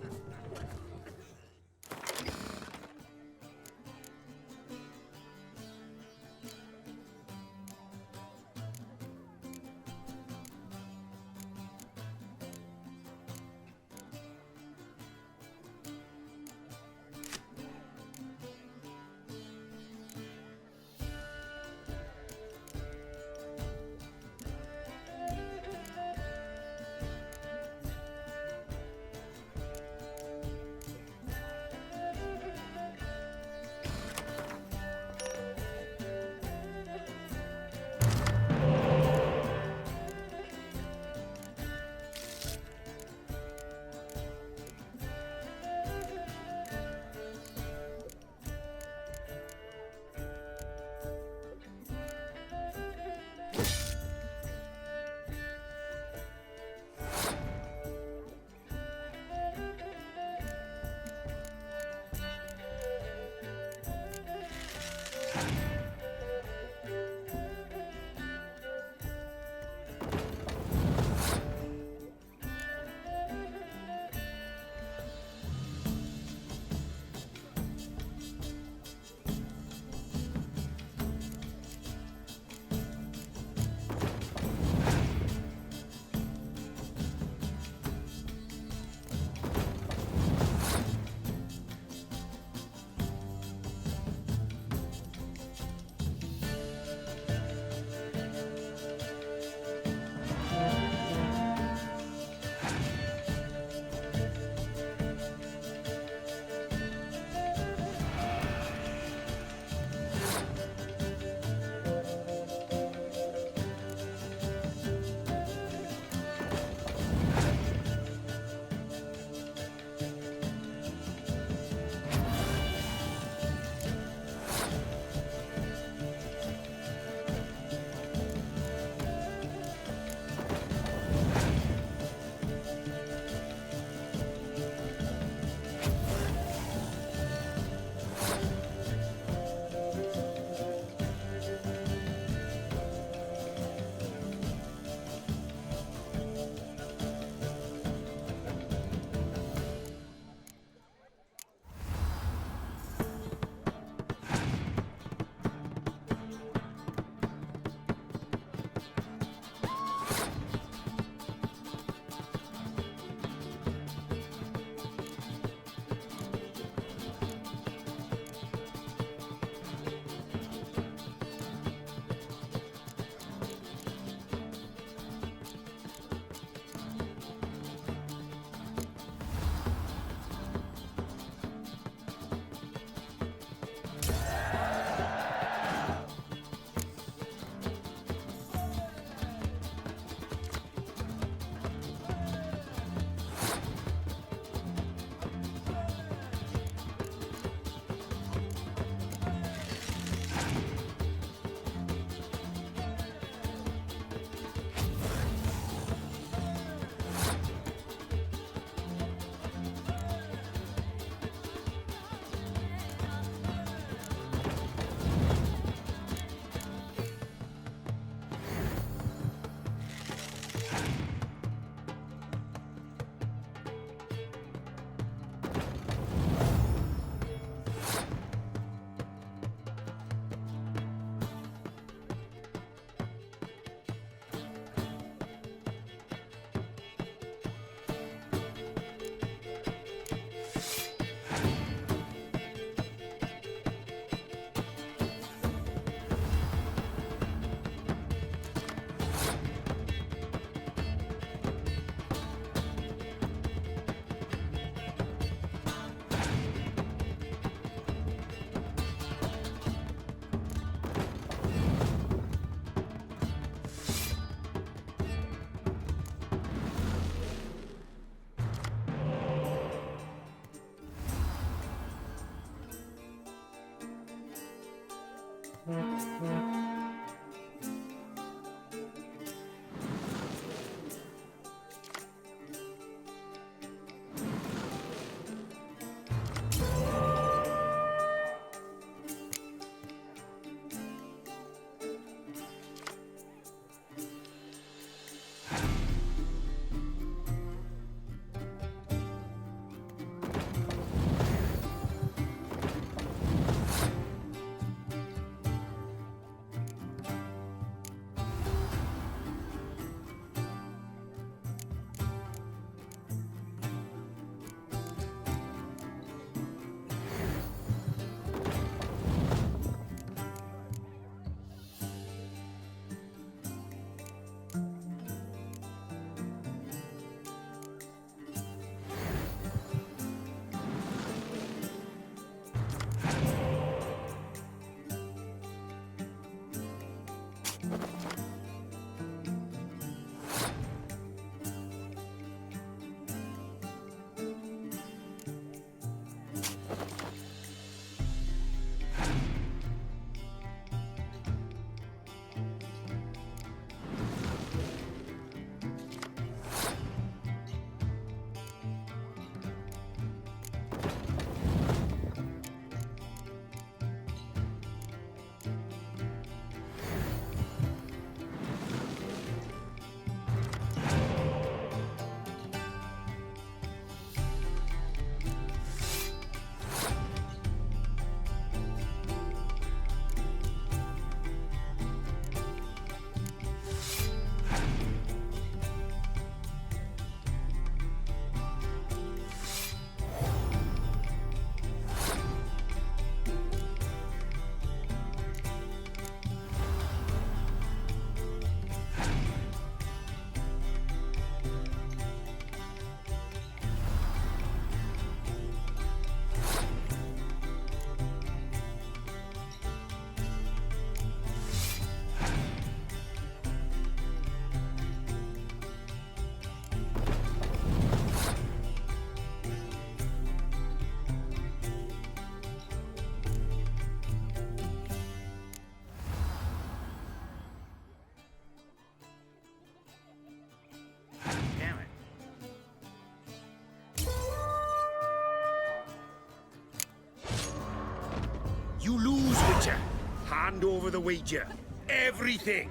hand over the wager. Everything.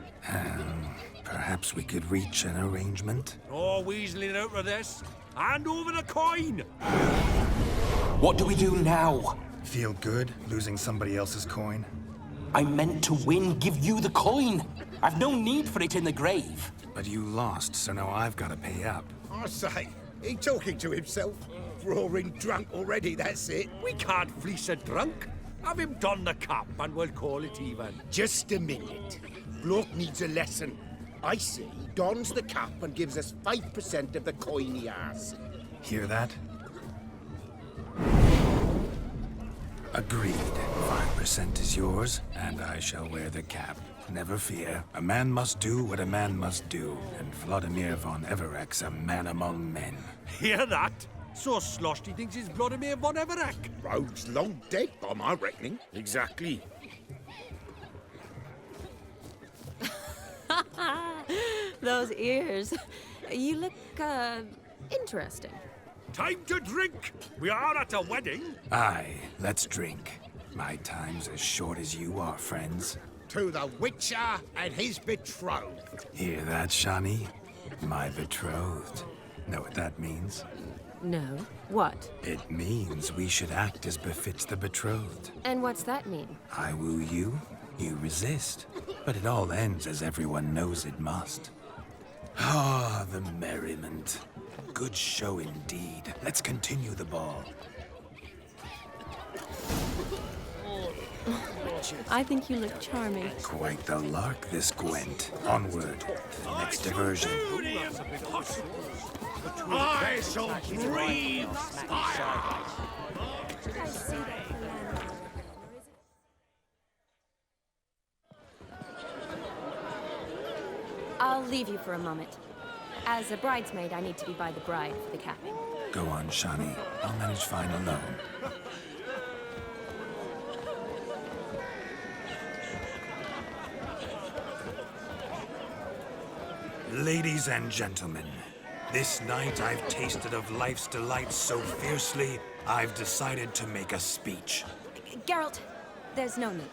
Perhaps we could reach an arrangement? No weaseling out of this. Hand over the coin. What do we do now? Feel good losing somebody else's coin? I meant to win, give you the coin. I've no need for it in the grave. But you lost, so now I've got to pay up. I say, he talking to himself. Roaring drunk already, that's it. We can't fleece a drunk. Have him don the cap and we'll call it even. Just a minute. Bloke needs a lesson. I say he dons the cap and gives us 5% of the coin he has. Hear that? Agreed. 5% is yours, and I shall wear the cap. Never fear. A man must do what a man must do, and Vladimir von Everek's a man among men. Hear that? So sloshed he thinks he's Vladimir von Everek. Rogue's long dead, by my reckoning. Exactly. Those ears. You look, interesting. Time to drink! We are at a wedding. Aye, let's drink. My time's as short as you are, friends. To the Witcher and his betrothed. Hear that, Shani? My betrothed. Know what that means? No. What? It means we should act as befits the betrothed. And what's that mean? I woo you, you resist. But it all ends as everyone knows it must. Ah, the merriment. Good show indeed. Let's continue the ball. I think you look charming. Quite the lark, this Gwent. Onward to the next diversion. I shall breathe fire! I'll leave you for a moment. As a bridesmaid, I need to be by the bride for the capping. Go on, Shani. I'll manage fine alone. Ladies and gentlemen, this night I've tasted of life's delights so fiercely, I've decided to make a speech. Geralt, there's no need.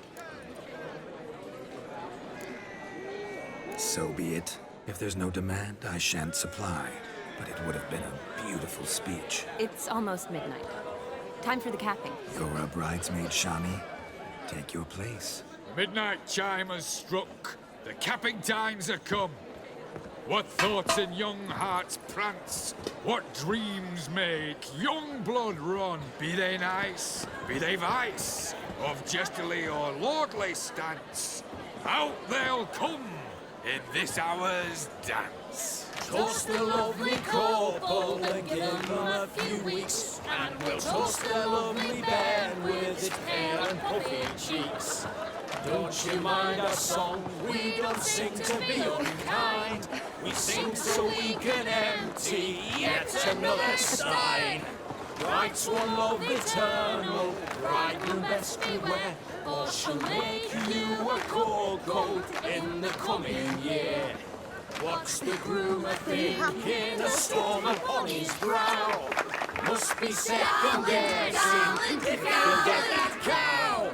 So be it. If there's no demand, I shan't supply. But it would have been a beautiful speech. It's almost midnight. Time for the capping. You're a bridesmaid, Shani. Take your place. Midnight chime has struck. The capping times are come. What thoughts in young hearts prance? What dreams make young blood run? Be they nice, be they vice, of jestily or lordly stance, out they'll come in this hour's dance. Toast the lovely couple and give them a few weeks, and we'll toast the lovely bed with its pale and puffy cheeks. Don't you mind our song? We don't sing to be unkind. We sing so we can empty yet another stein. Bride's one love eternal, bridegroom best beware, or she'll make you a cold coat in the coming year. What's the groom a thinking? A storm upon his brow. Must be second guessing if he'll get that cow.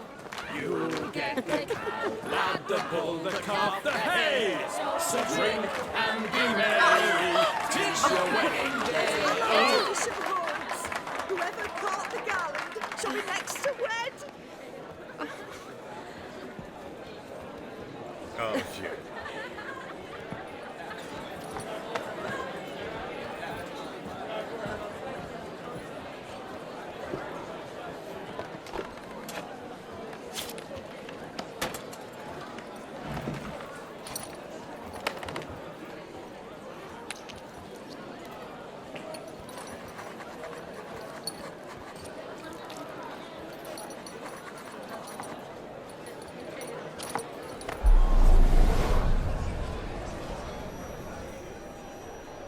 You'll get the cow, lad, the bull, the calf, the hay. So drink and be merry, 'tis your wedding day. Whoever caught the garland shall be next to wed. Oh, shit.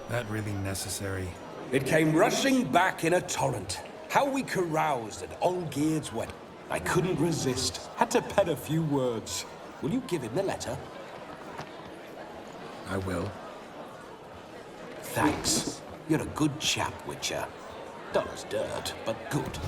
That really necessary? It came rushing back in a torrent. How we caroused at Olgierd's wedding. I couldn't resist. Had to pen a few words. Will you give him the letter? I will. Thanks. You're a good chap, Witcher. Dull as dirt, but good.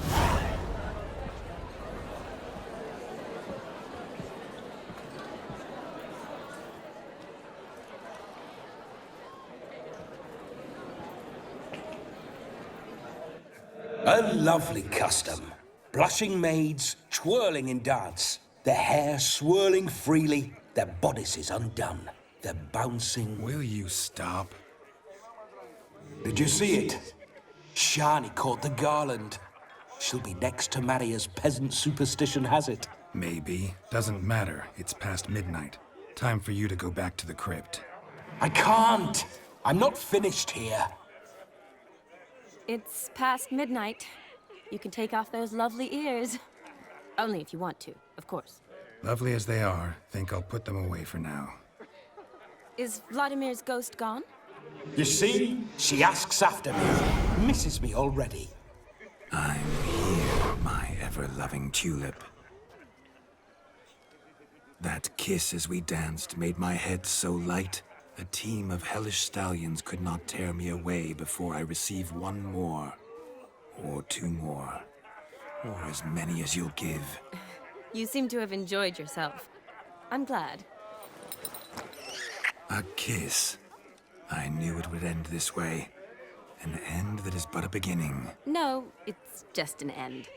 A lovely custom. Blushing maids twirling in dance, their hair swirling freely, their bodices undone, their bouncing... Will you stop? Did you see it? Shani caught the garland. She'll be next to marry as peasant superstition has it. Maybe. Doesn't matter. It's past midnight. Time for you to go back to the crypt. I can't. I'm not finished here. It's past midnight. You can take off those lovely ears. Only if you want to, of course. Lovely as they are, think I'll put them away for now. Is Vladimir's ghost gone? You see? She asks after me. Misses me already. I'm here, my ever-loving tulip. That kiss as we danced made my head so light, a team of hellish stallions could not tear me away before I receive one more. Or two more. Or as many as you'll give. You seem to have enjoyed yourself. I'm glad. A kiss. I knew it would end this way. An end that is but a beginning. No, it's just an end.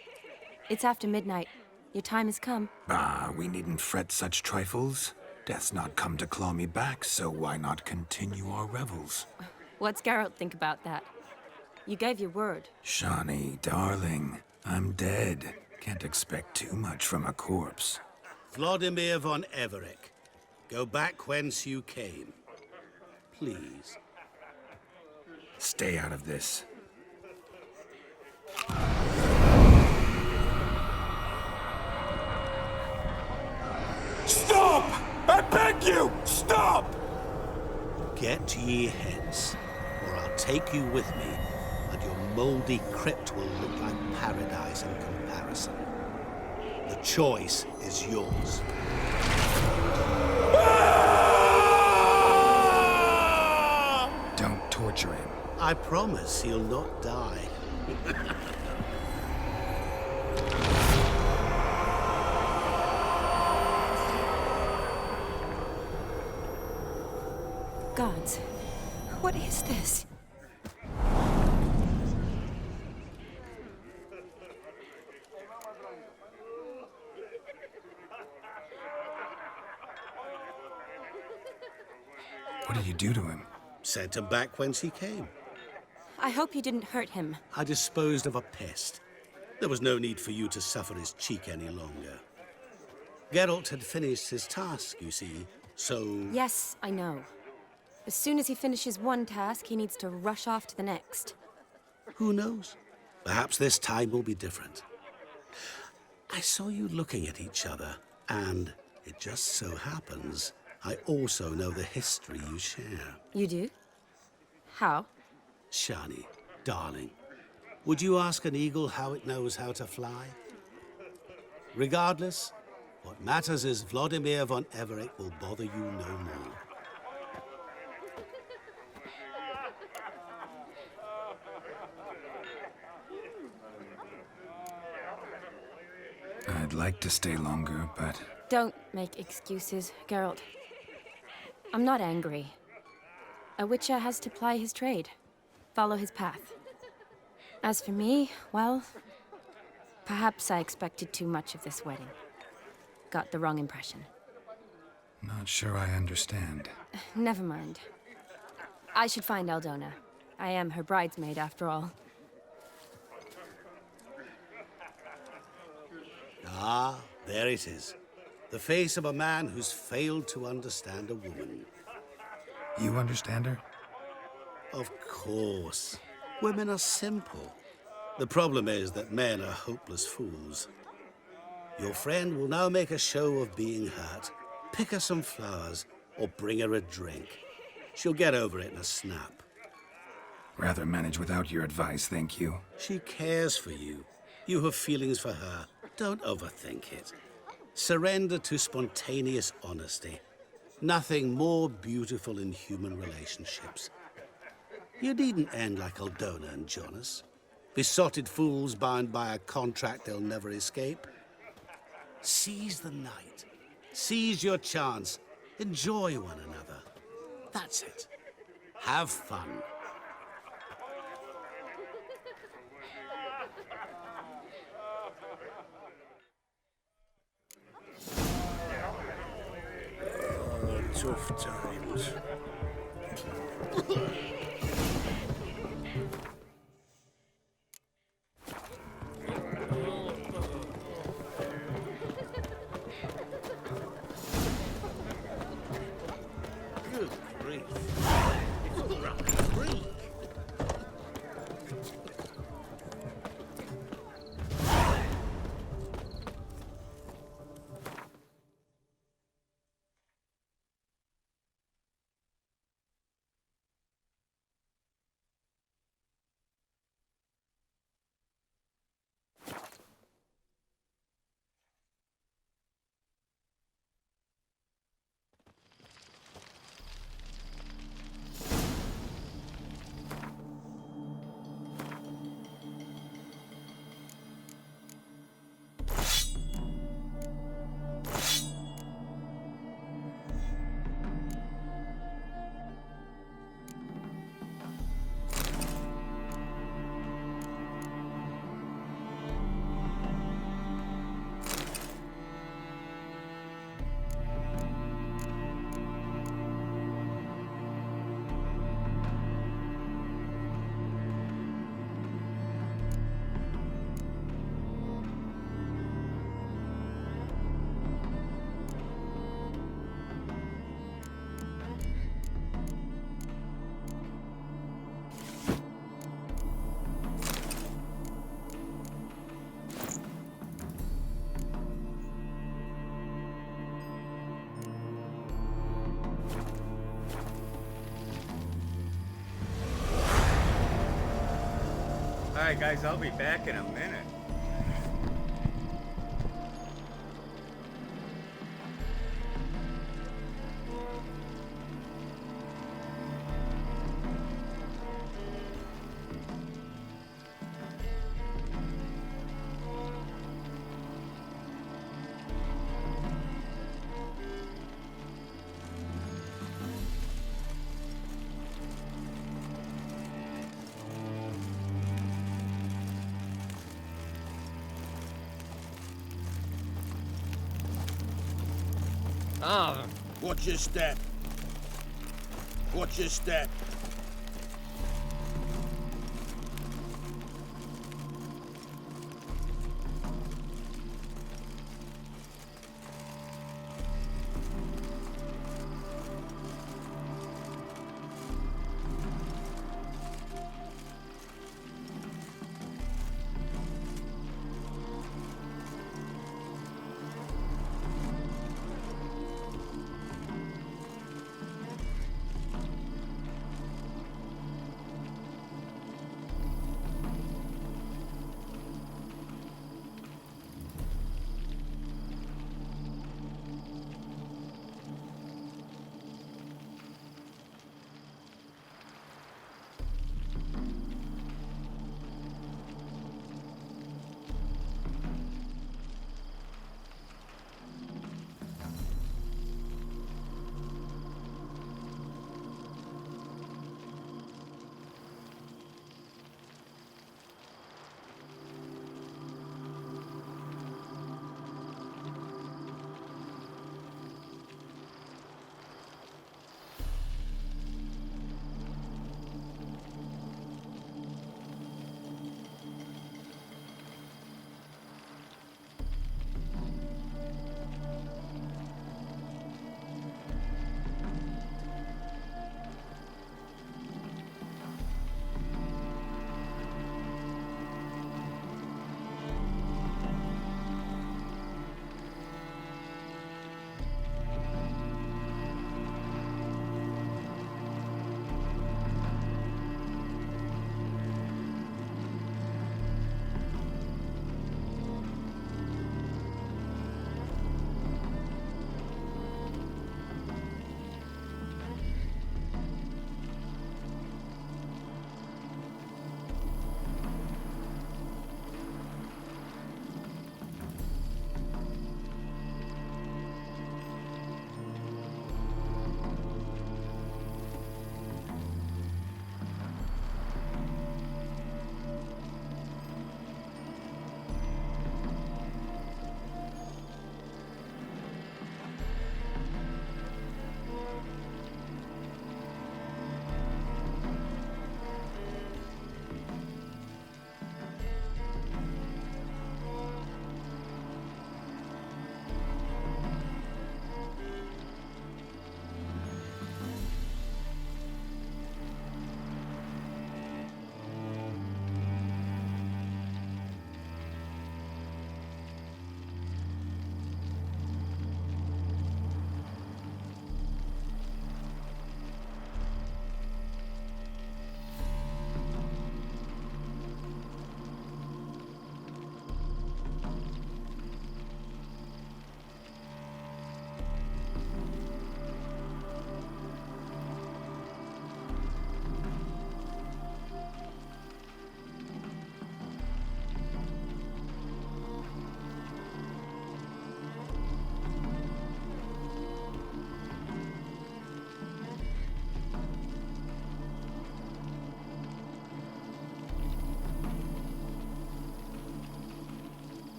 It's after midnight. Your time has come. Bah, we needn't fret such trifles. Death's not come to claw me back, so why not continue our revels? What's Geralt think about that? You gave your word. Shani, darling, I'm dead. Can't expect too much from a corpse. Vladimir von Everec, go back whence you came. Please. Stay out of this. Stop! I beg you! Stop! Get ye hence, or I'll take you with me, and your moldy crypt will look like paradise in comparison. The choice is yours. Don't torture him. I promise he'll not die. Gods, what is this? What did you do to him? Sent him back whence he came. I hope you didn't hurt him. I disposed of a pest. There was no need for you to suffer his cheek any longer. Geralt had finished his task, you see, so... Yes, I know. As soon as he finishes one task, he needs to rush off to the next. Who knows? Perhaps this time will be different. I saw you looking at each other, and it just so happens I also know the history you share. You do? How? Shani, darling, would you ask an eagle how it knows how to fly? Regardless, what matters is Vladimir von Everec will bother you no more. I'd like to stay longer, but... Don't make excuses, Geralt. I'm not angry. A witcher has to ply his trade, follow his path. As for me, well, perhaps I expected too much of this wedding. Got the wrong impression. Not sure I understand. Never mind. I should find Aldona. I am her bridesmaid, after all. Ah, there it is. The face of a man who's failed to understand a woman. You understand her? Of course. Women are simple. The problem is that men are hopeless fools. Your friend will now make a show of being hurt, pick her some flowers, or bring her a drink. She'll get over it in a snap. Rather manage without your advice, thank you. She cares for you. You have feelings for her. Don't overthink it. Surrender to spontaneous honesty. Nothing more beautiful in human relationships. You needn't end like Aldona and Jonas. Besotted fools bound by a contract they'll never escape. Seize the night. Seize your chance. Enjoy one another. That's it. Have fun. tough times. Good grief. It's a rough creek. Alright guys, I'll be back in a minute. Ah, watch your step. Watch your step.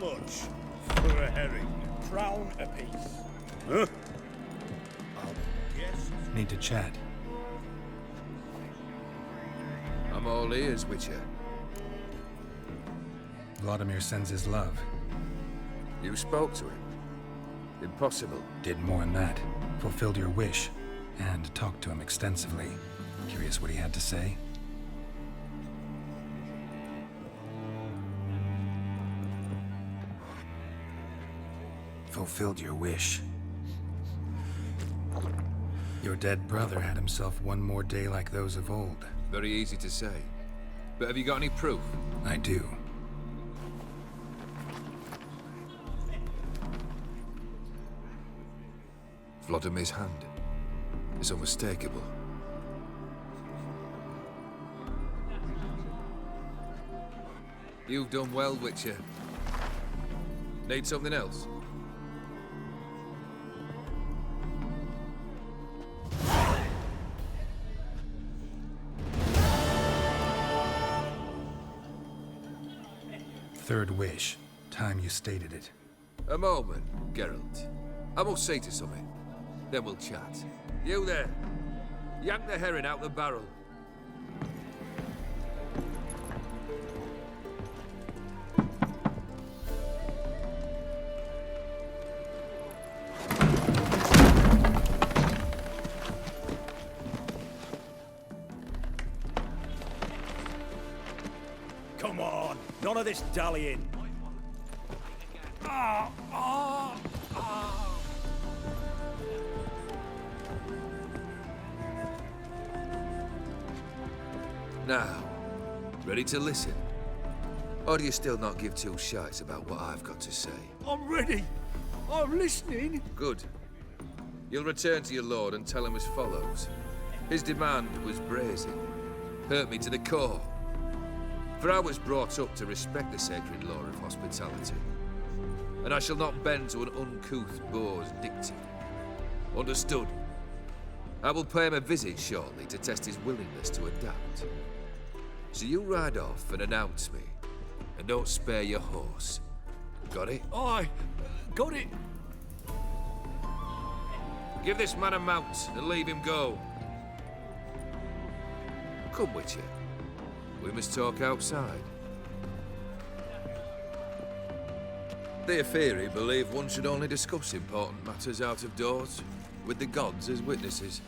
much for a herring? Crown apiece. Huh? Yes. Need to chat. I'm all ears, Witcher. Vladimir sends his love. You spoke to him? Impossible. Did more than that. Fulfilled your wish. And talked to him extensively. Curious what he had to say? Fulfilled your wish. Your dead brother had himself one more day like those of old. Very easy to say. But have you got any proof? I do. Vladimir's hand is unmistakable. You've done well, Witcher. Need something else? Third wish. Time you stated it. A moment, Geralt. I must say to something. Then we'll chat. You there. Yank the herring out the barrel. Come on, none of this dallying. Now, ready to listen? Or do you still not give two shites about what I've got to say? I'm ready. I'm listening. Good. You'll return to your lord and tell him as follows. His demand was brazen. Hurt me to the core. For I was brought up to respect the sacred law of hospitality. And I shall not bend to an uncouth boor's dictum. Understood? I will pay him a visit shortly to test his willingness to adapt. So you ride off and announce me. And don't spare your horse. Got it? Aye, got it. Give this man a mount and leave him go. Come, Witcher. We must talk outside. The Aetheri believe one should only discuss important matters out of doors, with the gods as witnesses.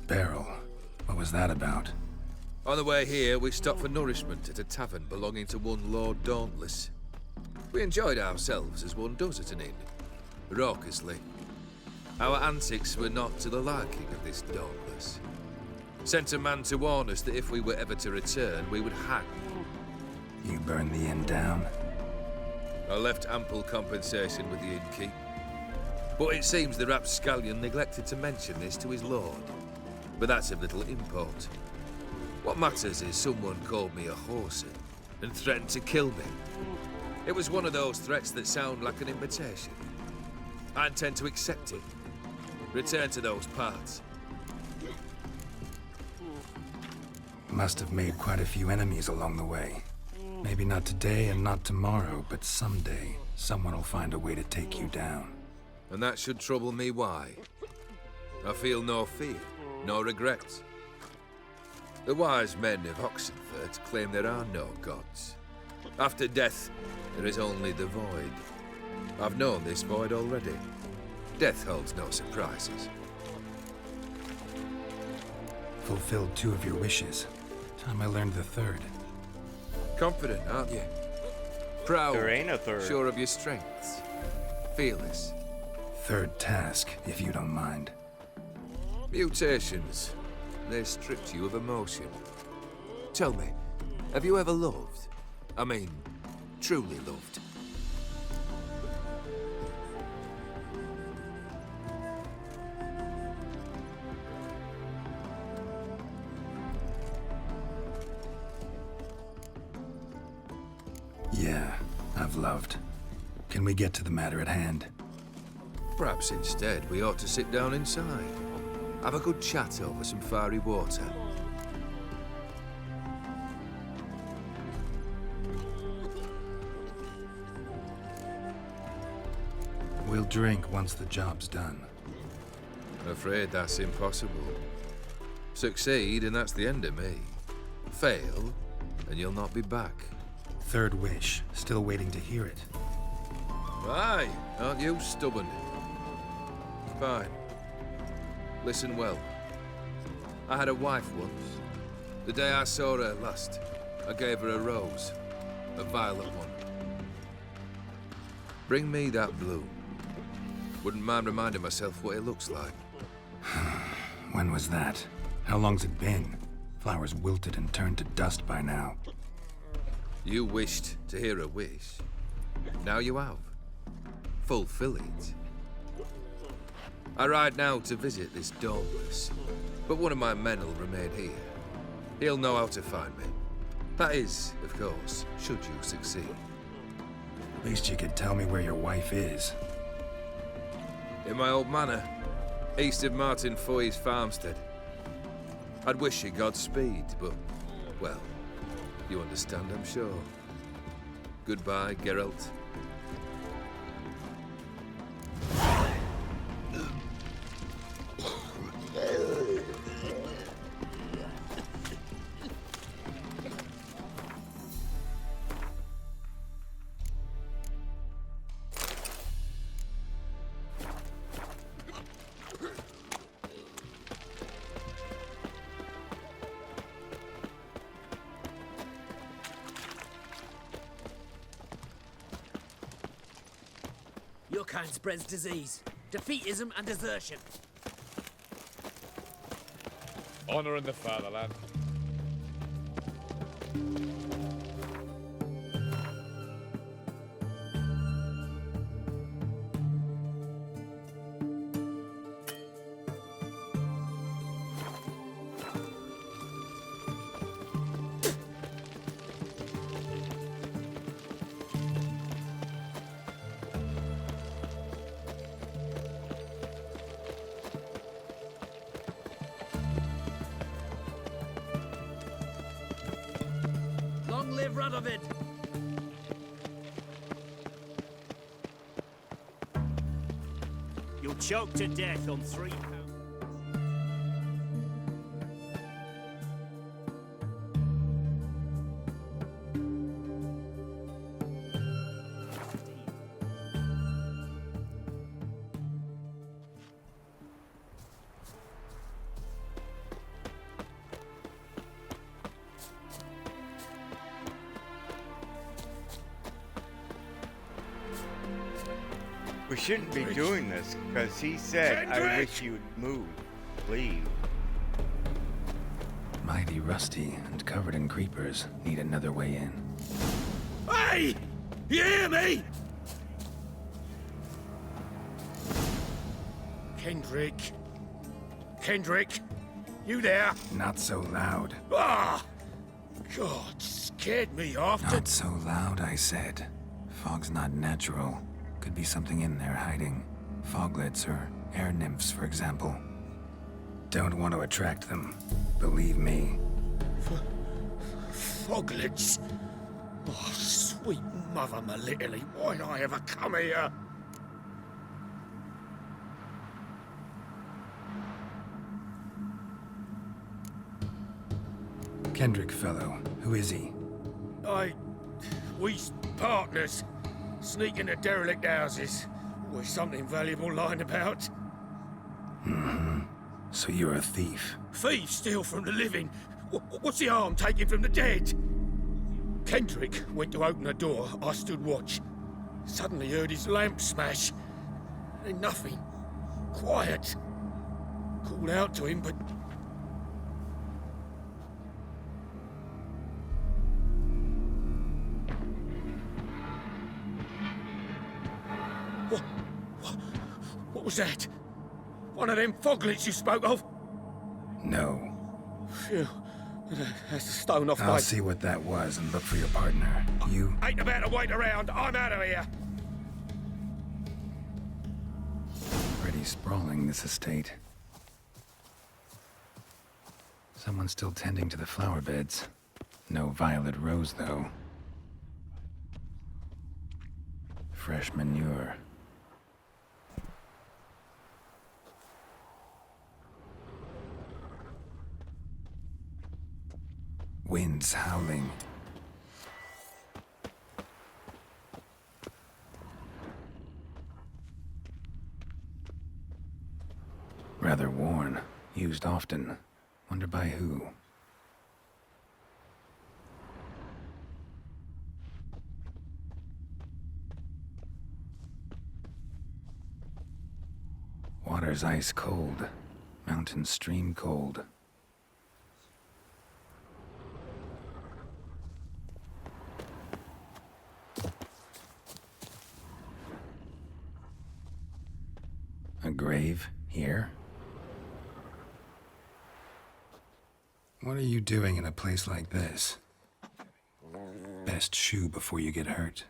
Barrel. What was that about? On the way here, we stopped for nourishment at a tavern belonging to one Lord Dauntless. We enjoyed ourselves as one does at an inn, raucously. Our antics were not to the liking of this Dauntless. Sent a man to warn us that if we were ever to return, we would hang. You burned the inn down? I left ample compensation with the innkeep. But it seems the rapscallion neglected to mention this to his lord. But that's of little import. What matters is someone called me a whoreson and threatened to kill me. It was one of those threats that sound like an invitation. I intend to accept it. Return to those parts. Must have made quite a few enemies along the way. Maybe not today and not tomorrow, but someday, someone will find a way to take you down. And that should trouble me why? I feel no fear, no regrets. The wise men of Oxenfurt claim there are no gods. After death, there is only the void. I've known this void already. Death holds no surprises. Fulfilled 2 of your wishes. Time I learned the 3rd. Confident, aren't you? Proud. There ain't a 3rd. Sure of your strengths. Fearless. 3rd task, if you don't mind. Mutations. They stripped you of emotion. Tell me, have you ever loved? I mean, truly loved? Yeah, I've loved. Can we get to the matter at hand? Perhaps instead we ought to sit down inside. Have a good chat over some fiery water. We'll drink once the job's done. I'm afraid that's impossible. Succeed, and that's the end of me. Fail, and you'll not be back. Third wish. Still waiting to hear it. Aye, aren't you stubborn? Fine. Listen well. I had a wife once. The day I saw her last, I gave her a rose. A violet one. Bring me that bloom. Wouldn't mind reminding myself what it looks like. When was that? How long's it been? Flowers wilted and turned to dust by now. You wished to hear a wish. Now you have. Fulfill it. I ride now to visit this Dauntless, but one of my men will remain here. He'll know how to find me. That is, of course, should you succeed. At least you could tell me where your wife is. In my old manor, east of Martin Foy's farmstead. I'd wish you Godspeed, but, well, you understand, I'm sure. Goodbye, Geralt. Your kind spreads disease, defeatism and desertion. Honor in the fatherland. Long live Radovid! You'll choke to death on 3 pounds. We shouldn't be doing this, because he said, I wish you'd move. Leave. Mighty rusty and covered in creepers. Need another way in. Hey! You hear me? Kendrick. Kendrick, you there? Not so loud. Ah! God, scared me off. Not so loud, I said. Fog's not natural. Could be something in there hiding. Foglets or air nymphs, for example. Don't want to attract them. Believe me. Foglets? Oh, sweet mother Melitterly, why'd I ever come here? Kendrick fellow. Who is he? We's partners. Sneak into derelict houses. With something valuable lying about. Mm-hmm. So you're a thief. Thieves steal from the living. What's the harm taking from the dead? Kendrick went to open the door. I stood watch. Suddenly heard his lamp smash. Then nothing. Quiet. Called out to him, but... What was that? One of them foglets you spoke of? No. Phew. That's a stone off my... I'll see what that was and look for your partner. You... Ain't about to wait around. I'm out of here. Pretty sprawling, this estate. Someone's still tending to the flower beds. No violet rose, though. fresh manure. Winds howling. Rather worn, used often. Wonder by who? Water's ice cold. Mountain stream cold. A grave here? What are you doing in a place like this? Best shoe before you get hurt.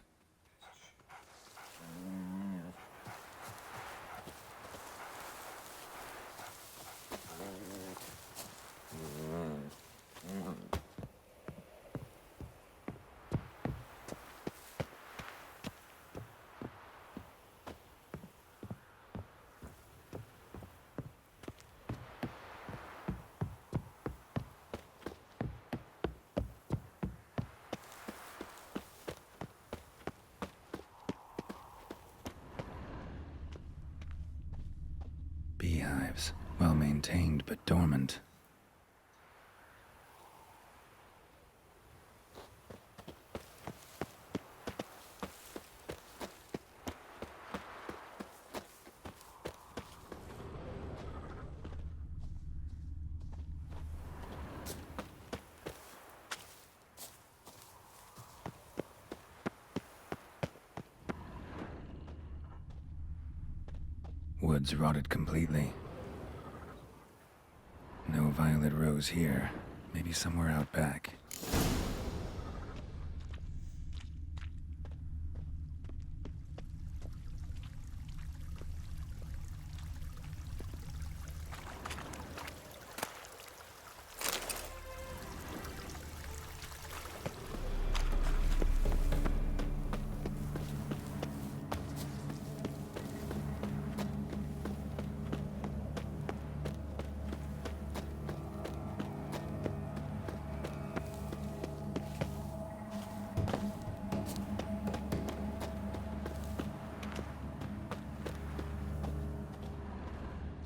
Beehives, well maintained but dormant. Woods rotted completely. No violet rose here. Maybe somewhere out back.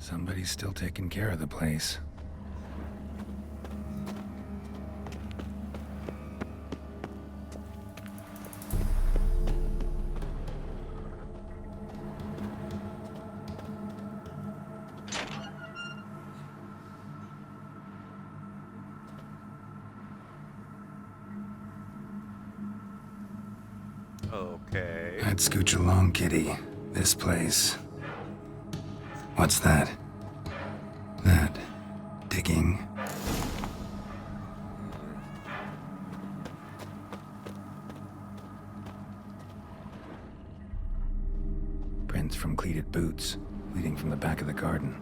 Somebody's still taking care of the place. Okay. I'd scooch along, kitty. This place. What's that? That digging. Prints from cleated boots, leading from the back of the garden.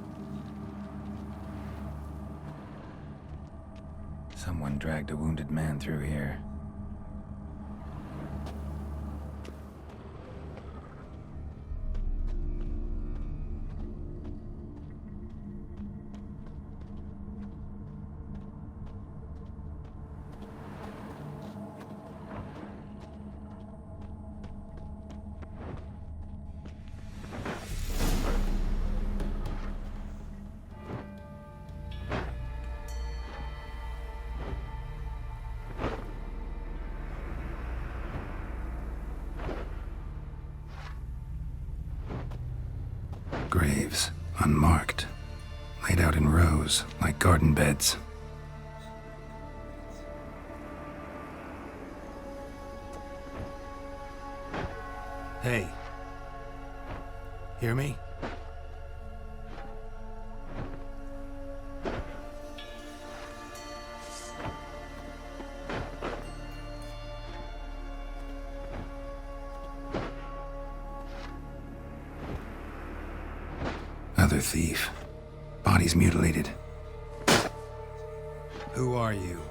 Someone dragged a wounded man through here. Graves, unmarked, laid out in rows like garden beds. Hey. Hear me? Other thief. Bodies mutilated. Who are you?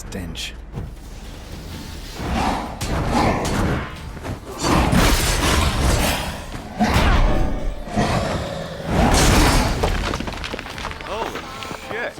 stench. Holy shit.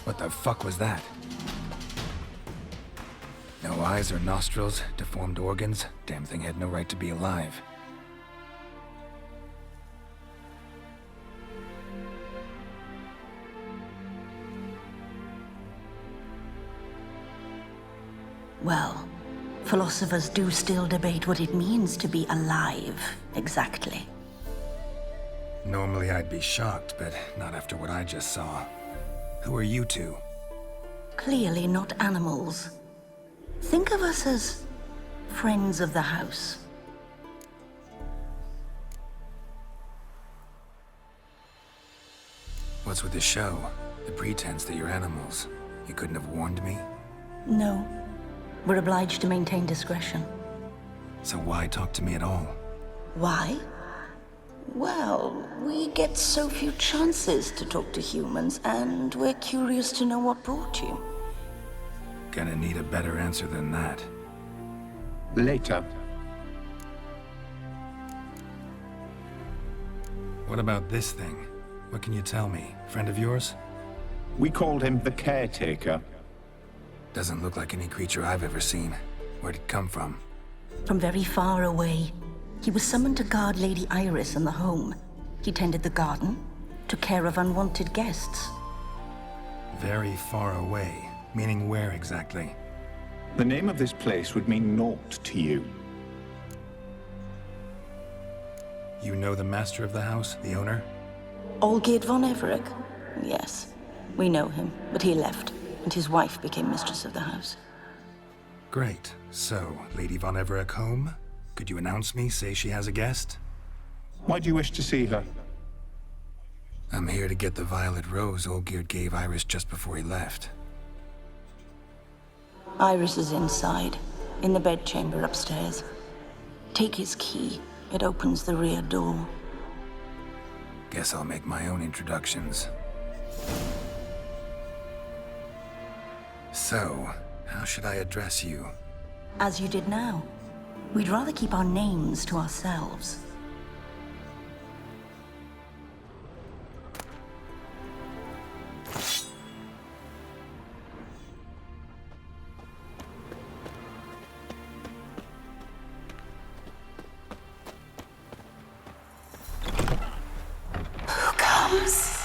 What the fuck was that? No eyes or nostrils, deformed organs. Damn thing had no right to be alive. Well, philosophers do still debate what it means to be alive, exactly. Normally I'd be shocked, but not after what I just saw. Who are you two? Clearly not animals. Think of us as friends of the house. What's with the show? The pretense that you're animals. You couldn't have warned me? No. We're obliged to maintain discretion. So why talk to me at all? Why? Well, we get so few chances to talk to humans, and we're curious to know what brought you. Gonna need a better answer than that. Later. What about this thing? What can you tell me? Friend of yours? We called him the Caretaker. Doesn't look like any creature I've ever seen. Where'd it come from? From very far away. He was summoned to guard Lady Iris and the home. He tended the garden, took care of unwanted guests. Very far away. Meaning where exactly? The name of this place would mean naught to you. You know the master of the house, the owner? Olgierd von Everec? Yes, we know him, but he left, and his wife became mistress of the house. Great. So, Lady von Everec home? Could you announce me, say she has a guest? Why do you wish to see her? I'm here to get the violet rose Olgierd gave Iris just before he left. Iris is inside, in the bedchamber upstairs. Take his key. It opens the rear door. Guess I'll make my own introductions. So, how should I address you? As you did now. We'd rather keep our names to ourselves. Who comes?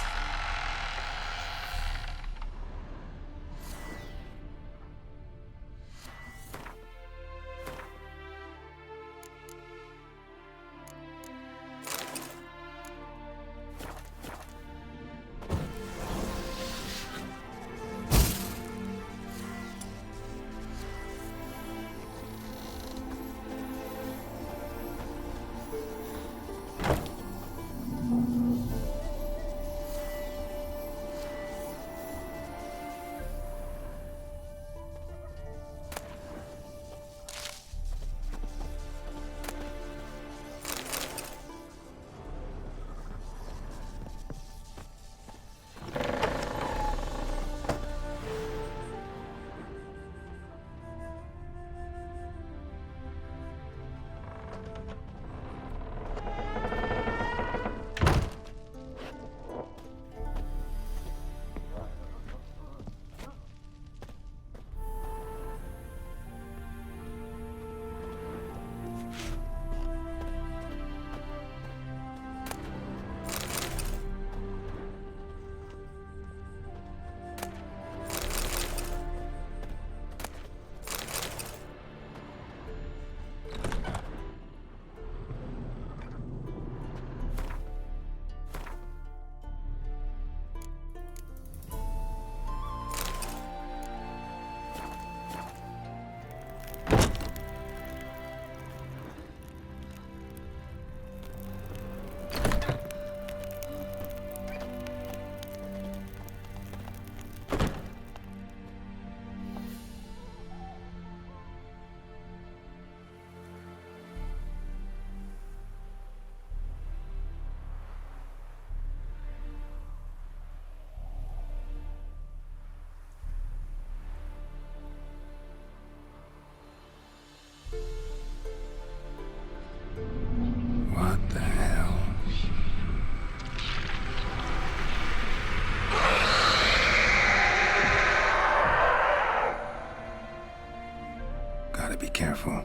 careful.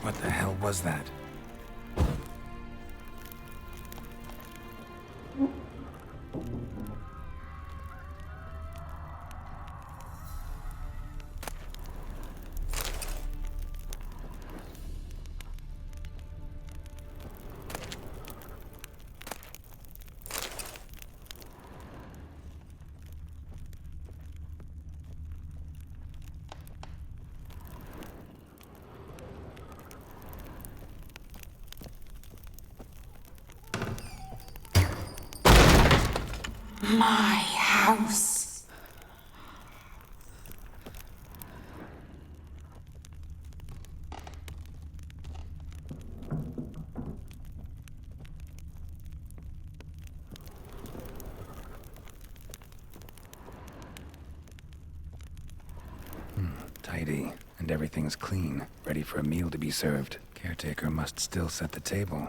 What the hell was that? My house. Tidy, and everything's clean, ready for a meal to be served. Caretaker must still set the table.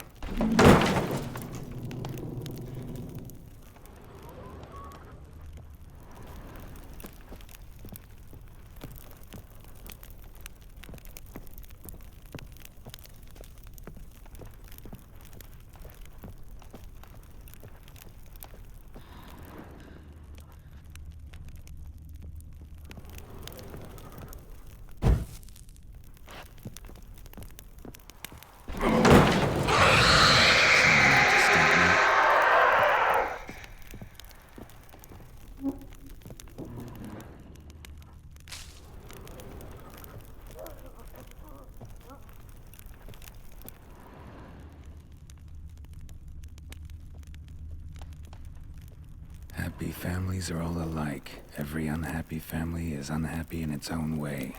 Happy families are all alike. Every unhappy family is unhappy in its own way.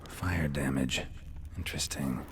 Fire damage. Interesting.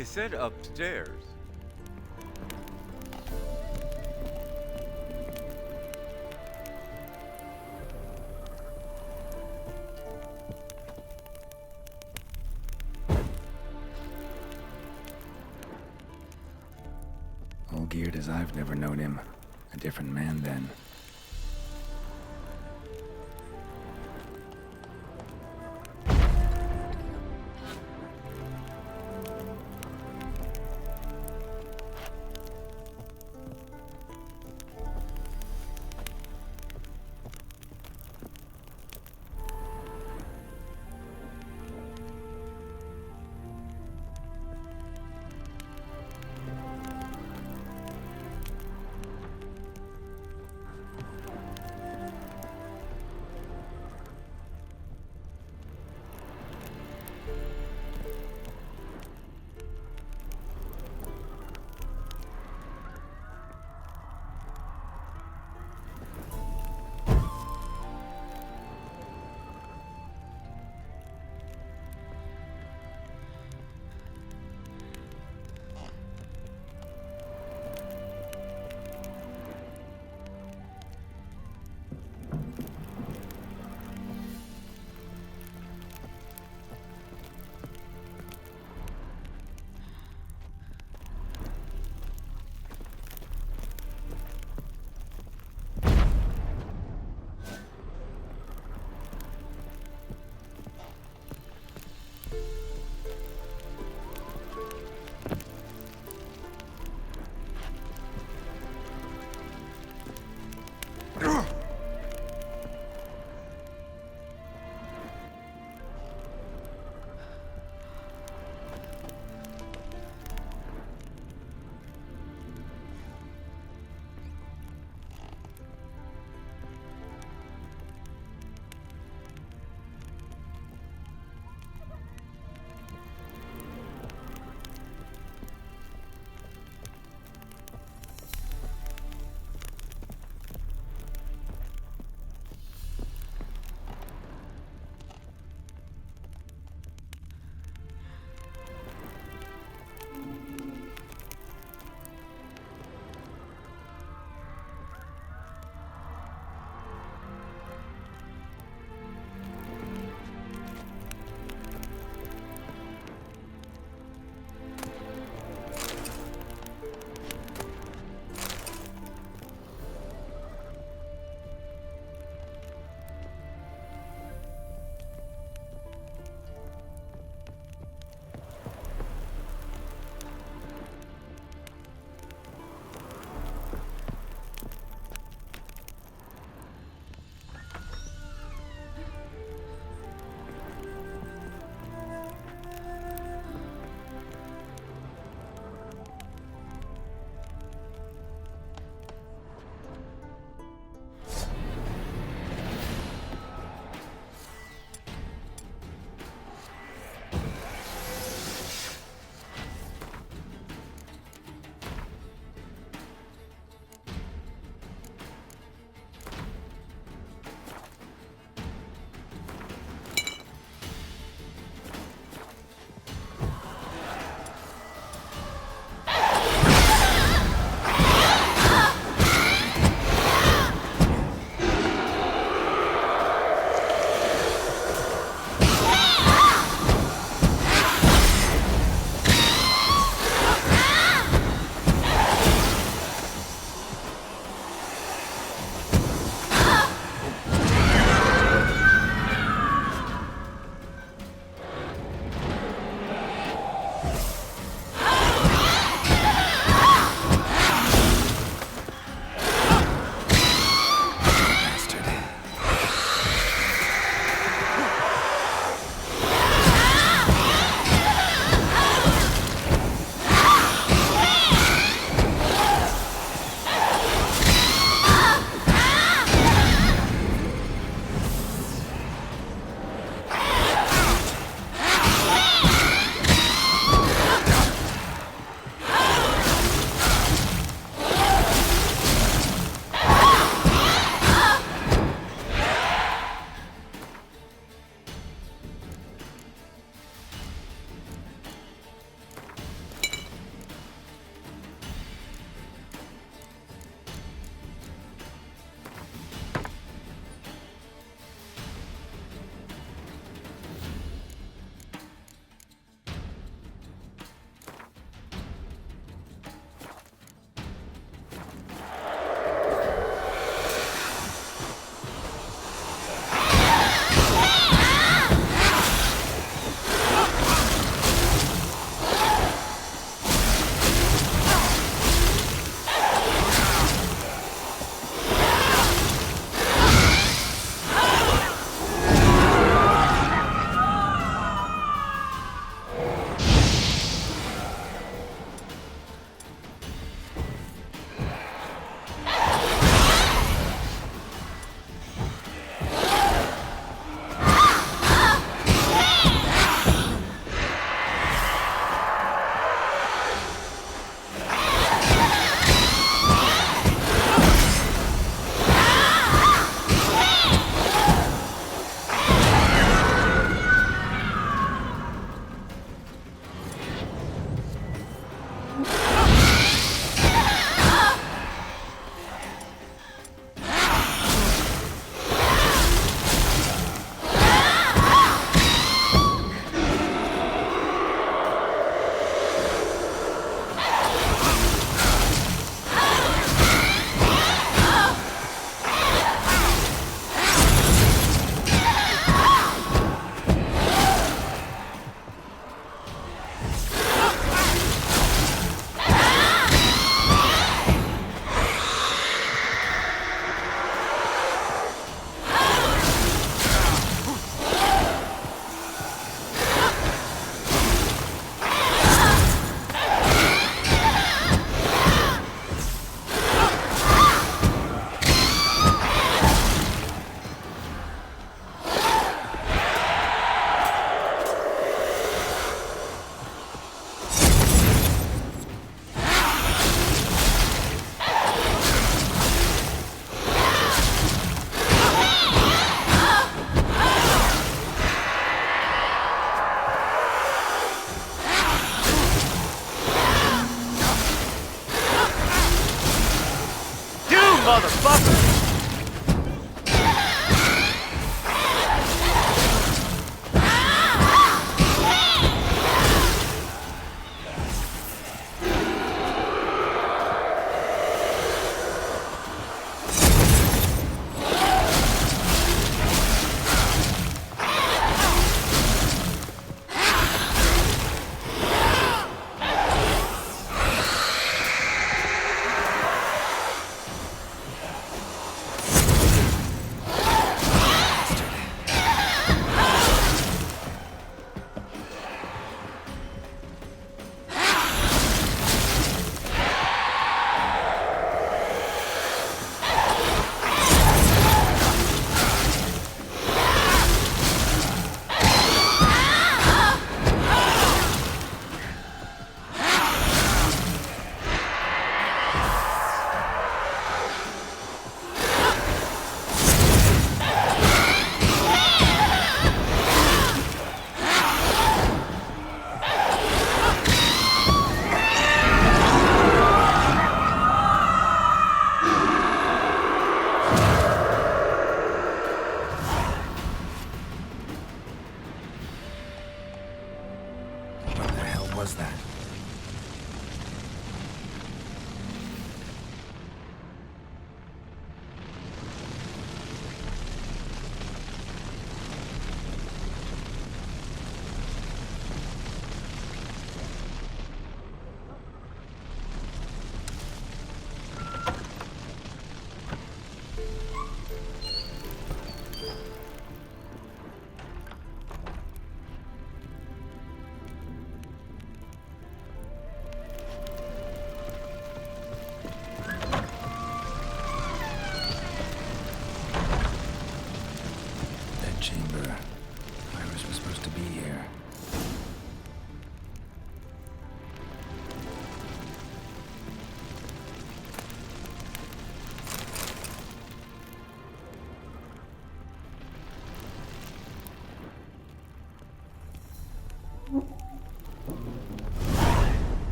He said upstairs. All geared as I've never known him. A different man then.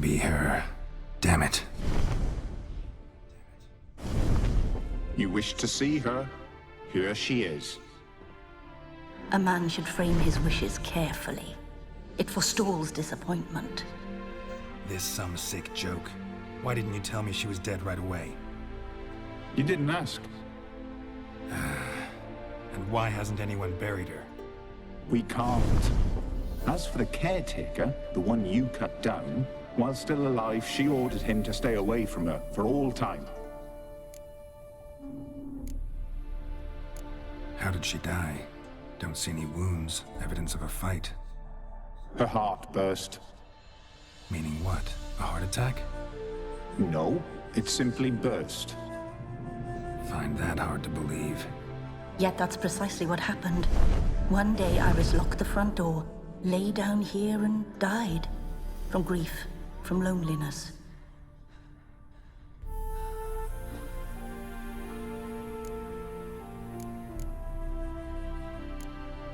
be her. Damn it. You wish to see her? Here she is. A man should frame his wishes carefully. It forestalls disappointment. This some sick joke. Why didn't you tell me she was dead right away? You didn't ask. And why hasn't anyone buried her? We can't. As for the caretaker, the one you cut down, while still alive, she ordered him to stay away from her for all time. How did she die? Don't see any wounds, evidence of a fight. Her heart burst. Meaning what? A heart attack? No, it simply burst. Find that hard to believe. Yet that's precisely what happened. One day Iris locked the front door, lay down here and died. From grief, from loneliness.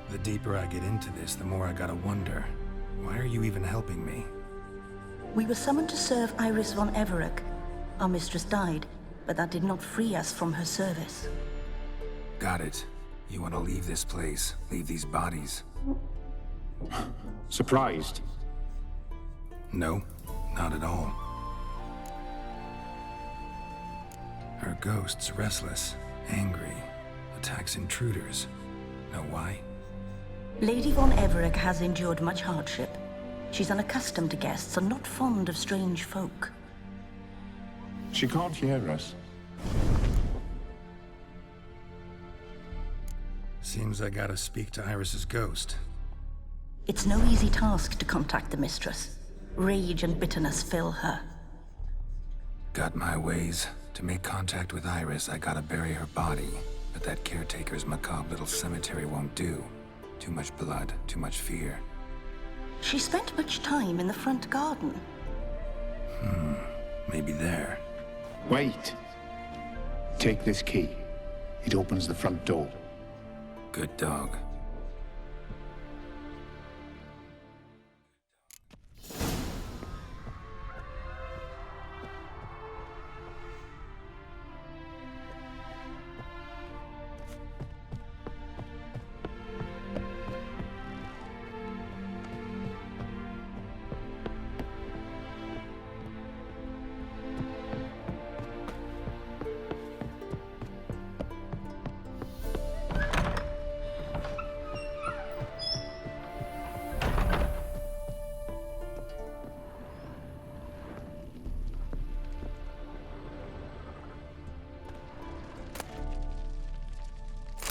The deeper I get into this, the more I gotta wonder. Why are you even helping me? We were summoned to serve Iris von Everec. Our mistress died, but that did not free us from her service. Got it. You want to leave this place, leave these bodies. Surprised? No, not at all. Her ghost's restless, angry, attacks intruders. Know why? Lady von Everec has endured much hardship. She's unaccustomed to guests and not fond of strange folk. She can't hear us. Seems I gotta speak to Iris's ghost. It's no easy task to contact the mistress. Rage and bitterness fill her. Got my ways. To make contact with Iris, I gotta bury her body. But that caretaker's macabre little cemetery won't do. Too much blood, too much fear. She spent much time in the front garden. Maybe there. Wait. Take this key. It opens the front door. Good dog.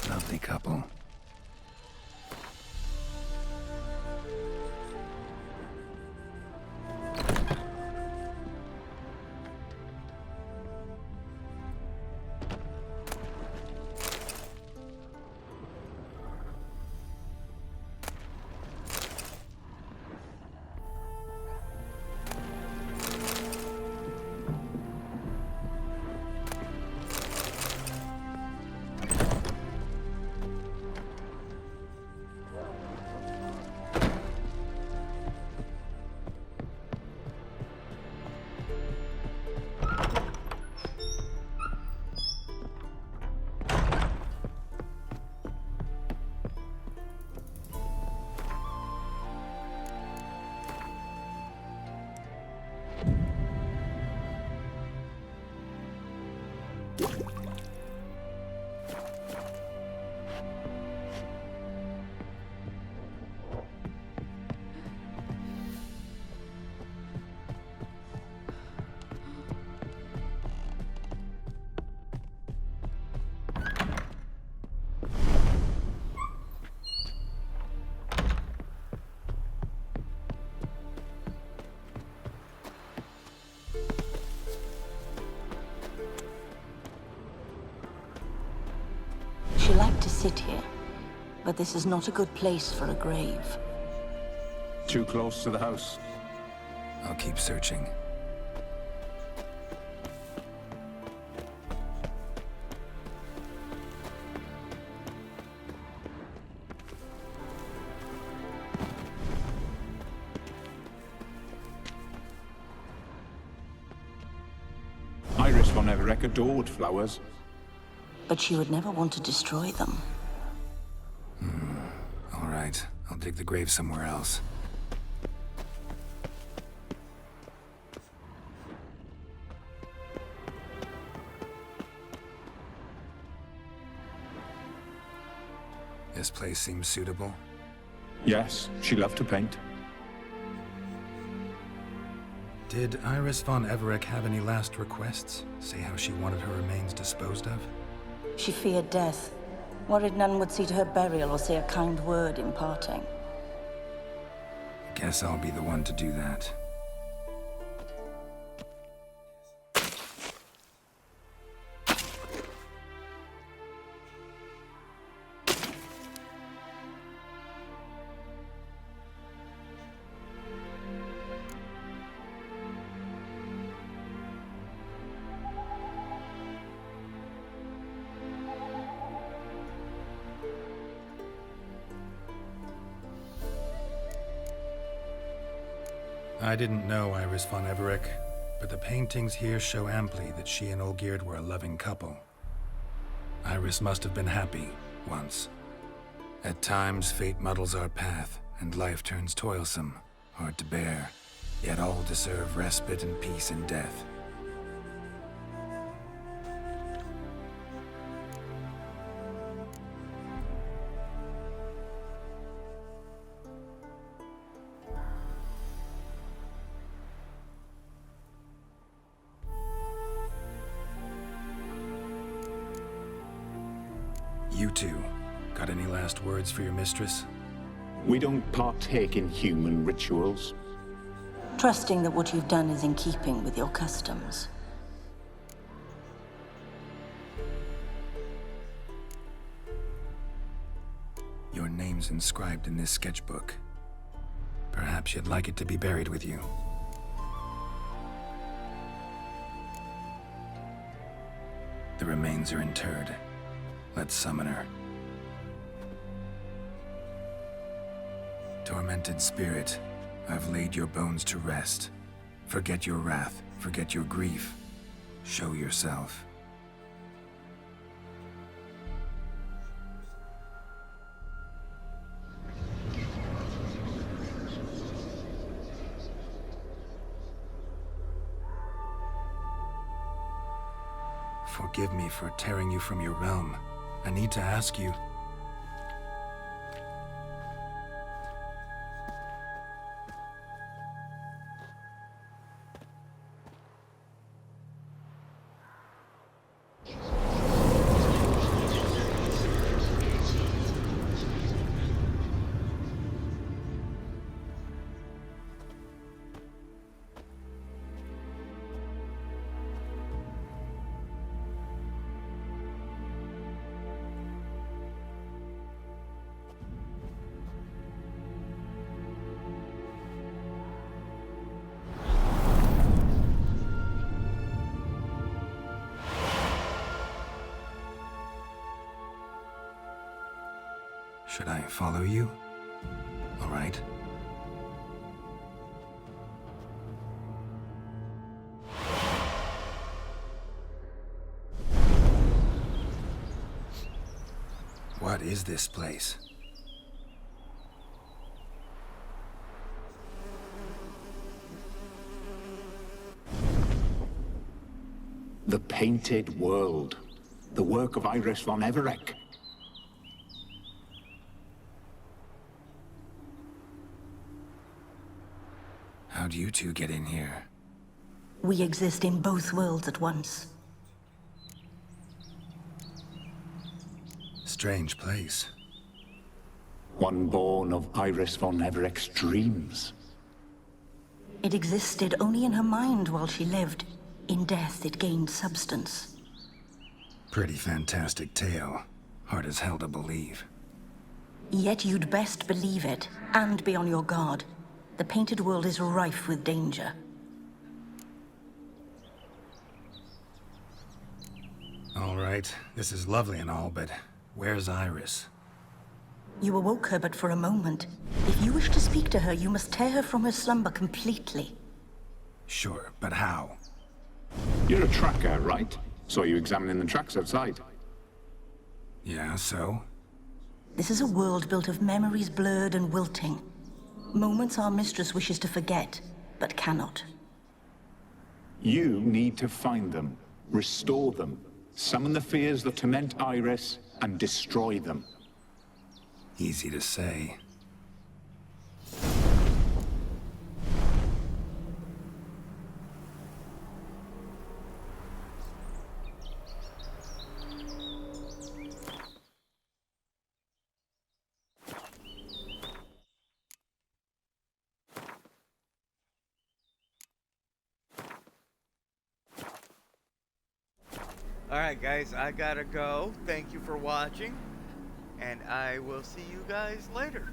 Lovely couple. She liked to sit here, but this is not a good place for a grave. Too close to the house. I'll keep searching. Iris von Everec adored flowers. But she would never want to destroy them. All right, I'll dig the grave somewhere else. This place seems suitable. Yes, she loved to paint. Did Iris von Everec have any last requests? Say how she wanted her remains disposed of? She feared death, worried none would see to her burial or say a kind word in parting. Guess I'll be the one to do that. I didn't know Iris von Everec, but the paintings here show amply that she and Olgierd were a loving couple. Iris must have been happy, once. At times, fate muddles our path, and life turns toilsome, hard to bear, yet all deserve respite and peace in death. You two, got any last words for your mistress? We don't partake in human rituals. Trusting that what you've done is in keeping with your customs. Your name's inscribed in this sketchbook. Perhaps you'd like it to be buried with you. The remains are interred. Let's summon her. Tormented spirit, I've laid your bones to rest. Forget your wrath, forget your grief. Show yourself. Forgive me for tearing you from your realm. I need to ask you. Should I follow you? All right. What is this place? The Painted World. The work of Iris von Everec. How'd you two get in here? We exist in both worlds at once. Strange place. One born of Iris von Everec's dreams. It existed only in her mind while she lived. In death, it gained substance. Pretty fantastic tale. Hard as hell to believe. Yet you'd best believe it, and be on your guard. The Painted World is rife with danger. All right, this is lovely and all, but where's Iris? You awoke her but for a moment. If you wish to speak to her, you must tear her from her slumber completely. Sure, but how? You're a tracker, right? Saw you examining the tracks outside. Yeah, so? This is a world built of memories blurred and wilting. Moments our mistress wishes to forget, but cannot. You need to find them, restore them, summon the fears that torment Iris, and destroy them. Easy to say. Alright guys, I gotta go. Thank you for watching, and I will see you guys later.